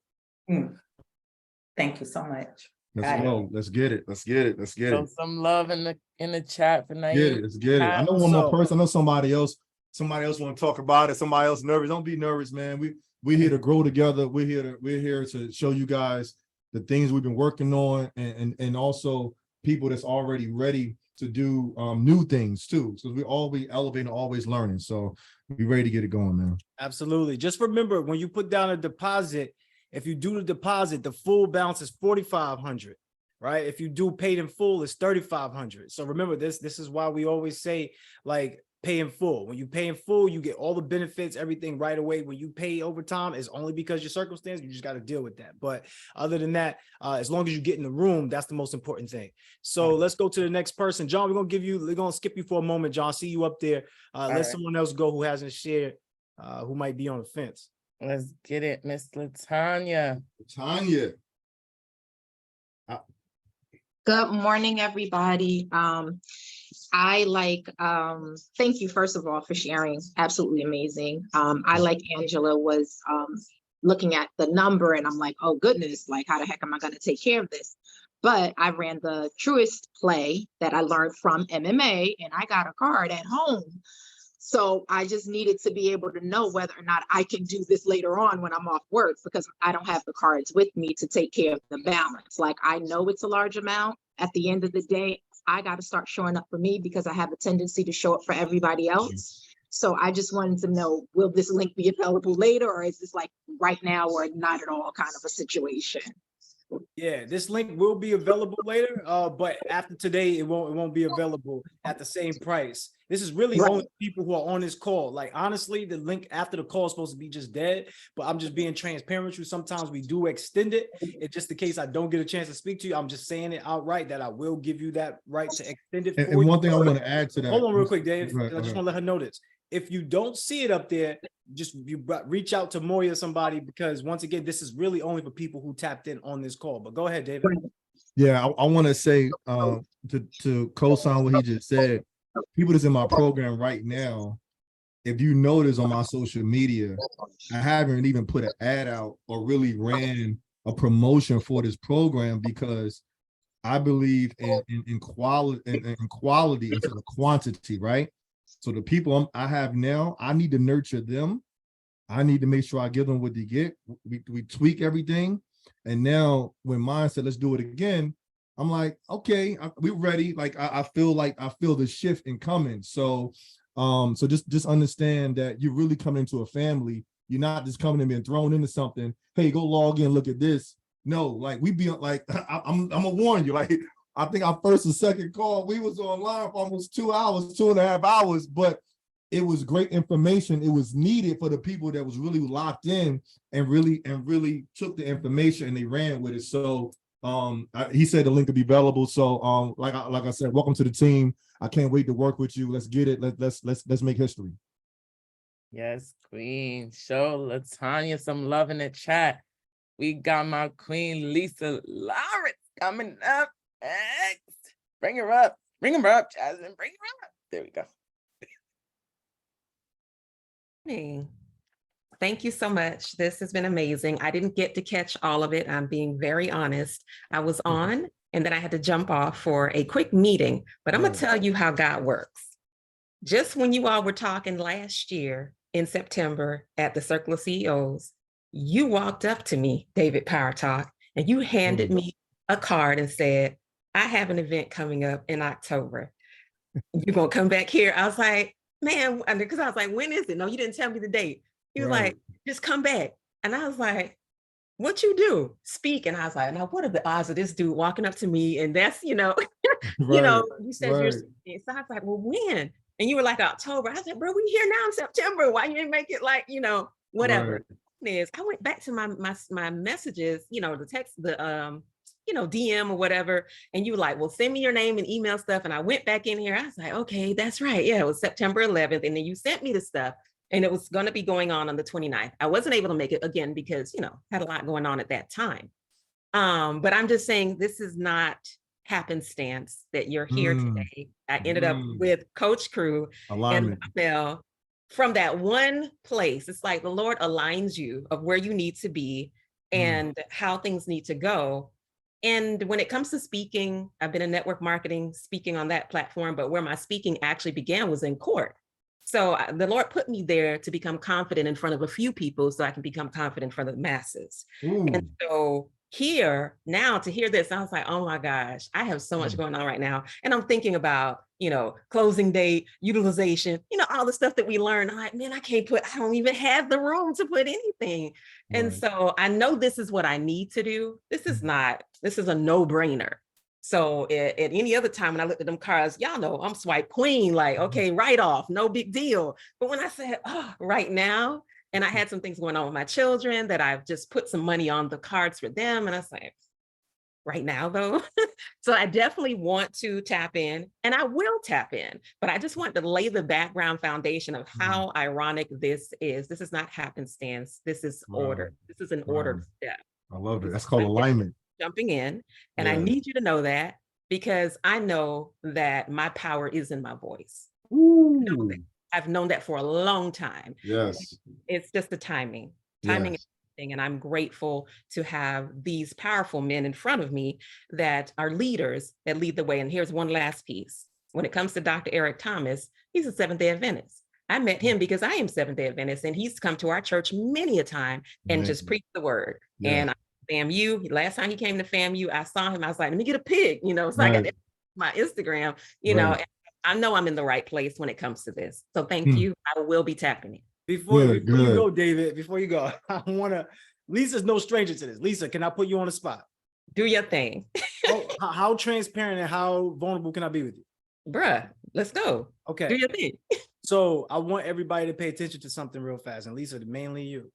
Thank you so much. Let's go. Let's get it. Let's get it. Let's get it. Some love in the chat for Naima. Get it. Let's get it. I know one more person. I know somebody else want to talk about it. Somebody else nervous. Don't be nervous, man. We're here to grow together. We're here to show you guys the things we've been working on, and also people that's already ready to do new things too. So we always elevating, always learning. So be ready to get it going, man. Absolutely. Just remember, when you put down a deposit, if you do the deposit, the full balance is $4,500, right? If you do paid in full, it's $3,500. So remember this is why we always say, like, pay in full. When you pay in full, you get all the benefits, everything right away. When you pay overtime, it's only because your circumstance, you just got to deal with that. But other than that, as long as you get in the room, that's the most important thing. So let's go to the next person. John, we're going to skip you for a moment, John. See you up there. Let someone else go who hasn't shared, who might be on the fence. Let's get it, Miss Latanya. Good morning, everybody. Thank you, first of all, for sharing. Absolutely amazing. I, like Angela, was looking at the number and I'm like, oh goodness, like how the heck am I going to take care of this? But I ran the truest play that I learned from MMA and I got a card at home. So I just needed to be able to know whether or not I can do this later on when I'm off work, because I don't have the cards with me to take care of the balance. Like, I know it's a large amount. At the end of the day, I got to start showing up for me because I have a tendency to show up for everybody else. So I just wanted to know, will this link be available later, or is this like right now or not at all kind of a situation? Yeah, this link will be available later, but after today, it won't be available at the same price. This is really only people who are on this call. Like, honestly, the link after the call is supposed to be just dead, but I'm just being transparent with you. Sometimes we do extend it. It's just in case I don't get a chance to speak to you. I'm just saying it outright that I will give you that right to extend it for you. And one thing I want to add to that. Hold on real quick, Dave. Right, I just want to let her know this. If you don't see it up there, just reach out to Moya or somebody, because once again, this is really only for people who tapped in on this call. But go ahead, David. Yeah, I want to say to co-sign what he just said. People that's in my program right now, if you notice on my social media, I haven't even put an ad out or really ran a promotion for this program, because I believe in quality instead of quantity, right? So the people I have now, I need to nurture them. I need to make sure I give them what they get. We tweak everything. And now when mine said, let's do it again, I'm like, okay, we're ready. Like, I feel the shift in coming. So, so just understand that you're really coming into a family. You're not just coming and being thrown into something. Hey, go log in, look at this. No, like, we be like, I'm gonna warn you, like, I think our first and second call, we was online for almost 2 hours, 2.5 hours, but it was great information. It was needed for the people that was really locked in and really took the information and they ran with it. So he said the link will be available. So like I said, welcome to the team. I can't wait to work with you. Let's get it. Let's make history. Yes, Queen. Show Latanya some love in the chat. We got my Queen Lisa Lawrence coming up next. Bring her up. Bring her up, Jasmine. Bring her up. There we go. Hey, thank you so much. This has been amazing. I didn't get to catch all of it. I'm being very honest. I was on and then I had to jump off for a quick meeting, but I'm going to tell you how God works. Just when you all were talking last year in September at the Circle of CEOs, you walked up to me, David Power Talk, and you handed me a card and said, I have an event coming up in October. You're going to come back here. I was like, man, because I was like, when is it? No, you didn't tell me the date. He was like, just come back. And I was like, what you do? Speak. And I was like, now what are the odds of this dude walking up to me? And that's, you know, you said you're speaking. So I was like, well, when? And you were like, October. I said, bro, we here now in September. Why you didn't make it like, whatever. Is I went back to my messages, the text, the DM or whatever, and you were like, well, send me your name and email stuff. And I went back in here. I was like, okay, that's right. Yeah, it was September 11th. And then you sent me the stuff, and it was going to be going on the 29th. I wasn't able to make it again because, had a lot going on at that time. But I'm just saying, this is not happenstance that you're here today. I ended up with Coach Crew and Mel. From that one place. It's like the Lord aligns you of where you need to be and how things need to go. And when it comes to speaking, I've been in network marketing, speaking on that platform, but where my speaking actually began was in court. So the Lord put me there to become confident in front of a few people so I can become confident in front of the masses. And so here now to hear this, I was like, oh my gosh, I have so much going on right now. And I'm thinking about, closing date, utilization, all the stuff that we learn. I'm like, man, I don't even have the room to put anything. And so I know this is what I need to do. This is a no-brainer. So at any other time when I looked at them cards, y'all know I'm swipe queen, like, okay, write off, no big deal. But when I said, right now, and I had some things going on with my children that I've just put some money on the cards for them. And I was like, right now though. So I definitely want to tap in, and I will tap in, but I just want to lay the background foundation of how ironic this is. This is not happenstance. This is order. This is an ordered step. I love it. That's called alignment. Jumping in. And I need you to know that. because I know that my power is in my voice. Ooh. I've known that for a long time. Yes. It's just the timing. Timing Yes. is everything. And I'm grateful to have these powerful men in front of me that are leaders that lead the way. And here's one last piece. When it comes to Dr. Eric Thomas, he's a Seventh-day Adventist. I met him because I am Seventh-day Adventist, and he's come to our church many a time and just preached the word. Yeah. And FAMU, last time he came to FAMU, I saw him, I was like, let me get a pig, you know, so I got my Instagram, you know, and I know I'm in the right place when it comes to this. So thank you. I will be tapping it. Before you go, David, before you go, I want to, Lisa's no stranger to this. Lisa, can I put you on the spot? Do your thing. How transparent and how vulnerable can I be with you? Bruh, let's go. Okay. Do your thing. So I want everybody to pay attention to something real fast. And Lisa, mainly you.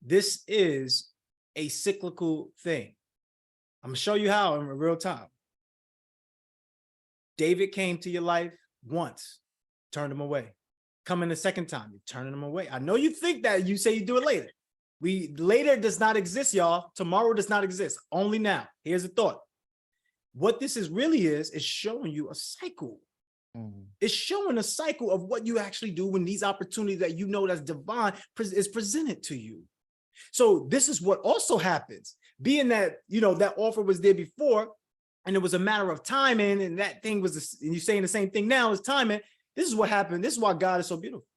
This is a cyclical thing. I'm gonna show you how in real time. David came to your life once, turned him away. Coming the second time, you're turning him away. I know you think that, you say you do it later. Later does not exist, y'all. Tomorrow does not exist. Only now. Here's the thought. What this really is showing you a cycle. It's showing a cycle of what you actually do when these opportunities that you know that's divine is presented to you. So this is what also happens. Being that, you know, that offer was there before, and it was a matter of timing, and that thing was, and you're saying the same thing now is timing. This is what happened. This is why God is so beautiful.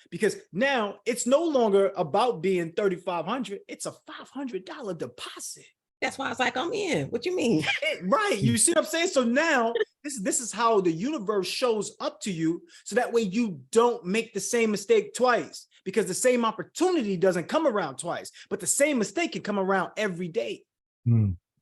Because now it's no longer about being $3,500. It's a $500 deposit. That's why I was like, I'm in. What you mean? Right. You see what I'm saying? So now this is how the universe shows up to you. So that way you don't make the same mistake twice, because the same opportunity doesn't come around twice, but the same mistake can come around every day.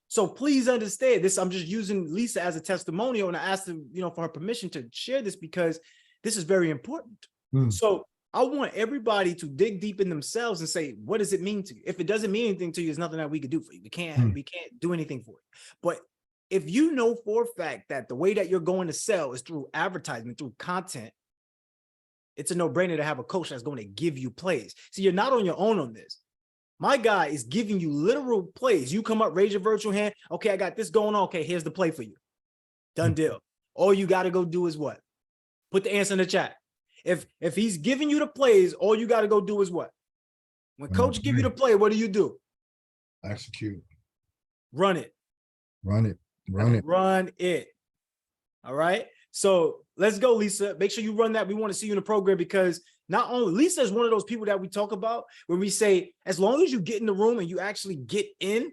So please understand this. I'm just using Lisa as a testimonial, and I asked her, you know, for her permission to share this because this is very important. So I want everybody to dig deep in themselves and say, what does it mean to you? If it doesn't mean anything to you, there's nothing that we could do for you. We can't do anything for you. But if you know for a fact that the way that you're going to sell is through advertisement, through content, it's a no-brainer to have a coach that's going to give you plays. So you're not on your own on this. My guy is giving you literal plays. You come up, raise your virtual hand. Okay, I got this going on. Okay, here's the play for you. Done deal. All you got to go do is what? Put the answer in the chat. If he's giving you the plays, all you got to go do is what? When coach give you the play, what do? Execute. Run it. Run it. Run it. Run it. All right. So let's go, Lisa. Make sure you run that. We want to see you in the program, because not only Lisa is one of those people that we talk about when we say, as long as you get in the room and you actually get in,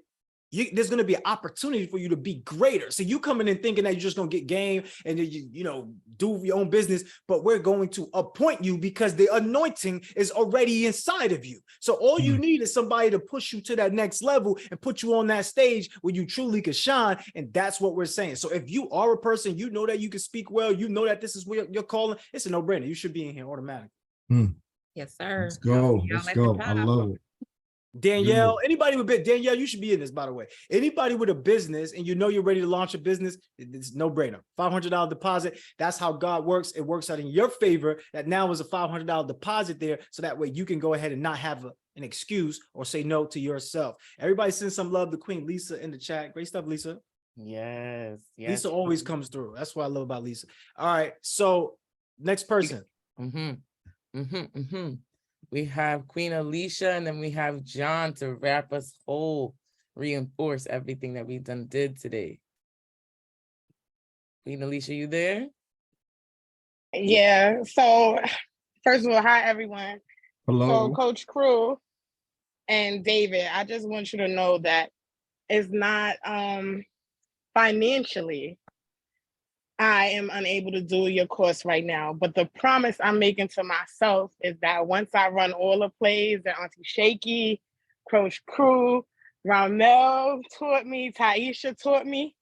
there's going to be an opportunity for you to be greater. So you coming in thinking that you're just going to get game and you know, do your own business, but we're going to appoint you because the anointing is already inside of you. So all you need is somebody to push you to that next level and put you on that stage where you truly can shine. And that's what we're saying. So if you are a person, you know that you can speak well, you know that this is where you're calling, it's a no-brainer. You should be in here automatically. Yes, sir. Let's go. Let's go. I love it. Danielle, anybody with Danielle, you should be in this, by the way. Anybody with a business and you know you're ready to launch a business, it's no brainer. $500 deposit. That's how God works. It works out in your favor. That now is a $500 deposit there. So that way you can go ahead and not have an excuse or say no to yourself. Everybody send some love to Queen Lisa in the chat. Great stuff, Lisa. Yes. Lisa always comes through. That's what I love about Lisa. All right. So next person. We have Queen Alicia, and then we have John to wrap us whole, reinforce everything that we did today. Queen Alicia, you there? Yeah. So first of all, hi everyone. Hello. So Coach Crew and David, I just want you to know that it's not financially I am unable to do your course right now, but the promise I'm making to myself is that once I run all the plays that Auntie Shaky, Coach Crew, Ramel taught me, Taisha taught me,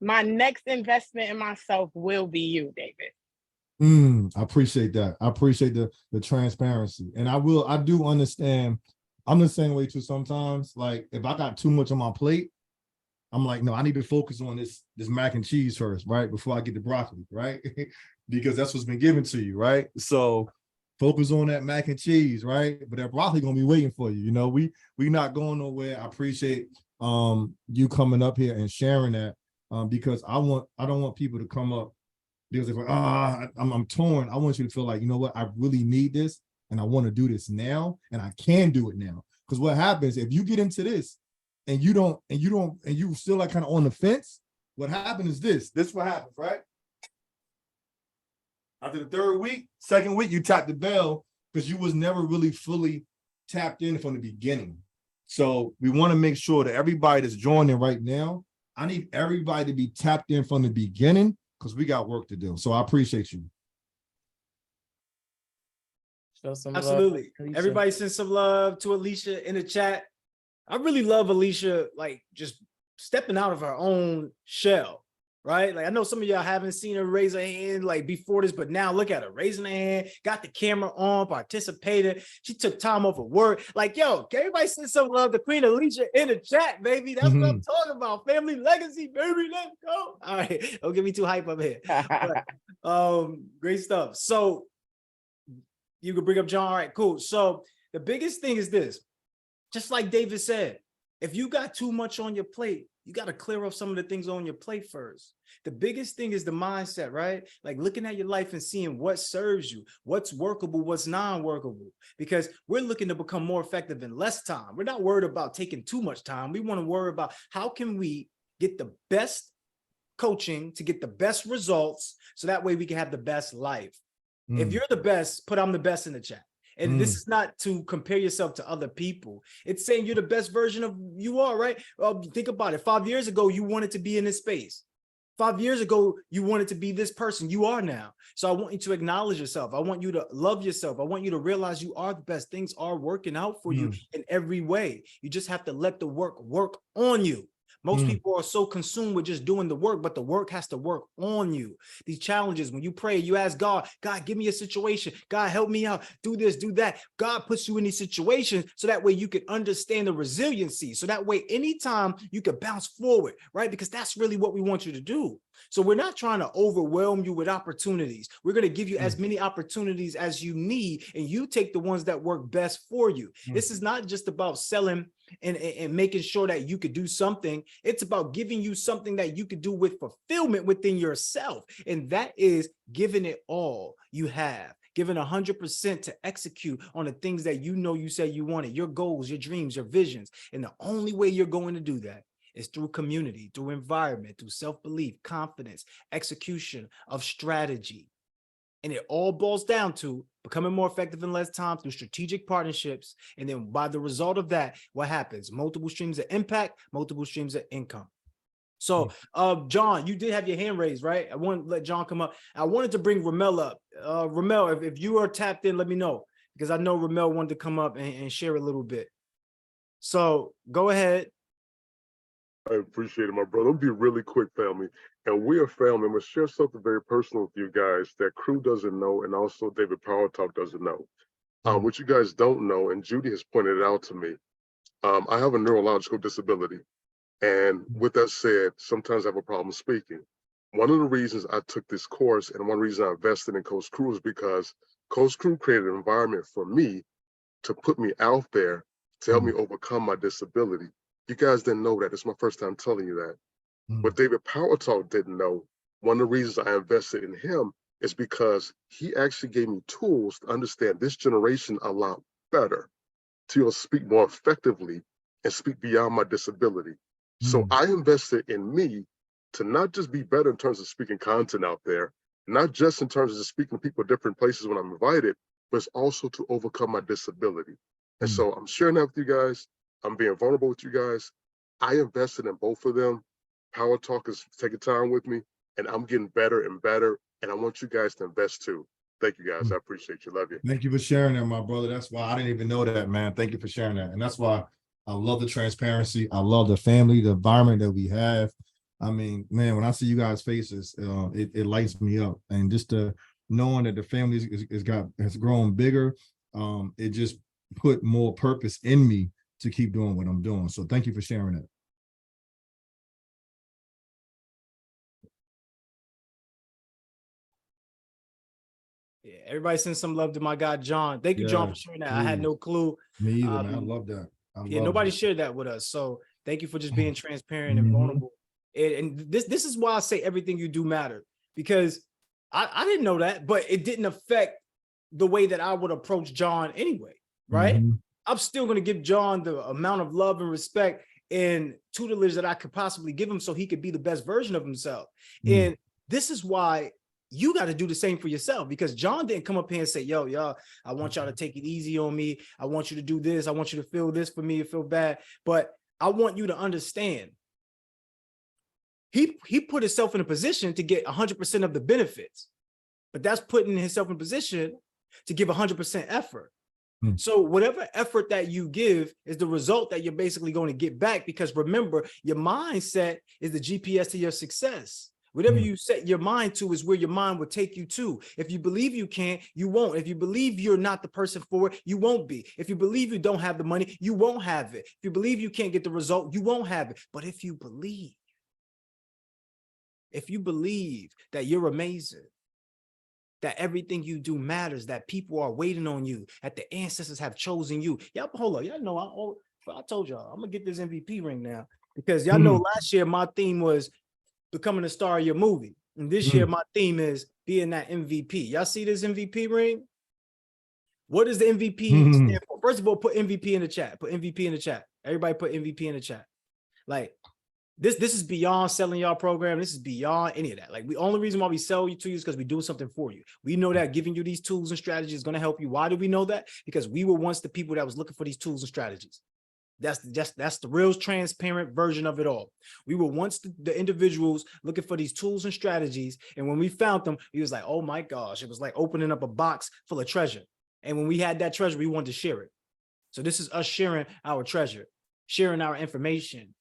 my next investment in myself will be you, David. I appreciate that. I appreciate the transparency. And I do understand. I'm the same way too sometimes. Like if I got too much on my plate, I'm like, no, I need to focus on this mac and cheese first, right? Before I get the broccoli, right? Because that's what's been given to you, right? So focus on that mac and cheese, right? But that broccoli gonna be waiting for you. You know, we not going nowhere. I appreciate you coming up here and sharing that. because I don't want people to come up because they're like, I'm torn. I want you to feel like, you know what, I really need this and I want to do this now and I can do it now. Because what happens if you get into this and you still like kind of on the fence, what happens is this is what happens, right? After the third week, second week, you tap the bell because you was never really fully tapped in from the beginning. So we want to make sure that everybody that's joining right now, I need everybody to be tapped in from the beginning because we got work to do. So I appreciate you. Show some Absolutely. love, Everybody send some love to Alicia in the chat. I really love Alicia, like just stepping out of her own shell, right? Like I know some of y'all haven't seen her raise her hand like before this, but now look at her raising her hand, got the camera on, participated. She took time off of work. Like, yo, can everybody send some love to Queen Alicia in the chat, baby? That's what I'm talking about. Family legacy, baby. Let's go. All right. Don't get me too hype up here. But, great stuff. So you can bring up John. All right, cool. So the biggest thing is this, just like David said, if you got too much on your plate, you got to clear up some of the things on your plate first. The biggest thing is the mindset, right? Like looking at your life and seeing what serves you, what's workable, what's non-workable, because we're looking to become more effective in less time. We're not worried about taking too much time. We want to worry about how can we get the best coaching to get the best results so that way we can have the best life. If you're the best, put I'm the best in the chat. And this is not to compare yourself to other people. It's saying you're the best version of you are, right? Think about it. 5 years ago, you wanted to be in this space. 5 years ago, you wanted to be this person you are now. So I want you to acknowledge yourself. I want you to love yourself. I want you to realize you are the best. Things are working out for you in every way. You just have to let the work on you. Most people are so consumed with just doing the work, but the work has to work on you. These challenges, when you pray, you ask God, God, give me a situation. God, help me out. Do this, do that. God puts you in these situations so that way you can understand the resiliency. So that way, anytime you can bounce forward, right? Because that's really what we want you to do. So we're not trying to overwhelm you with opportunities. We're going to give you as many opportunities as you need, and you take the ones that work best for you. This is not just about selling and making sure that you could do something. It's about giving you something that you could do with fulfillment within yourself. And that is giving it all you have, giving 100% to execute on the things that you know you said you wanted, your goals, your dreams, your visions. And the only way you're going to do that is through community, through environment, through self-belief, confidence, execution of strategy. And it all boils down to becoming more effective in less time through strategic partnerships. And then by the result of that, what happens? Multiple streams of impact, multiple streams of income. So, John, you did have your hand raised, right? I want to let John come up. I wanted to bring Ramel up. Ramel, if you are tapped in, let me know, because I know Ramel wanted to come up and share a little bit. So go ahead. I appreciate it, my brother. I'll be really quick, family. And we are family. I'm going to share something very personal with you guys that Crew doesn't know, and also David Power Talk doesn't know. What you guys don't know, and Judy has pointed it out to me, I have a neurological disability. And with that said, sometimes I have a problem speaking. One of the reasons I took this course and one reason I invested in Coach Crew is because Coach Crew created an environment for me to put me out there to help me overcome my disability. You guys didn't know that. It's my first time telling you that. What David Power Talk didn't know, one of the reasons I invested in him is because he actually gave me tools to understand this generation a lot better, to speak more effectively and speak beyond my disability. So I invested in me to not just be better in terms of speaking content out there, not just in terms of just speaking to people at different places when I'm invited, but it's also to overcome my disability. And so I'm sharing that with you guys. I'm being vulnerable with you guys. I invested in both of them. Power Talk is taking time with me, and I'm getting better and better. And I want you guys to invest too. Thank you guys. I appreciate you. Love you. Thank you for sharing that, my brother. That's why I didn't even know that, man. Thank you for sharing that. And that's why I love the transparency. I love the family, the environment that we have. I mean, man, when I see you guys' faces, it lights me up. And just knowing that the family has grown bigger, it just put more purpose in me to keep doing what I'm doing. So thank you for sharing that. Yeah, everybody send some love to my guy, John. Thank you, John, for sharing that. I had no clue. Me either, man. I love that. Nobody shared that with us. So thank you for just being transparent and vulnerable And this is why I say everything you do matter, because I didn't know that, but it didn't affect the way that I would approach John anyway, right? Mm-hmm. I'm still going to give John the amount of love and respect and tutelage that I could possibly give him so he could be the best version of himself. And this is why you got to do the same for yourself, because John didn't come up here and say, yo, y'all, I want y'all to take it easy on me. I want you to do this. I want you to feel this for me, feel bad. But I want you to understand, he put himself in a position to get 100% of the benefits, but that's putting himself in a position to give 100% effort. So whatever effort that you give is the result that you're basically going to get back, because remember, your mindset is the GPS to your success. Whatever you set your mind to is where your mind will take you to. If you believe you can't, you won't. If you believe you're not the person for it, you won't be. If you believe you don't have the money, you won't have it. If you believe you can't get the result, you won't have it. But if you believe that you're amazing, that everything you do matters, that people are waiting on you, that the ancestors have chosen you. Y'all, hold on. Y'all know, I told y'all, I'm going to get this MVP ring now, because y'all know last year my theme was becoming a star of your movie. And this year my theme is being that MVP. Y'all see this MVP ring? What does the MVP stand for? First of all, put MVP in the chat. Put MVP in the chat. Everybody put MVP in the chat. Like, this is beyond selling y'all program. This is beyond any of that. Like, the only reason why we sell you to you is because we're doing something for you. We know that giving you these tools and strategies is going to help you. Why do we know that? Because we were once the people that was looking for these tools and strategies. That's the real transparent version of it all. We were once the individuals looking for these tools and strategies. And when we found them, we was like, oh my gosh, it was like opening up a box full of treasure. And when we had that treasure, we wanted to share it. So this is us sharing our treasure, sharing our information,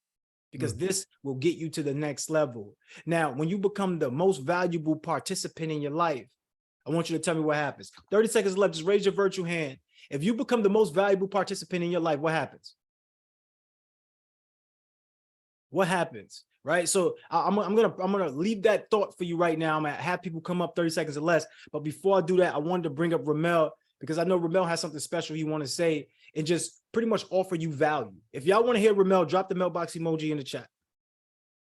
because this will get you to the next level. Now, when you become the most valuable participant in your life, I want you to tell me what happens. 30 seconds left. Just raise your virtual hand. If you become the most valuable participant in your life, what happens? What happens? Right? So I'm gonna leave that thought for you right now. I'm gonna have people come up 30 seconds or less. But before I do that, I wanted to bring up Ramel, because I know Ramel has something special he want to say and just pretty much offer you value. If y'all want to hear Ramel, drop the mailbox emoji in the chat.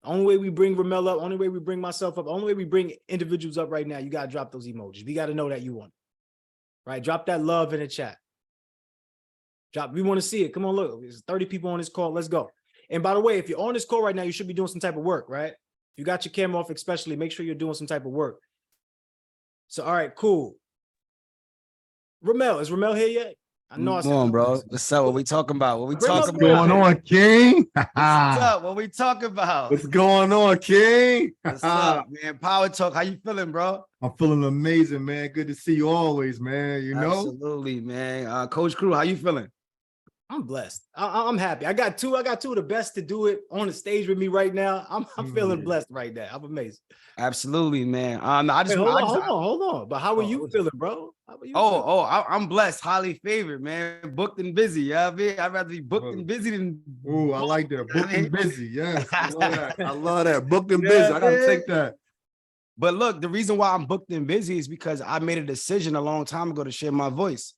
Only way we bring Ramel up, only way we bring myself up, only way we bring individuals up right now, you got to drop those emojis. We got to know that you want it. Right? Drop that love in the chat. We want to see it. Come on, look. There's 30 people on this call. Let's go. And by the way, if you're on this call right now, you should be doing some type of work, right? If you got your camera off, especially, make sure you're doing some type of work. So, all right, cool. Ramel, is Ramel here yet? I know. Come on, bro. What's up? What we talking about? What we talking about? What's going on, King? What's up? What we talking about? What's going on, King? What's up, man? Power Talk. How you feeling, bro? I'm feeling amazing, man. Good to see you always, man. You know? Absolutely, man. Coach Crew, how you feeling? I'm blessed. I'm happy. I got two of the best to do it on the stage with me right now. I'm feeling blessed right now. I'm amazing. Absolutely, man. Hold on. But how are you feeling, bro? How are you feeling? I'm blessed, highly favored, man. Booked and busy. Yeah, I'd rather be booked and busy than. Ooh, I like that. Booked and busy. Yes, I love that. I love that. Booked and busy. I gotta take that. But look, the reason why I'm booked and busy is because I made a decision a long time ago to share my voice.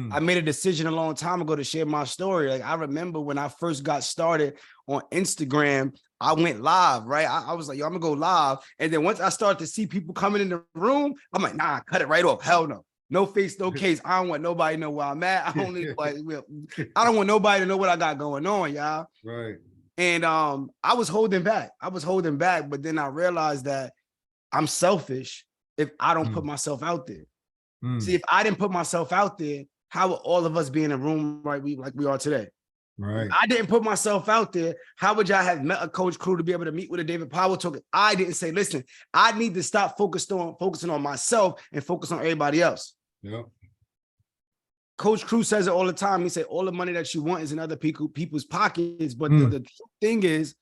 I made a decision a long time ago to share my story. Like, I remember when I first got started on Instagram, I went live, right? I was like, yo, I'm gonna go live. And then once I started to see people coming in the room, I'm like, nah, cut it right off. Hell no. No face, no case. I don't want nobody to know where I'm at. I don't want nobody to know what I got going on, y'all. Right. And I was holding back. But then I realized that I'm selfish if I don't put myself out there. See, if I didn't put myself out there, how would all of us be in a room like we are today? Right. If I didn't put myself out there, how would y'all have met a Coach Crew to be able to meet with a David Power Talk? I didn't say, listen, I need to stop focusing on myself and focus on everybody else. Yeah. Coach Crew says it all the time. He said, all the money that you want is in other people's pockets. But the thing is,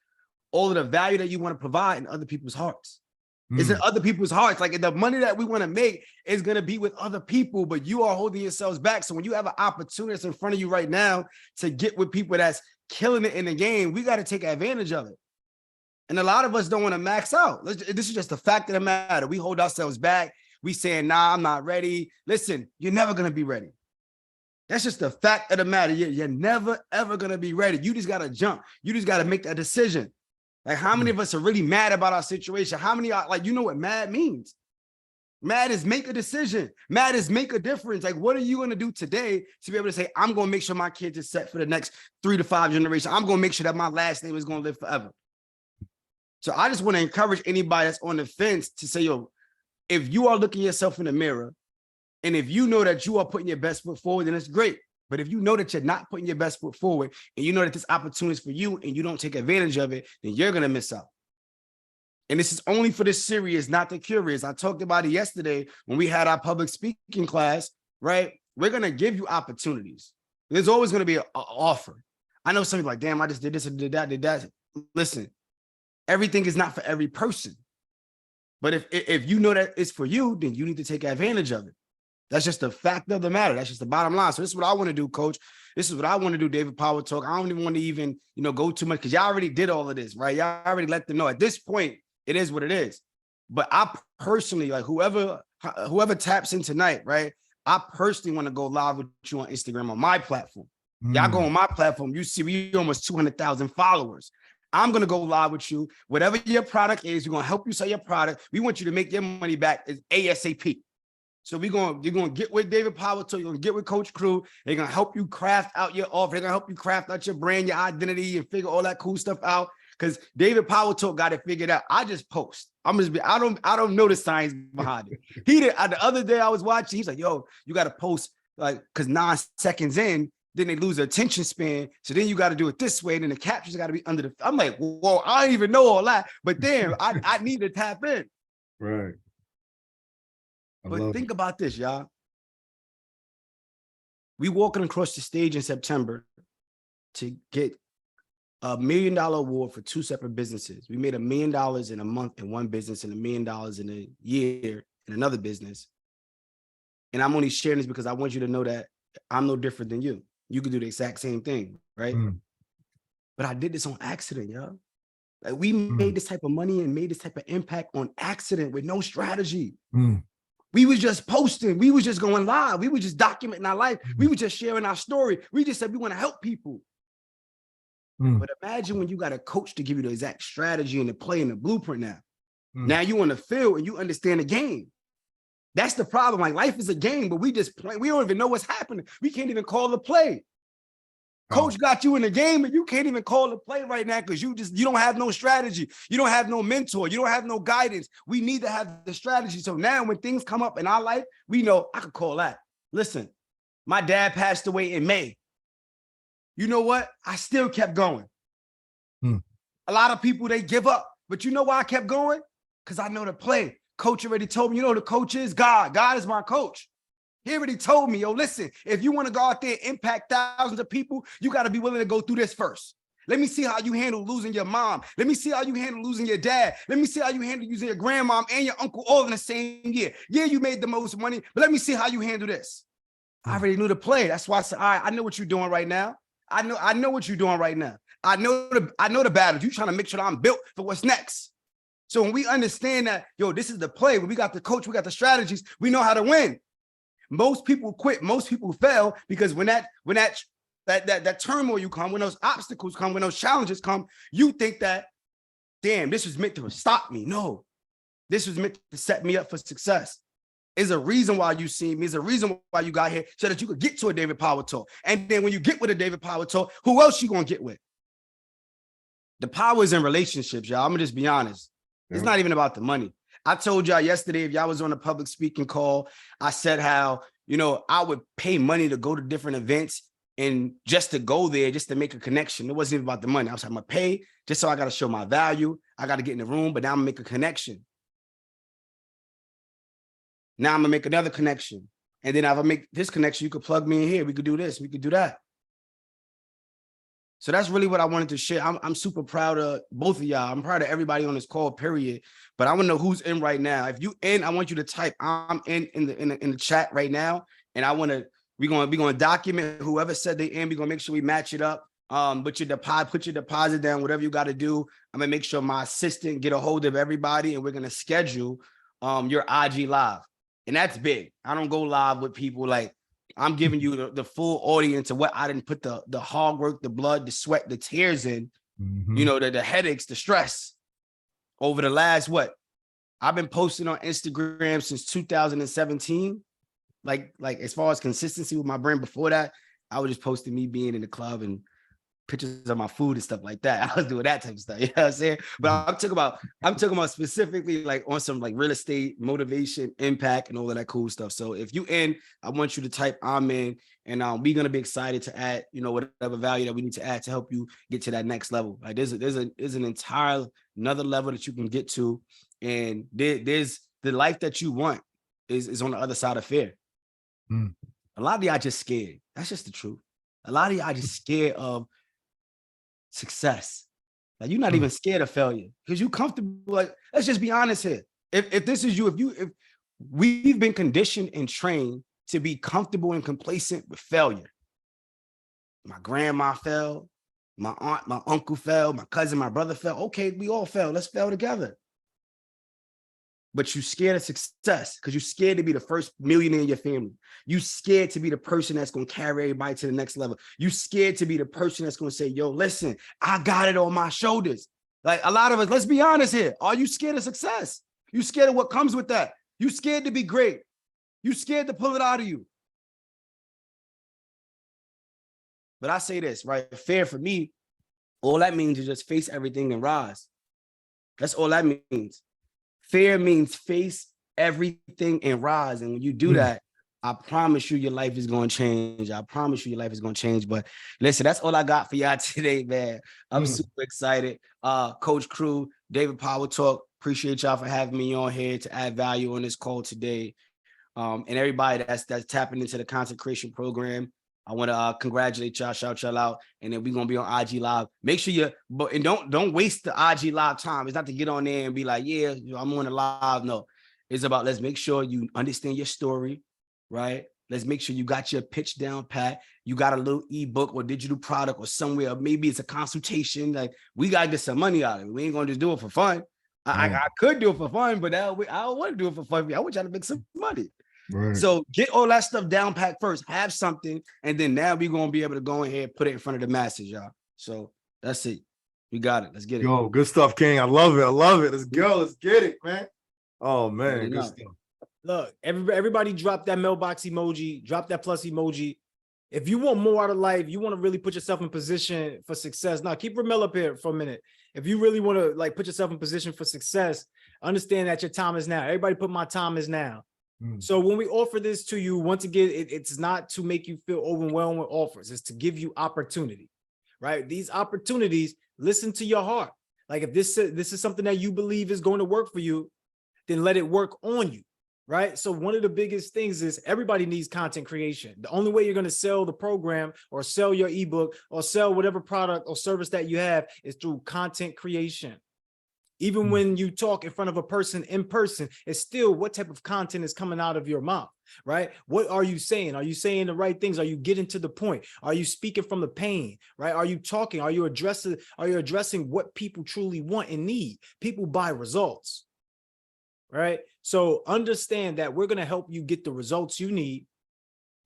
all of the value that you want to provide in other people's hearts. It's in other people's hearts. Like, the money that we want to make is going to be with other people, but you are holding yourselves back. So when you have an opportunity that's in front of you right now to get with people that's killing it in the game, we got to take advantage of it. And a lot of us don't want to max out. This is just the fact of the matter. We hold ourselves back. We saying, nah, I'm not ready. Listen, you're never going to be ready. That's just the fact of the matter. You're never, ever going to be ready. You just got to jump. You just got to make that decision. Like, how many of us are really mad about our situation? How many are like, you know what mad means? Mad is make a decision. Mad is make a difference. Like, what are you going to do today to be able to say, I'm going to make sure my kids are set for the next 3 to 5 generations. I'm going to make sure that my last name is going to live forever. So I just want to encourage anybody that's on the fence to say, yo, if you are looking yourself in the mirror, and if you know that you are putting your best foot forward, then it's great. But if you know that you're not putting your best foot forward, and you know that this opportunity is for you and you don't take advantage of it, then you're going to miss out. And this is only for the serious, not the curious. I talked about it yesterday when we had our public speaking class, right? We're going to give you opportunities. There's always going to be an offer. I know some people like, damn, I just did this and did that. Listen, everything is not for every person. But if you know that it's for you, then you need to take advantage of it. That's just the fact of the matter. That's just the bottom line. So this is what I want to do, Coach. This is what I want to do, David Power Talk. I don't even want to even, go too much because y'all already did all of this, right? Y'all already let them know. At this point, it is what it is. But I personally, like whoever taps in tonight, right? I personally want to go live with you on Instagram on my platform. Y'all go on my platform. You see, we almost 200,000 followers. I'm going to go live with you. Whatever your product is, we're going to help you sell your product. We want you to make your money back as ASAP. So you're going to get with David Power Talk. You're going to get with Coach Crew. They're going to help you craft out your offer. They're going to help you craft out your brand, your identity, and figure all that cool stuff out. Because David Power Talk got it figured out. I just post. I don't know the science behind it. He did. The other day I was watching, he's like, yo, you got to post like, because 9 seconds in, then they lose their attention span. So then you got to do it this way. And then the captions got to be under the, I'm like, whoa, I don't even know all that. But damn, I need to tap in. Right. But think about this, y'all. We walking across the stage in September to get $1 million award for 2 separate businesses. We made $1 million in a month in one business and $1 million in a year in another business. And I'm only sharing this because I want you to know that I'm no different than you. You could do the exact same thing, right? But I did this on accident, y'all. Like we made this type of money and made this type of impact on accident with no strategy. We was just posting. We was just going live. We was just documenting our life. We was just sharing our story. We just said we want to help people. But imagine when you got a coach to give you the exact strategy and the play and the blueprint now. Now you on the field and you understand the game. That's the problem. Like life is a game, but we just play. We don't even know what's happening. We can't even call the play. Coach got you in the game and you can't even call the play right now because you don't have no strategy. You don't have no mentor. You don't have no guidance. We need to have the strategy. So now when things come up in our life, we know I could call that. Listen, my dad passed away in May. You know what? I still kept going. A lot of people, they give up. But you know why I kept going? Because I know the play. Coach already told me, you know the coach is? God. God is my coach. He already told me, yo, listen, if you want to go out there and impact thousands of people, you got to be willing to go through this first. Let me see how you handle losing your mom. Let me see how you handle losing your dad. Let me see how you handle losing your grandmom and your uncle all in the same year. Yeah, you made the most money, but let me see how you handle this. I already knew the play. That's why I said, all right, I know what you're doing right now. I know what you're doing right now. I know the battles. You're trying to make sure that I'm built for what's next. So when we understand that, yo, this is the play, when we got the coach, we got the strategies, we know how to win. Most people quit, most people fail because when that turmoil you come, when those obstacles come, when those challenges come, you think that, damn, this was meant to stop me. No, this was meant to set me up for success. There's a reason why you see me. There's a reason why you got here so that you could get to a David Power Talk. And then when you get with a David Power Talk, who else you gonna get with? The power is in relationships, y'all. I'm gonna just be honest. It's not even about the money. I told y'all yesterday, if y'all was on a public speaking call, I said how, I would pay money to go to different events and just to go there, just to make a connection. It wasn't even about the money. I was like, I'm gonna pay just so I got to show my value. I got to get in the room, but now I'm gonna make a connection. Now I'm gonna make another connection. And then if I make this connection, you could plug me in here. We could do this, we could do that. So that's really what I wanted to share. I'm super proud of both of y'all. I'm proud of everybody on this call, period. But I want to know who's in right now. If you in, I want you to type I'm in the chat right now. And we're gonna document whoever said they in. We're gonna make sure we match it up. Put your deposit down, whatever you got to do. I'm gonna make sure my assistant get a hold of everybody, and we're gonna schedule your IG live. And that's big. I don't go live with people like. I'm giving you the full audience of what I didn't put the hard work, the blood, the sweat, the tears in You know, the headaches, the stress over the last, what? I've been posting on Instagram since 2017. Like as far as consistency with my brand before that, I was just posting me being in the club and pictures of my food and stuff like that. I was doing that type of stuff. You know what I'm saying? But I'm talking about specifically like on some like real estate, motivation, impact, and all of that cool stuff. So if you in, I want you to type I'm in, and we're gonna be excited to add, you know, whatever value that we need to add to help you get to that next level. Like there's an entire another level that you can get to, and there's the life that you want is on the other side of fear. A lot of y'all just scared. That's just the truth. A lot of y'all just scared of success. Like you're not even scared of failure because you comfortable. Like, let's just be honest here. If this is you, if we've been conditioned and trained to be comfortable and complacent with failure. My grandma fell, my aunt, my uncle fell, my cousin, my brother fell. Okay, we all fell. Let's fail together. But you scared of success because you're scared to be the first millionaire in your family. You scared to be the person that's going to carry everybody to the next level. You scared to be the person that's going to say, yo, listen, I got it on my shoulders. Like a lot of us, let's be honest here. Are you scared of success? You scared of what comes with that? You scared to be great. You scared to pull it out of you. But I say this, right? Fear for me, all that means is just face everything and rise. That's all that means. Fear means face everything and rise. And when you do that, I promise you your life is going to change. I promise you your life is going to change. But listen, that's all I got for y'all today, man. I'm super excited. Coach Crew, David Power Talk, appreciate y'all for having me on here to add value on this call today. And everybody that's tapping into the content creation program, I want to congratulate y'all, shout y'all out, and then we're gonna be on IG Live. Make sure and don't waste the IG Live time. It's not to get on there and be like, yeah, I'm on the live. No, it's about let's make sure you understand your story, right? Let's make sure you got your pitch down pat. You got a little ebook or digital product or somewhere. Maybe it's a consultation. Like we gotta get some money out of it. We ain't gonna just do it for fun. I could do it for fun, but I don't want to do it for fun. I want y'all to make some money. Right. So get all that stuff down packed first, have something, and then now we're going to be able to go ahead and put it in front of the masses, y'all. So that's it. We got it. Let's get it. Yo, good stuff, King. I love it. I love it. Let's go. Let's get it, man. Oh, man. Good stuff. Look, everybody drop that mailbox emoji, drop that plus emoji. If you want more out of life, you want to really put yourself in position for success. Now, keep Ramel up here for a minute. If you really want to like put yourself in position for success, understand that your time is now. Everybody put my time is now. So when we offer this to you, once again, it's not to make you feel overwhelmed with offers. It's to give you opportunity, right? These opportunities, listen to your heart. Like if this is something that you believe is going to work for you, then let it work on you, right? So one of the biggest things is everybody needs content creation. The only way you're going to sell the program or sell your ebook or sell whatever product or service that you have is through content creation. Even when you talk in front of a person in person, it's still what type of content is coming out of your mouth, right? What are you saying? Are you saying the right things? Are you getting to the point? Are you speaking from the pain, right? Are you talking? Are you addressing what people truly want and need? People buy results, right? So understand that we're going to help you get the results you need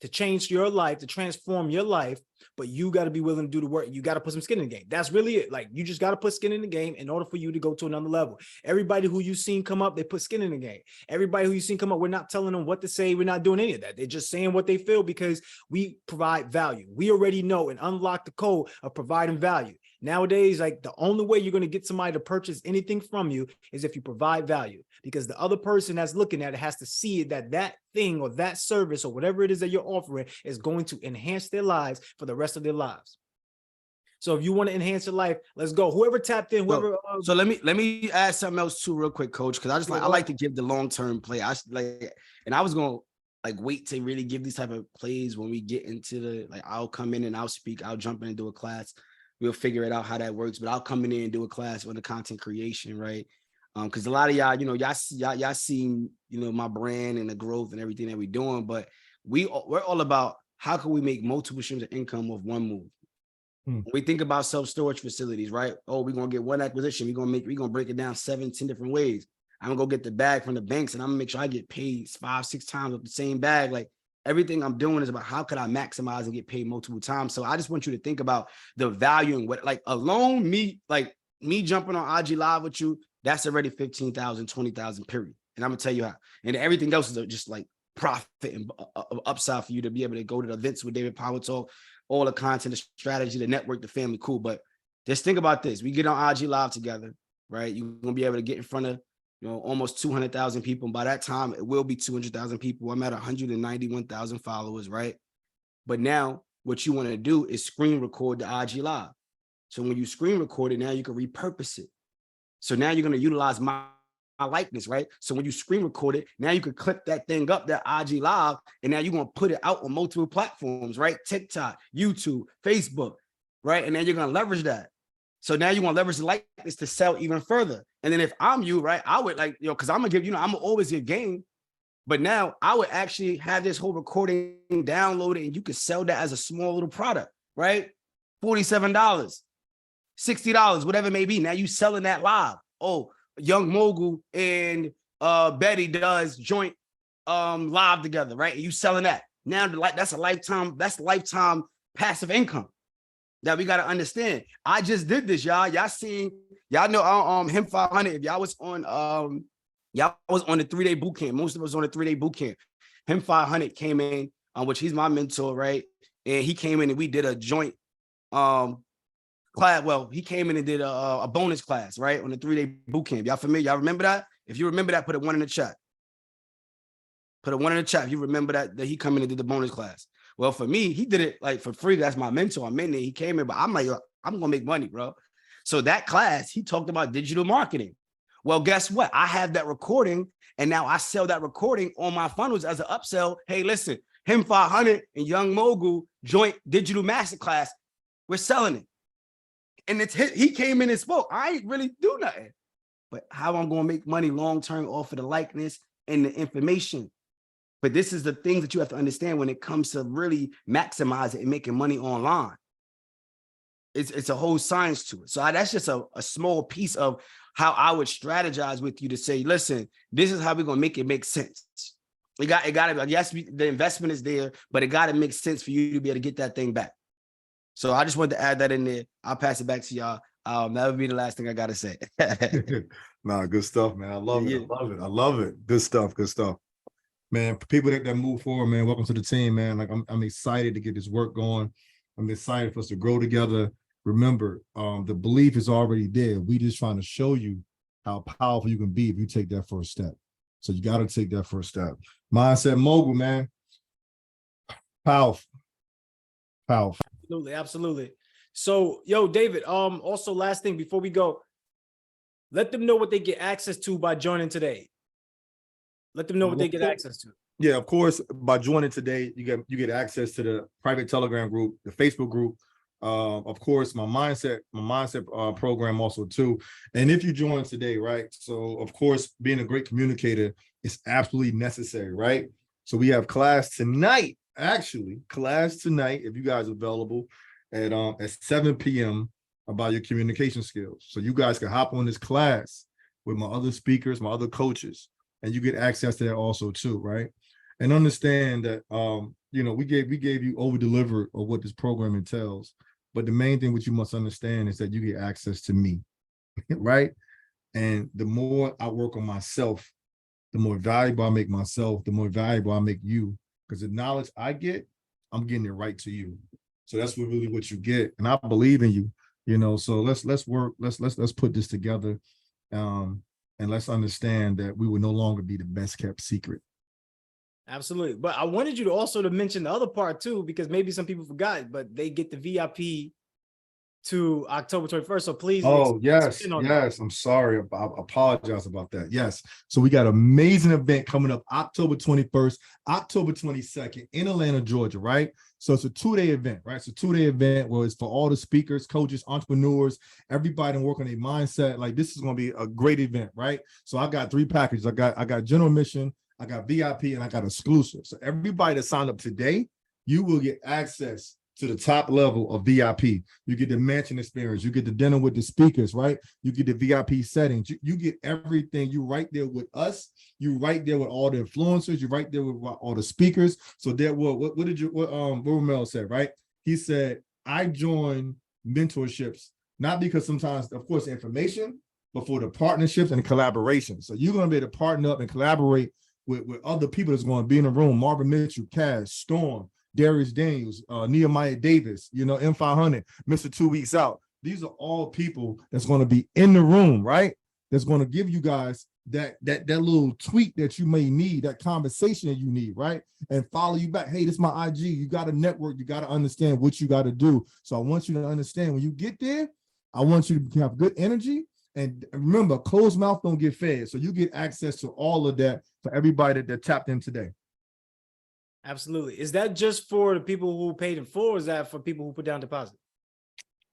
to change your life, to transform your life, but you got to be willing to do the work. You got to put some skin in the game. That's really it. Like you just got to put skin in the game in order for you to go to another level. Everybody who you've seen come up, they put skin in the game. Everybody who you've seen come up, we're not telling them what to say. We're not doing any of that. They're just saying what they feel because we provide value. We already know and unlock the code of providing value. Nowadays, like the only way you're going to get somebody to purchase anything from you is if you provide value, because the other person that's looking at it has to see it that thing or that service or whatever it is that you're offering is going to enhance their lives for the rest of their lives. So if you want to enhance your life, let's go. Whoever tapped in, whoever. So let me add something else too, real quick, Coach, because I like to give the long-term play. I was gonna like wait to really give these type of plays when we get into the I'll come in and I'll speak, I'll jump in and do a class. We'll figure it out how that works, but I'll come in there and do a class on the content creation, right? Because a lot of y'all, y'all seen, my brand and the growth and everything that we're doing, but we're all about how can we make multiple streams of income with one move. When we think about self-storage facilities, right? Oh, we're gonna get one acquisition. We're gonna break it down 7-10 different ways. I'm gonna go get the bag from the banks and I'm gonna make sure I get paid 5-6 times with the same bag. Like Everything I'm doing is about how could I maximize and get paid multiple times. So I just want you to think about the value and what, like alone me jumping on IG Live with you, that's already 15,000, 20,000 period. And I'm gonna tell you how. And everything else is just like profit and upside for you to be able to go to the events with David Power Talk, all the content, the strategy, the network, the family, cool. But just think about this. We get on IG Live together, right? You're gonna be able to get in front of almost 200,000 people. And by that time, it will be 200,000 people. I'm at 191,000 followers, right? But now what you want to do is screen record the IG Live. So when you screen record it, now you can repurpose it. So now you're going to utilize my likeness, right? So when you screen record it, now you can clip that thing up, that IG Live, and now you're going to put it out on multiple platforms, right? TikTok, YouTube, Facebook, right? And then you're going to leverage that. So now you want to leverage the likeness to sell even further. And then if I'm you, right, I would like, because I'm going to give, I'm going to always give game. But now I would actually have this whole recording downloaded and you could sell that as a small little product, right? $47, $60, whatever it may be. Now you selling that live. Oh, Young Mogul and Betty does joint live together, right? And you selling that. Now that's lifetime passive income that we got to understand. I just did this, y'all. Y'all know him 500. If y'all was on the 3-day boot camp, most of us on the 3-day boot camp. Him 500 came in, which he's my mentor, right? And he came in and we did a joint class. Well, he came in and did a bonus class, right? On the 3-day boot camp. Y'all familiar? Y'all remember that? If you remember that, put a 1 in the chat. Put a 1 in the chat if you remember that he come in and did the bonus class. Well, for me, he did it like for free. That's my mentor. I'm in there. He came in, but I'm like, I'm gonna make money, bro. So that class, he talked about digital marketing. Well, guess what? I have that recording, and now I sell that recording on my funnels as an upsell. Hey, listen, him 500 and Young Mogul joint digital masterclass. We're selling it. And he came in and spoke. I ain't really do nothing. But how I'm gonna make money long-term off of the likeness and the information. But this is the things that you have to understand when it comes to really maximizing and making money online. It's a whole science to it. So that's just a small piece of how I would strategize with you to say, listen, this is how we're going to make it make sense. It got to, yes, the investment is there, but it got to make sense for you to be able to get that thing back. So I just wanted to add that in there. I'll pass it back to y'all. That would be the last thing I got to say. Nah, good stuff, man. I love it. I love it. I love it. Good stuff. Good stuff. Man, people that move forward, man, welcome to the team, man. Like I'm excited to get this work going. I'm excited for us to grow together. Remember, the belief is already there. We just trying to show you how powerful you can be if you take that first step. So you got to take that first step. Mindset Mogul, man. Powerful. Powerful. Absolutely, absolutely. So, yo, David, also last thing before we go, let them know what they get access to by joining today. Let them know what they get access to. Yeah, of course, by joining today, you get access to the private Telegram group, the Facebook group, of course, my mindset program also too. And if you join today, right? So of course, being a great communicator is absolutely necessary, right? So we have class tonight, if you guys are available at 7 p.m. about your communication skills. So you guys can hop on this class with my other speakers, my other coaches, and you get access to that also too, right? And understand that we gave you over-deliver of what this program entails. But the main thing which you must understand is that you get access to me, right? And the more I work on myself, the more valuable I make myself, the more valuable I make you. Because the knowledge I get, I'm getting it right to you. So that's really what you get. And I believe in you, so let's work, let's put this together. And let's understand that we will no longer be the best kept secret. Absolutely. But I wanted you to also to mention the other part too, because maybe some people forgot, but they get the VIP to October 21st. So please. Oh, yes. I'm sorry. I apologize about that. Yes. So we got an amazing event coming up October 21st, October 22nd in Atlanta, Georgia, right? So it's a 2-day event, right? It's a 2-day event where it's for all the speakers, coaches, entrepreneurs, everybody working their mindset. Like this is going to be a great event, right? So I got 3 packages. I got general admission, I got VIP, and I got exclusive. So everybody that signed up today, you will get access to the top level of VIP. You get the mansion experience. You get the dinner with the speakers, right? You get the VIP settings. You get everything. You right there with us. You right there with all the influencers. You right there with all the speakers. So there, what did you, what Romel said, right? He said, I joined mentorships, not because sometimes, of course, information, but for the partnerships and the collaboration. So you're going to be able to partner up and collaborate with other people that's going to be in the room. Marvin Mitchell, Cash, Storm, Darius Daniels, Nehemiah Davis, M500, Mr. 2 Weeks Out. These are all people that's going to be in the room, right? That's going to give you guys that little tweak that you may need, that conversation that you need, right? And follow you back. Hey, this is my IG. You got to network. You got to understand what you got to do. So I want you to understand when you get there, I want you to have good energy. And remember, closed mouth don't get fed. So you get access to all of that for everybody that tapped in today. Absolutely. Is that just for the people who paid in full, or is that for people who put down deposit?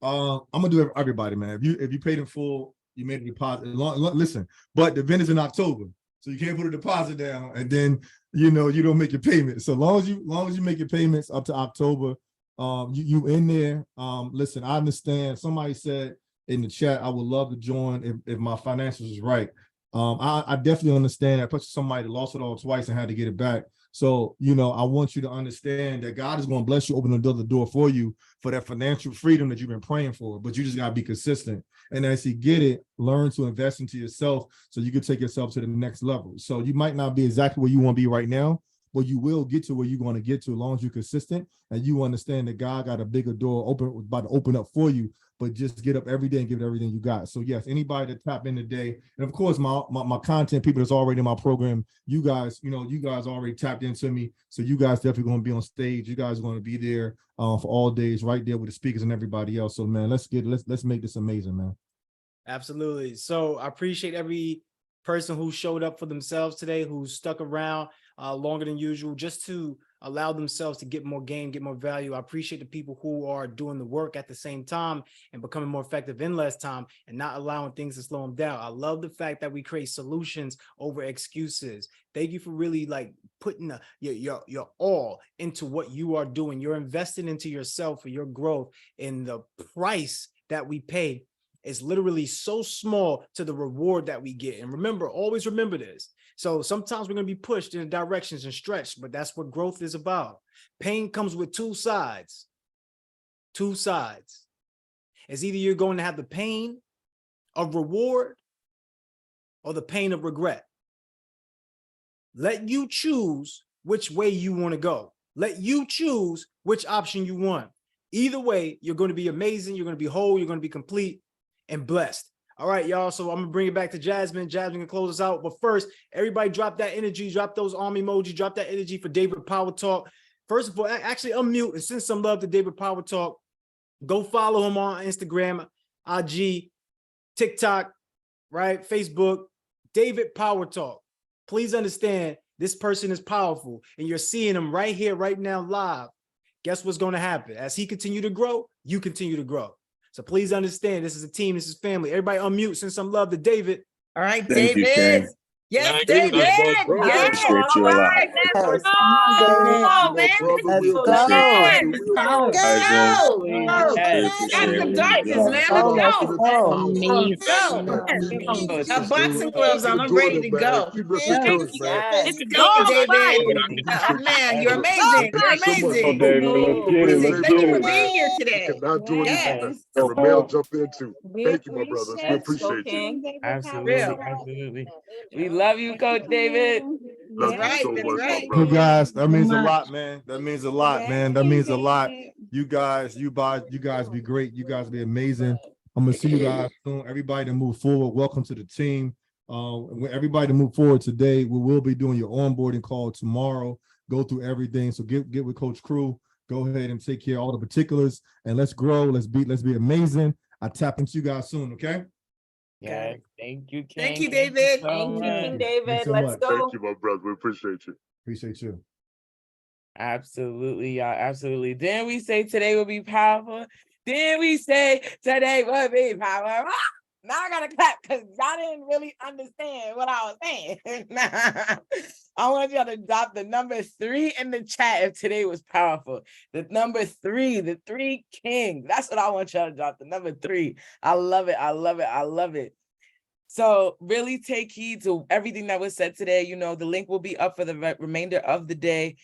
I'm gonna do it for everybody, man. If you paid in full, you made a deposit. Listen, but the event is in October, so you can't put a deposit down and then you don't make your payments. So long as you make your payments up to October, you in there. Listen, I understand. Somebody said in the chat, I would love to join if my financials is right. I definitely understand that. Especially somebody that lost it all twice and had to get it back. So, I want you to understand that God is going to bless you, open the door for you for that financial freedom that you've been praying for, but you just got to be consistent. And as you get it, learn to invest into yourself so you can take yourself to the next level. So you might not be exactly where you want to be right now, but you will get to where you're going to get to as long as you're consistent and you understand that God got a bigger door about to open up for you, but just get up every day and give it everything you got. So yes, anybody that tap in today, and of course my content people that's already in my program, you guys already tapped into me. So you guys definitely going to be on stage. You guys are going to be there for all days, right there with the speakers and everybody else. So man, let's make this amazing, man. Absolutely. So I appreciate every person who showed up for themselves today, who stuck around longer than usual, just to allow themselves to get more game, get more value. I appreciate the people who are doing the work at the same time and becoming more effective in less time and not allowing things to slow them down. I love the fact that we create solutions over excuses. Thank you for really putting your all into what you are doing. You're investing into yourself for your growth, and the price that we pay is literally so small to the reward that we get. And remember, always remember this. So sometimes we're going to be pushed in directions and stretched, but that's what growth is about. Pain comes with two sides. Two sides. It's either you're going to have the pain of reward or the pain of regret. Let you choose which way you want to go. Let you choose which option you want. Either way, you're going to be amazing. You're going to be whole. You're going to be complete and blessed. All right, y'all. So I'm going to bring it back to Jasmine. Jasmine can close us out. But first, everybody drop that energy. Drop those arm emoji. Drop that energy for David Power Talk. First of all, actually unmute and send some love to David Power Talk. Go follow him on Instagram, IG, TikTok, right? Facebook, David Power Talk. Please understand this person is powerful and you're seeing him right here, right now, live. Guess what's going to happen? As he continue to grow, you continue to grow. So please understand, this is a team, this is family. Everybody unmute, send some love to David. All right, Thank you, King. Yes, David. Yes. Appreciate you a lot. Let's go, man. Let's go. All right, Jen. Really appreciate After it. darkness, man. Let's go. Got boxing gloves on. I'm ready to go. Let's go, David. Oh, man, you're amazing. You're amazing. Let's get it. Let's Thank get you for it. being here today. Cannot do anything. Yes. And Ramel jump in too. Thank you, my brothers. We appreciate you. Absolutely, absolutely. We love you, Coach David. Love you so much, my brother. You guys, that means a lot, man. That means a lot, man. That means a lot. You guys be great. You guys be amazing. I'm gonna see you guys soon. Everybody to move forward. Welcome to the team. Everybody to move forward today. We will be doing your onboarding call tomorrow. Go through everything. So get with Coach Crew. Go ahead and take care of all the particulars and let's grow. Let's be amazing. I tap into you guys soon. Okay. Yeah. Thank you, King. Thank you, David. Thank you, King David. so Let's much. go. Thank you, my brother. We appreciate you. Appreciate you. Absolutely, y'all. Absolutely. Then we say today will be powerful. Then we say today will be powerful. Now I gotta clap because y'all didn't really understand what I was saying. I want y'all to drop the number 3 in the chat if today was powerful. The number 3, the 3 king. That's what I want y'all to drop. The number 3. I love it. I love it. I love it. So really take heed to everything that was said today. You know, the link will be up for the remainder of the day.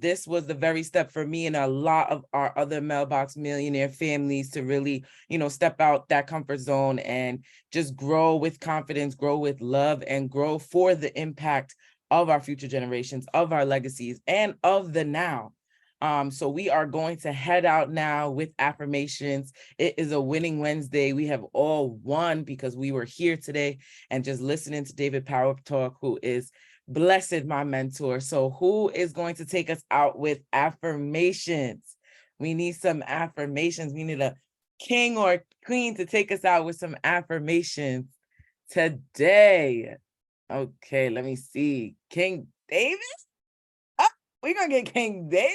This was the very step for me and a lot of our other Mailbox Millionaire families to really, you know, step out that comfort zone and just grow with confidence, grow with love, and grow for the impact of our future generations, of our legacies, and of the now. So we are going to head out now with affirmations. It is a winning Wednesday. We have all won because we were here today and just listening to David Power Talk, who is blessed, my mentor. So who is going to take us out with affirmations? We need some affirmations. We need a king or queen to take us out with some affirmations today. Okay, let me see. King David? We're gonna get King David.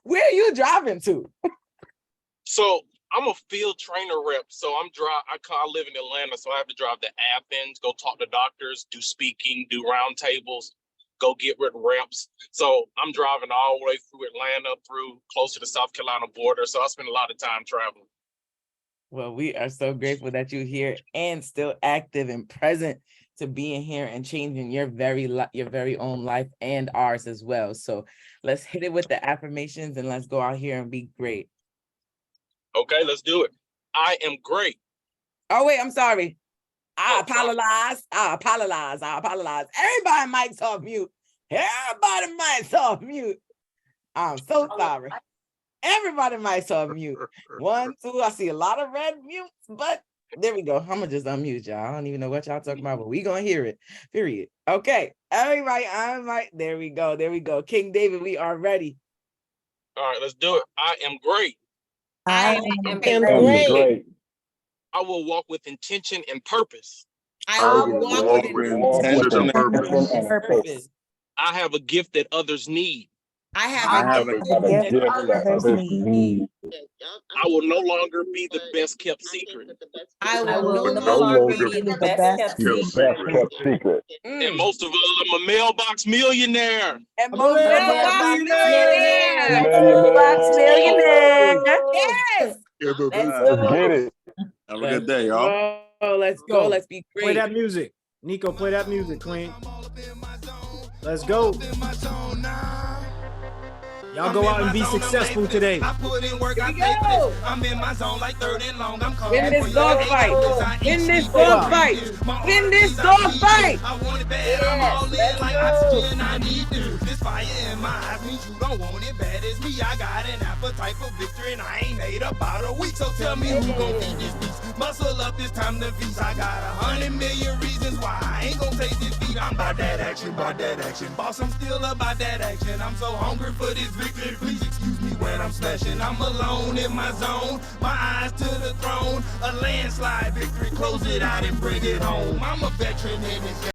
Where are you driving to? So I'm a field trainer rep. So I live in Atlanta, so I have to drive to Athens, go talk to doctors, do speaking, do roundtables, go get rid of reps. So I'm driving all the way through Atlanta, through close to the South Carolina border. So I spend a lot of time traveling. Well, we are so grateful that you're here and still active and present to being here and changing your very own life and ours as well. So let's hit it with the affirmations and let's go out here and be great. Okay, let's do it. I am great. Oh, wait, I'm sorry. I apologize. Everybody mic's off mute. Everybody mic's off mute. I'm so sorry. Everybody mic's off mute. 1, 2, I see a lot of red mutes, but there we go. I'm gonna just unmute y'all. I don't even know what y'all talking about, but we gonna hear it. Period. Okay. Everybody, I'm right. There we go. There we go. King David, we are ready. All right, let's do it. I am great. I am great. I will walk with intention and purpose. I will walk with intention and purpose. I have a gift that others need. I have a gift that others need. I will no longer be the best kept secret. I will no longer be the best kept secret. And most of all, I'm a mailbox millionaire. And most of all, Mailbox Millionaire. Yes. Let's get it. Have a good day, y'all. Oh, let's go. Let's be great. Play that music. Nico, play that music, Queen. Let's go. Y'all go out and be successful today. I'm in my zone like 30 long. I'm Win this dog fight. Win this dog fight. Win this dog fight. I want it bad. I'm all in like oxygen. I need to. This fire in my eyes means you don't want it bad as me. I got an appetite for victory and I ain't made about a week. So tell me who gon' feed this beast. Muscle up, it's time to feast. I got 100 million reasons why I ain't gon' take this beat. I'm about that action, boss. I'm still about that action. I'm so hungry for this victory. Please excuse me when I'm smashing. I'm alone in my zone. My eyes to the throne. A landslide victory. Close it out and bring it home. I'm a veteran in this game.